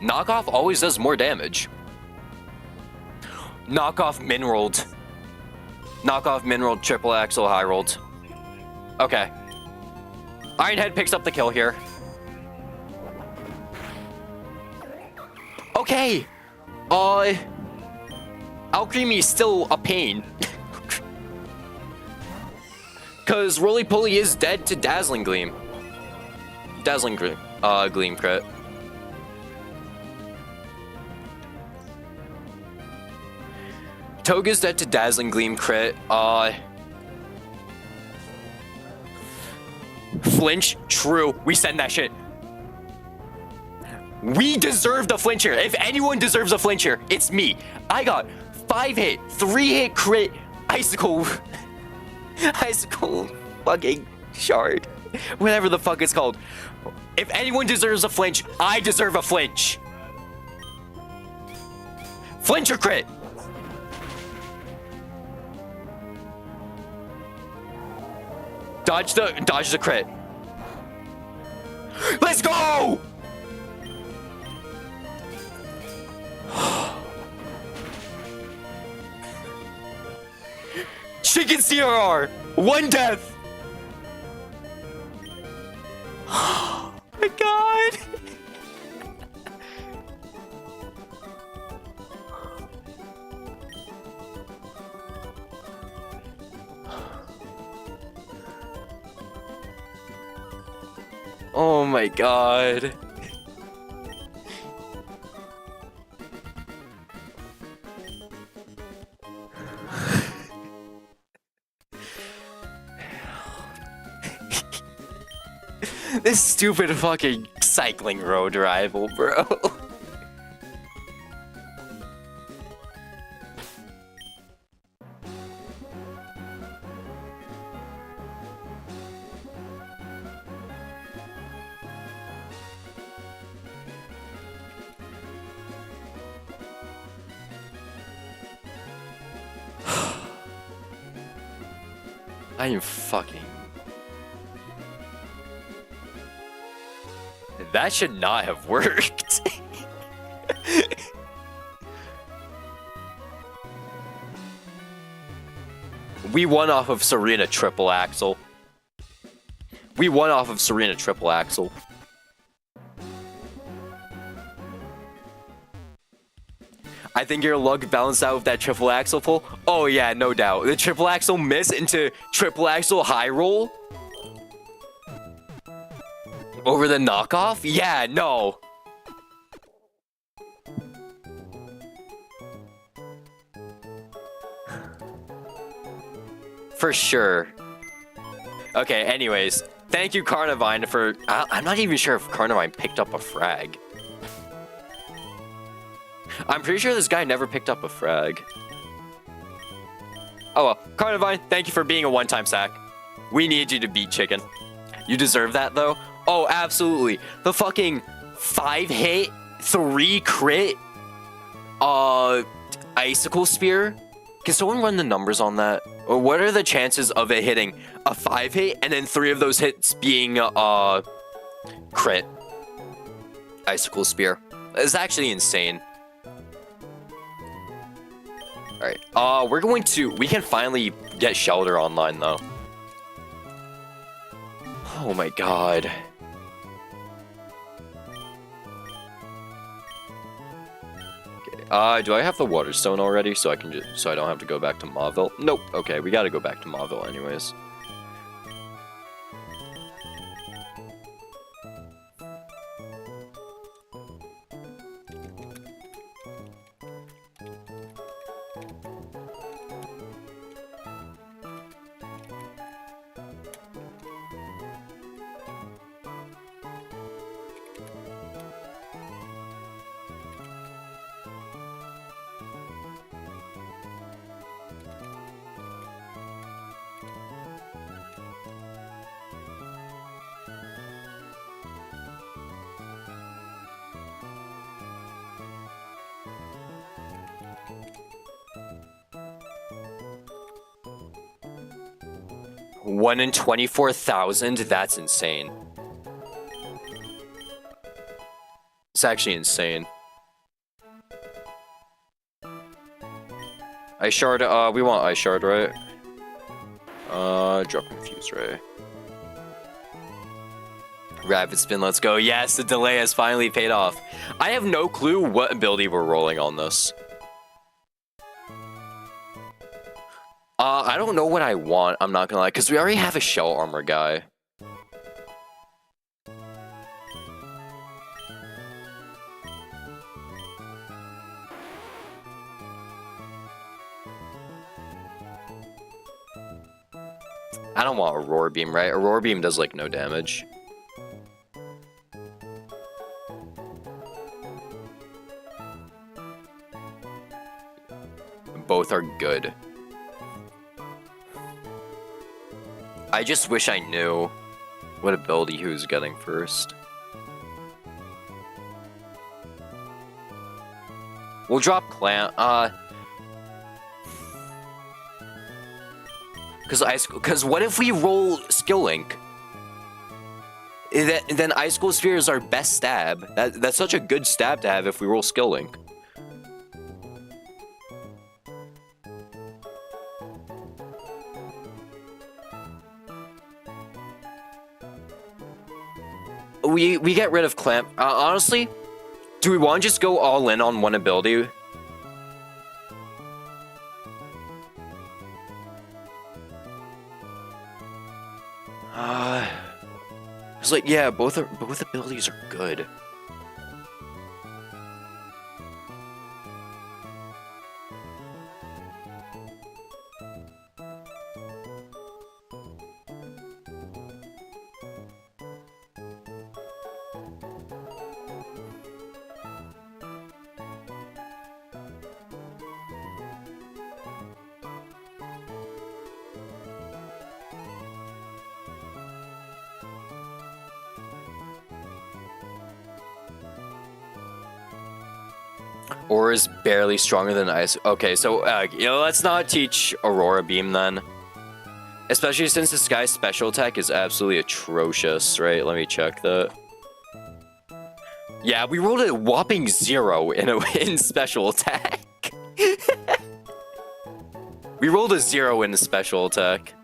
Knockoff always does more damage. Knockoff min-rolled. Knockoff min-rolled, triple axle, high-rolled. Okay. Ironhead picks up the kill here. Okay! Alcremie is still a pain. Cause Roly-Poly is dead to Dazzling Gleam. Dazzling Gleam crit. Toga's dead to Dazzling Gleam crit. Flinch, true. We send that shit. We deserve the flinch here. If anyone deserves a flinch here, it's me. I got 5-hit, 3-hit crit, icicle fucking shard. Whatever the fuck it's called. If anyone deserves a flinch, I deserve a flinch. Flinch or crit? Dodge the crit. Let's go! Chicken CRR! 1 death! Oh my god! Oh my god. This stupid fucking cycling road rival, bro. I am fucking... That should not have worked. We won off of Serena triple axle. We won off of Serena triple axle. I think your luck balanced out with that triple axle pull. Oh yeah, no doubt. The triple axle miss into triple axle high roll over the knockoff? Yeah, no. For sure. Okay, anyways, thank you, Carnivine, for... I'm not even sure if Carnivine picked up a frag. I'm pretty sure this guy never picked up a frag. Oh well, Carnivine, thank you for being a one-time sack. We need you to beat Chicken. You deserve that, though. Oh, absolutely. The fucking 5-hit, 3-crit, Icicle Spear. Can someone run the numbers on that? Or what are the chances of it hitting a 5-hit and then 3 of those hits being, crit? Icicle Spear. It's actually insane. Alright, we can finally get Shelter online, though. Oh my god. Okay, do I have the Waterstone already so I don't have to go back to Mauville? Nope. Okay, we gotta go back to Mauville anyways. One in 24,000? That's insane. It's actually insane. Ice Shard, we want Ice Shard, right? Drop Confuse Ray. Rapid Spin, let's go. Yes, the delay has finally paid off. I have no clue what ability we're rolling on this. I don't know what I want, I'm not gonna lie, because we already have a Shell Armor guy. I don't want Aurora Beam, right? Aurora Beam does, like, no damage. Both are good. I just wish I knew what ability he was getting first. We'll drop Clamp. Because what if we roll Skill Link? Then Icicle Sphere is our best stab. That's such a good stab to have if we roll Skill Link. We get rid of Clamp. Honestly, do we want to just go all in on one ability? It's like, yeah, both abilities are good. Aura's barely stronger than Ice. Okay, so, let's not teach Aurora Beam then. Especially since this guy's special attack is absolutely atrocious, right? Let me check that. Yeah, we rolled a whopping 0 in special attack. We rolled a 0 in the special attack.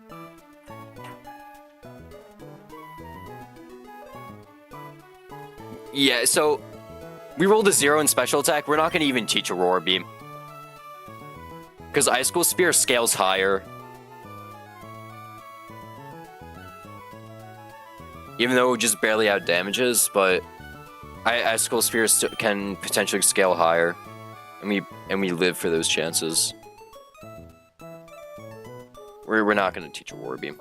Yeah, so... we rolled a 0 in special attack. We're not going to even teach Aurora Beam. Because Icicle Spear scales higher. Even though it just barely out damages, but Icicle Spear can potentially scale higher. And we live for those chances. We're not going to teach Aurora Beam.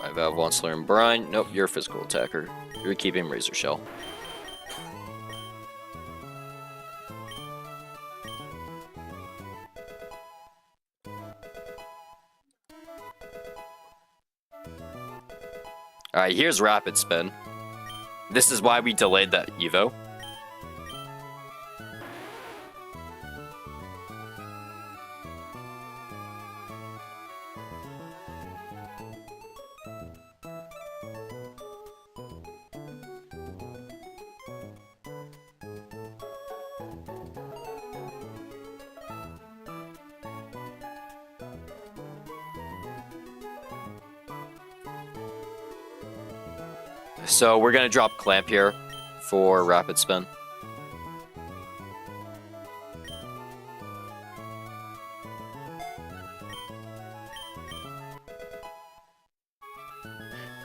My Valve wants to learn Brine. Nope, you're a physical attacker. You're keeping Razor Shell. Alright, here's Rapid Spin. This is why we delayed that Evo. So we're gonna drop Clamp here for Rapid Spin.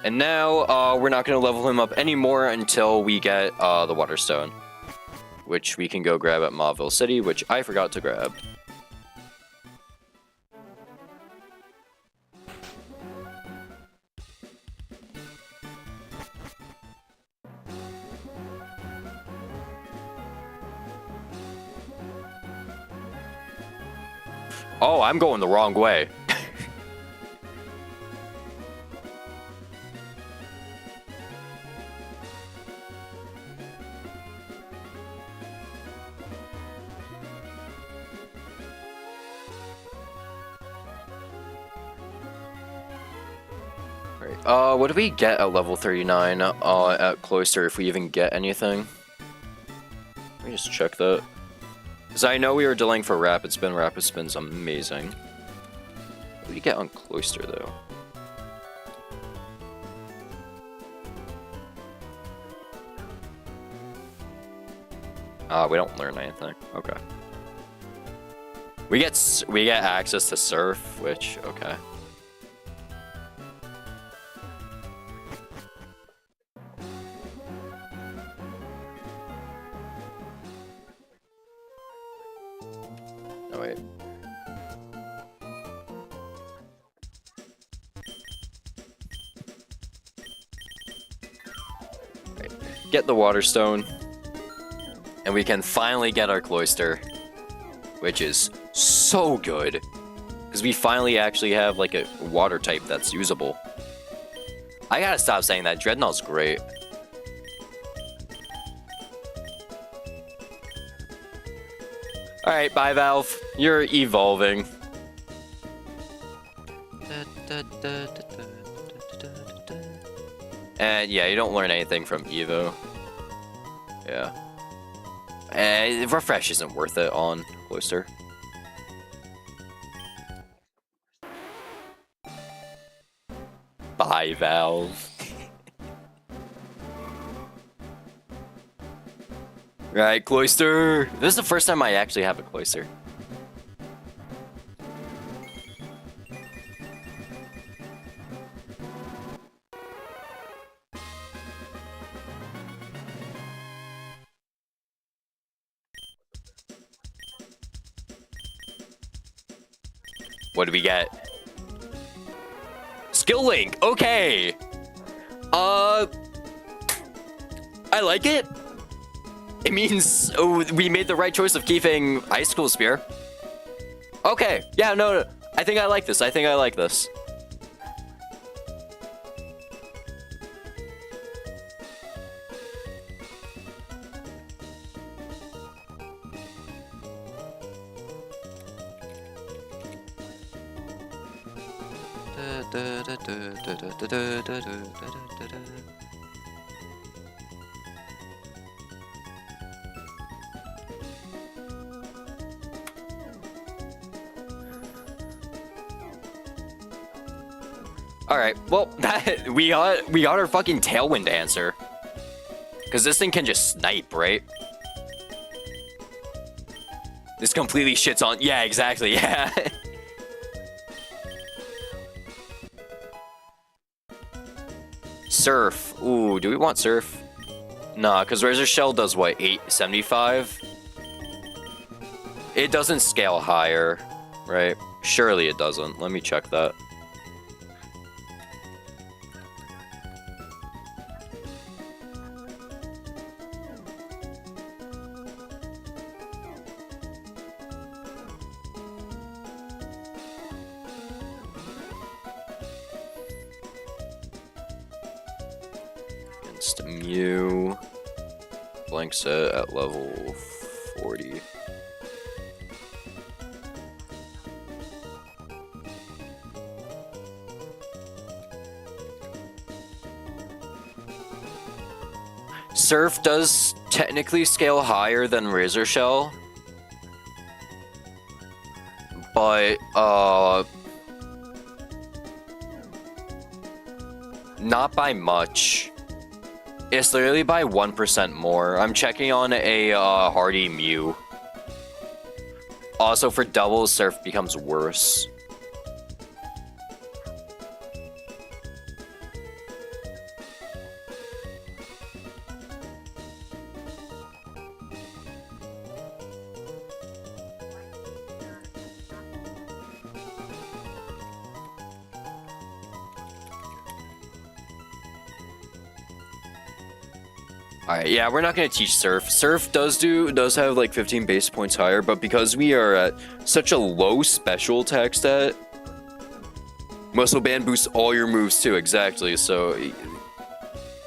And now we're not gonna level him up anymore until we get the Water Stone, which we can go grab at Mauville City, which I forgot to grab. Oh, I'm going the wrong way. What do we get at level 39 at Cloister, if we even get anything? Let me just check that. Because I know we were delaying for Rapid Spin. Rapid Spin's amazing. What do we get on Cloister, though? We don't learn anything. Okay. We get access to Surf, which, okay. Oh, wait. Right. Get the Water Stone. And we can finally get our Cloister. Which is so good. Because we finally actually have, like, a water type that's usable. I gotta stop saying that. Dreadnought's great. Alright, bye Valve. You're evolving. And yeah, you don't learn anything from Evo. Yeah. And Refresh isn't worth it on Cloister. Bye Valve. Right, Cloister! This is the first time I actually have a Cloister. What do we get? Skill Link! Okay! I like it. It means we made the right choice of keeping Icicle Spear. Okay, yeah, no, I think I like this. I think I like this. Alright, well, we got our fucking Tailwind answer. Because this thing can just snipe, right? This completely shits on... Yeah, exactly, yeah. Surf. Ooh, do we want Surf? Nah, because Razor Shell does what, 875? It doesn't scale higher, right? Surely it doesn't. Let me check that. against Mew. Blank set at level 40. Surf does technically scale higher than Razor Shell, but not by much. It's literally by 1% more. I'm checking on a Hardy Mew. Also, for doubles, Surf becomes worse. Alright, yeah, we're not gonna teach Surf. Surf does have like 15 base points higher, but because we are at such a low special attack stat, Muscle Band boosts all your moves too, exactly, so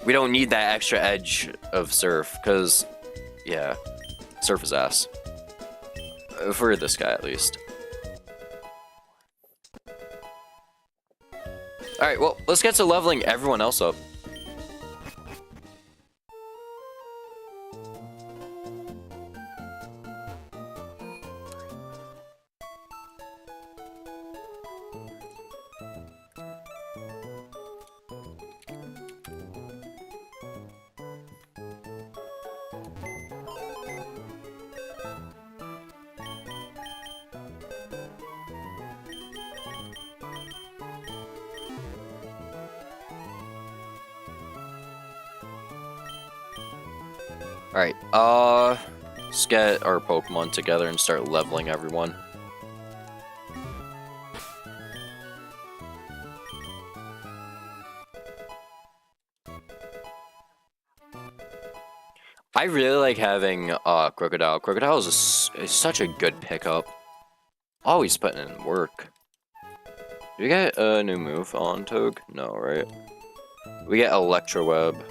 we don't need that extra edge of Surf, because, yeah, Surf is ass. For this guy, at least. Alright, well, let's get to leveling everyone else up. Alright, let's get our Pokemon together and start leveling everyone. I really like having Crocodile. Crocodile is such a good pickup. Always putting in work. Do we get a new move on Toge? No, right? We get Electro Web.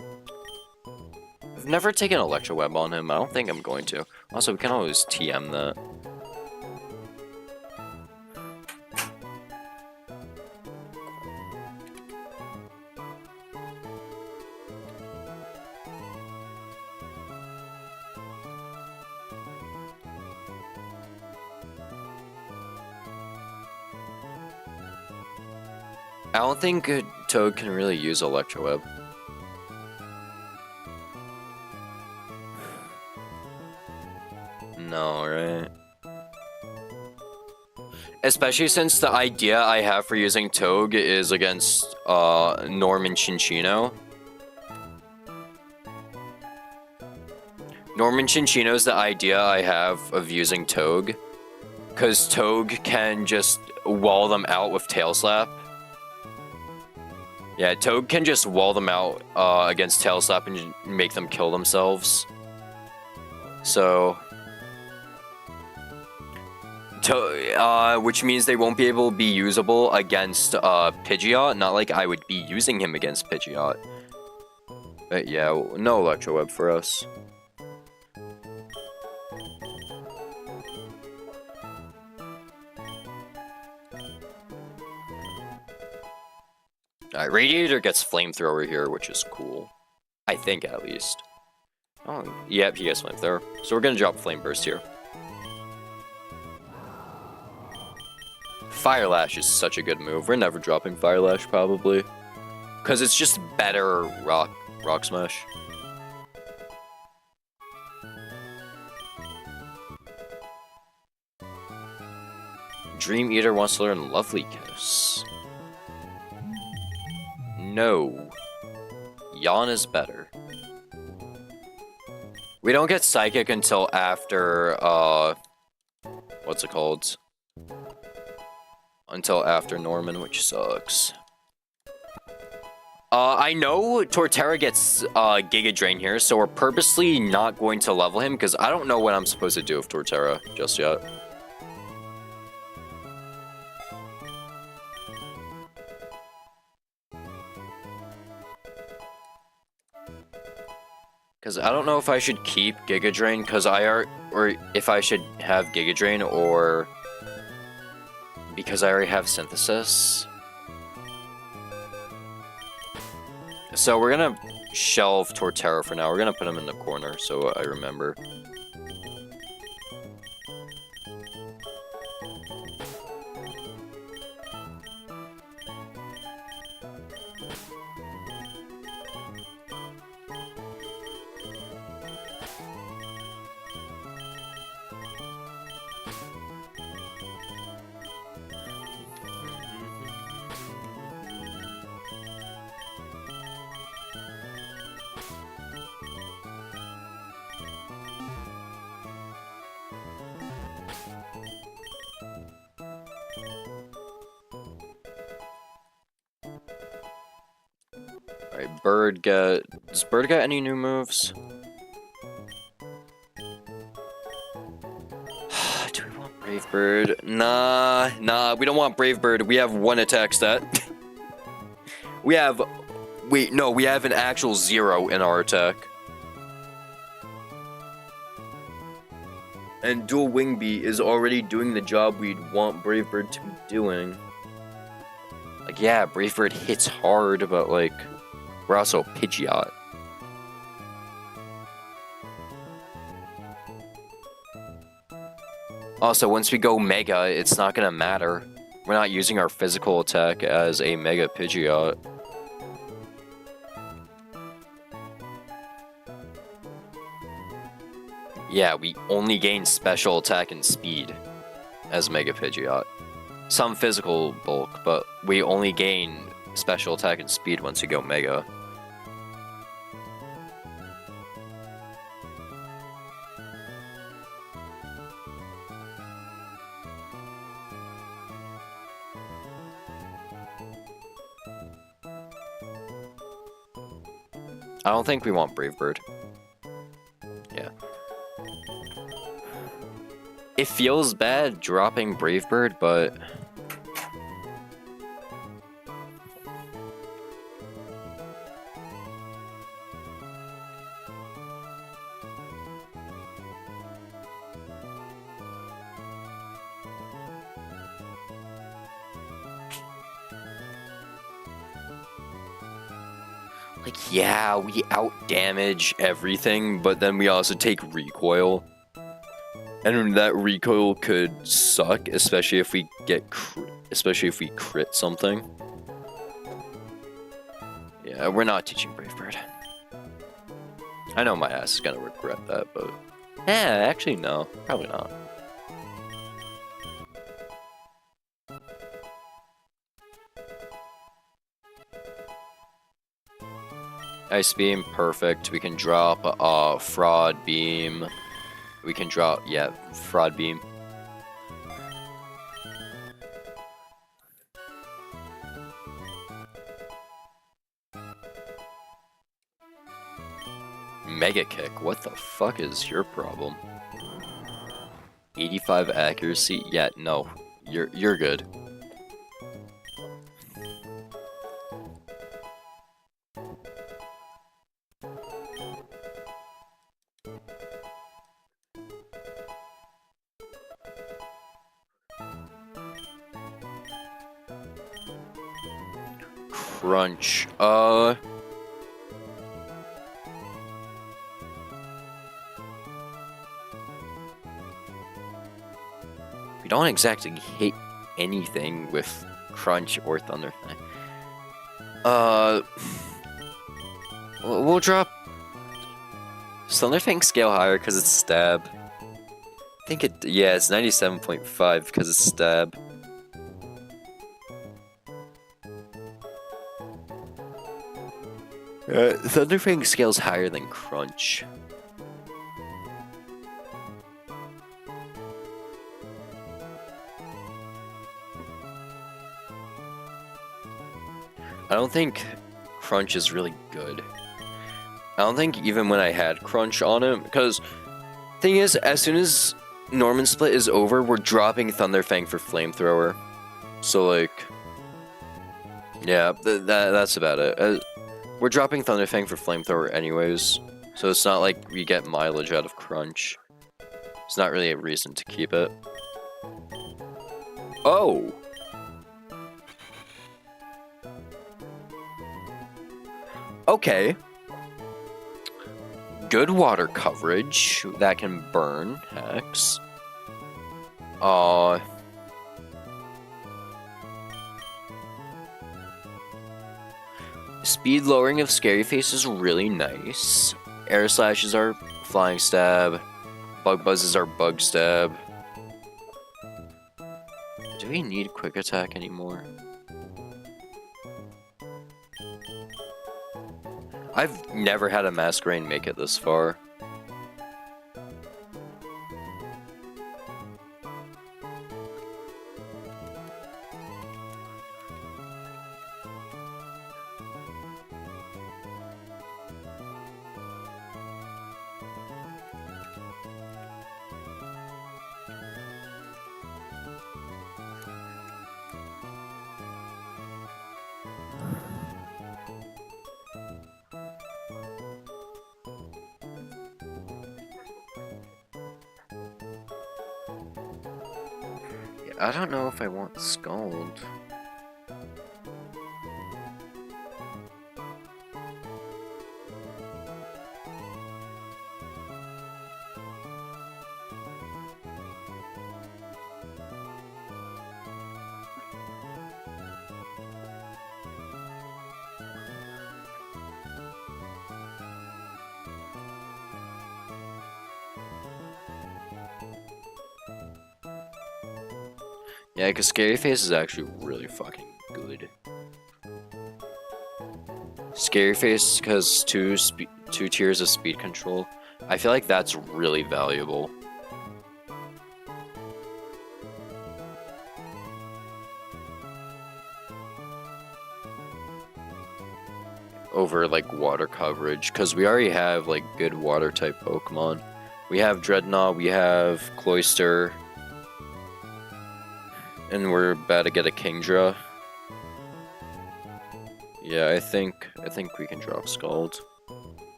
I've never taken Electro Web on him. I don't think I'm going to. Also, we can always TM that. I don't think Toad can really use Electro Web. No, right? Especially since the idea I have for using Toge is against Norman Chinchino. Norman Chinchino is the idea I have of using Toge, because Toge can just wall them out with Tail Slap. Yeah, Toge can just wall them out against Tail Slap and make them kill themselves. So, which means they won't be able to be usable against Pidgeot. Not like I would be using him against Pidgeot. But yeah, no Electro Web for us. Alright, Radiator gets Flamethrower here, which is cool. I think, at least. Oh, yep, he gets Flamethrower. So we're gonna drop Flame Burst here. Fire Lash is such a good move. We're never dropping Fire Lash, probably. Because it's just better Rock Smash. Dream Eater wants to learn Lovely Kiss. No. Yawn is better. We don't get Psychic until after, what's it called? Until after Norman, which sucks. I know Torterra gets Giga Drain here, so we're purposely not going to level him, because I don't know what I'm supposed to do with Torterra just yet. Because I don't know if I should keep Giga Drain, because or if I should have Giga Drain, or because I already have Synthesis. So we're gonna shelve Torterra for now. We're gonna put him in the corner, so I remember. Alright, does Bird get any new moves? Do we want Brave Bird? Nah, we don't want Brave Bird. We have 1 attack stat. we have an actual 0 in our attack. And Dual Wing Beat is already doing the job we'd want Brave Bird to be doing. Like, yeah, Brave Bird hits hard, but like, we're also a Pidgeot. Also, once we go Mega, it's not gonna matter. We're not using our physical attack as a Mega Pidgeot. Yeah, we only gain special attack and speed as Mega Pidgeot. Some physical bulk, but we only gain special attack and speed once we go Mega. I don't think we want Brave Bird. Yeah. It feels bad dropping Brave Bird, but like, yeah, we out-damage everything, but then we also take recoil. And that recoil could suck, especially if we crit something. Yeah, we're not teaching Brave Bird. I know my ass is gonna regret that, but actually no, probably not. Ice Beam, perfect. We can drop Fraud Beam. We can drop, yeah, Fraud Beam. Mega Kick, what the fuck is your problem? 85 accuracy? Yeah, no. You're good. Crunch. We don't exactly hit anything with Crunch or Thunderfang. We'll drop. Does Thunderfang scale higher because it's stab? I think it. Yeah, it's 97.5 because it's stab. Thunderfang scales higher than Crunch. I don't think Crunch is really good. I don't think even when I had Crunch on him, because thing is, as soon as Norman Split is over, we're dropping Thunderfang for Flamethrower. So like, yeah, that's about it. We're dropping Thunderfang for Flamethrower anyways. So it's not like we get mileage out of Crunch. It's not really a reason to keep it. Oh! Okay. Good water coverage that can burn Hex. Speed lowering of Scary Face is really nice. Air Slashes are Flying Stab. Bug Buzzes are Bug Stab. Do we need Quick Attack anymore? I've never had a Masquerain make it this far. I don't know if I want Scald. Yeah, because Scary Face is actually really fucking good. Scary Face has two tiers of speed control. I feel like that's really valuable. Over like water coverage, because we already have like good water type Pokemon. We have Dreadnought, we have Cloyster. And we're about to get a Kingdra. Yeah, I think we can drop Scald.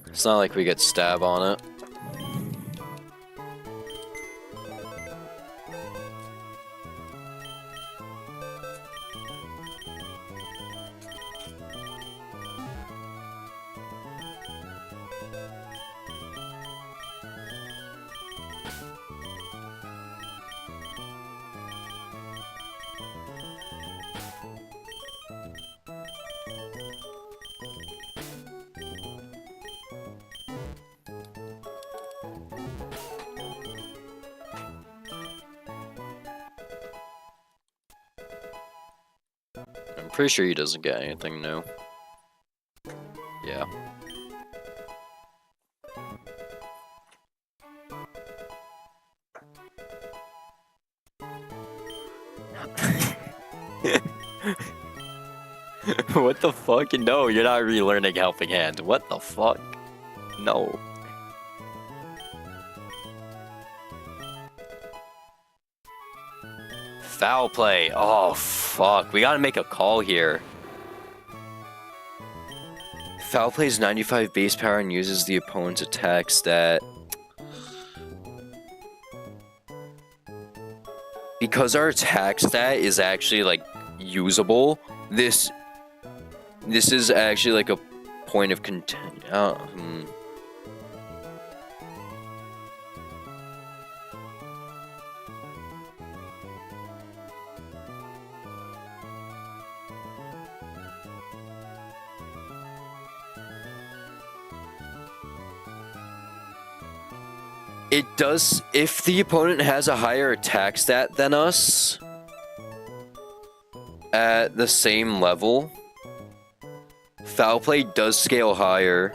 It's not like we get stab on it. I'm pretty sure he doesn't get anything new. Yeah. What the fuck? No, you're not relearning Helping Hand. What the fuck? No. Foul play. Oh, fuck. We gotta make a call here. Foul plays 95 base power and uses the opponent's attack stat. Because our attack stat is actually, like, usable, this is actually, like, a point of contention. It does, if the opponent has a higher attack stat than us at the same level, foul play does scale higher.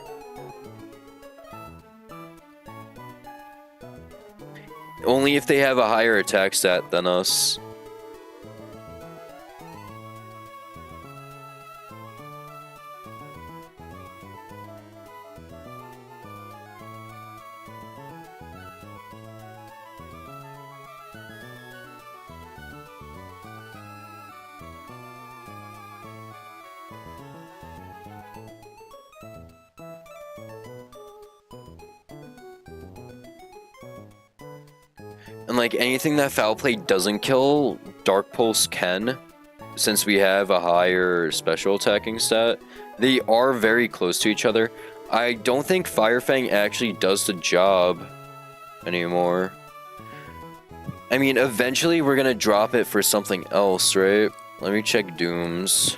Only if they have a higher attack stat than us. And like anything that foul play doesn't kill, Dark Pulse can, since we have a higher special attacking stat. They are very close to each other. I don't think Fire Fang actually does the job anymore. I mean, eventually we're gonna drop it for something else, right? Let me check Dooms.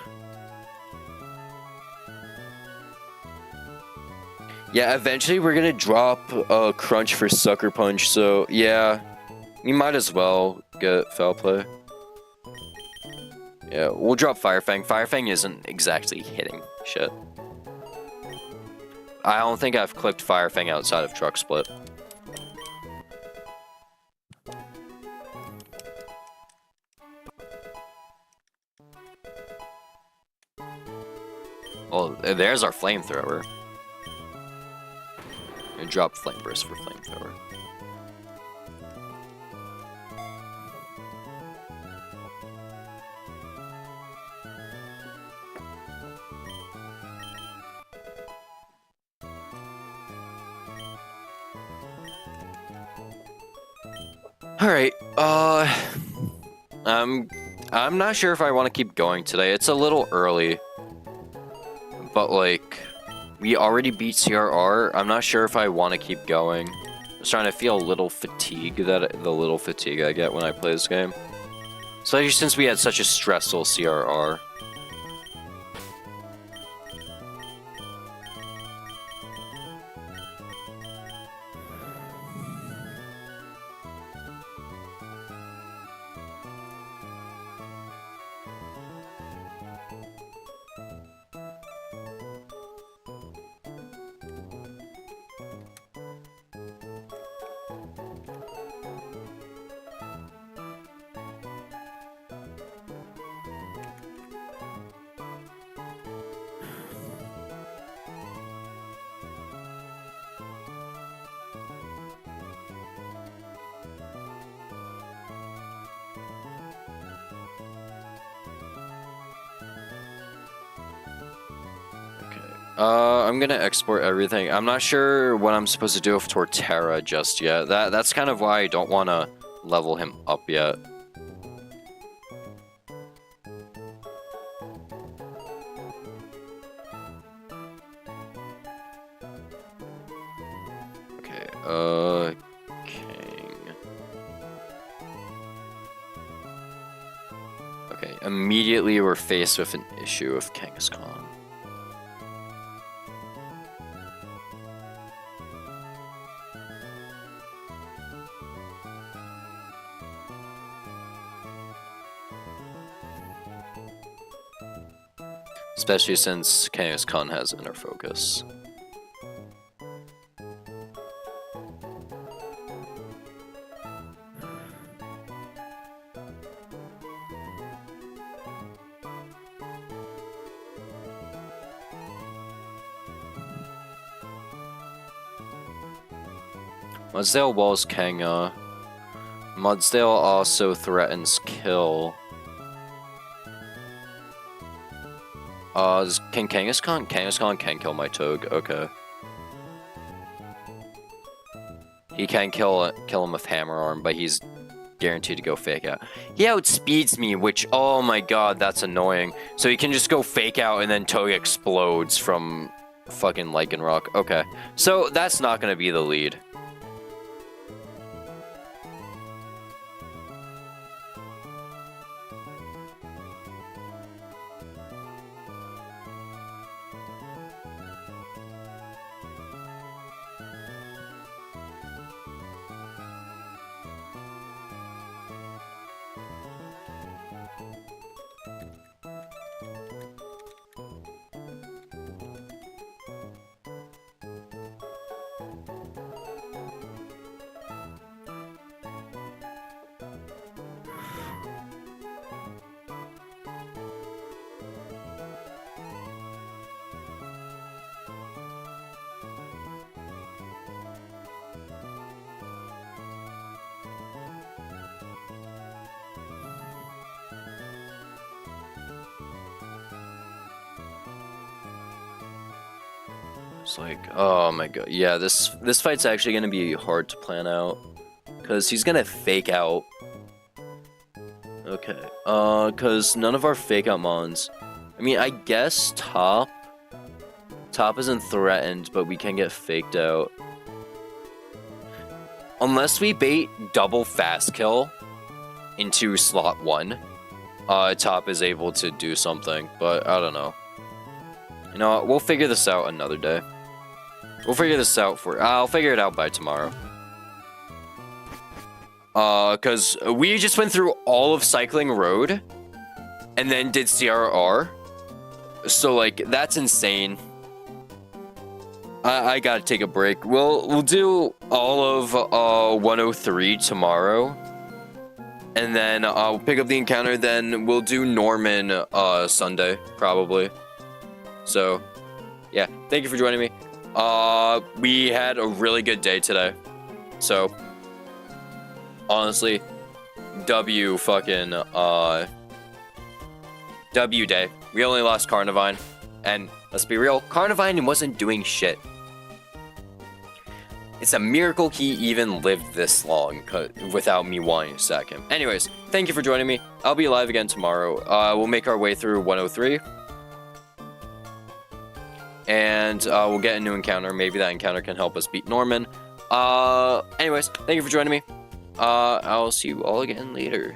Yeah, eventually we're gonna drop a Crunch for Sucker Punch, so yeah, we might as well get Foul Play. Yeah, we'll drop Fire Fang. Fire Fang isn't exactly hitting shit. I don't think I've clicked Fire Fang outside of Truck Split. Well, there's our Flamethrower. And drop Flame Burst for Flamethrower. Alright, I'm not sure if I want to keep going today. It's a little early. But, like, we already beat CRR. I'm not sure if I want to keep going. I'm starting to feel a little fatigue, the little fatigue I get when I play this game. Especially since we had such a stressful CRR. I'm gonna export everything. I'm not sure what I'm supposed to do with Torterra just yet. That's kind of why I don't want to level him up yet. Okay, King. Okay, immediately we're faced with an issue with Kangaskhan. Especially since Kangaskhan has inner focus. Mudsdale walls Kanga. Mudsdale also threatens kill. Can Kangaskhan? Kangaskhan can kill my Toad. Okay. He can kill him with Hammer Arm, but he's guaranteed to go Fake Out. He outspeeds me, which, oh my god, that's annoying. So he can just go Fake Out and then Toad explodes from fucking Lycanroc. Okay. So that's not gonna be the lead. It's like, oh my god, yeah, this fight's actually gonna be hard to plan out, Because he's gonna fake out. Okay. Because none of our fake out mons. I mean, I guess top. Top isn't threatened, but we can get faked out. Unless we bait double fast kill into slot 1, top is able to do something, but I don't know. You know what? We'll figure this out another day. We'll figure this out I'll figure it out by tomorrow. Cause we just went through all of Cycling Road and then did CRR. So like, that's insane. I gotta take a break. We'll do all of 103 tomorrow. And then I'll pick up the encounter, then we'll do Norman Sunday, probably. So, yeah, thank you for joining me. We had a really good day today. So, honestly, W day. We only lost Carnivine. And let's be real, Carnivine wasn't doing shit. It's a miracle he even lived this long without me wanting to sack him. Anyways, thank you for joining me. I'll be live again tomorrow. We'll make our way through 103. And we'll get a new encounter. Maybe that encounter can help us beat Norman. Anyways, thank you for joining me. I'll see you all again later.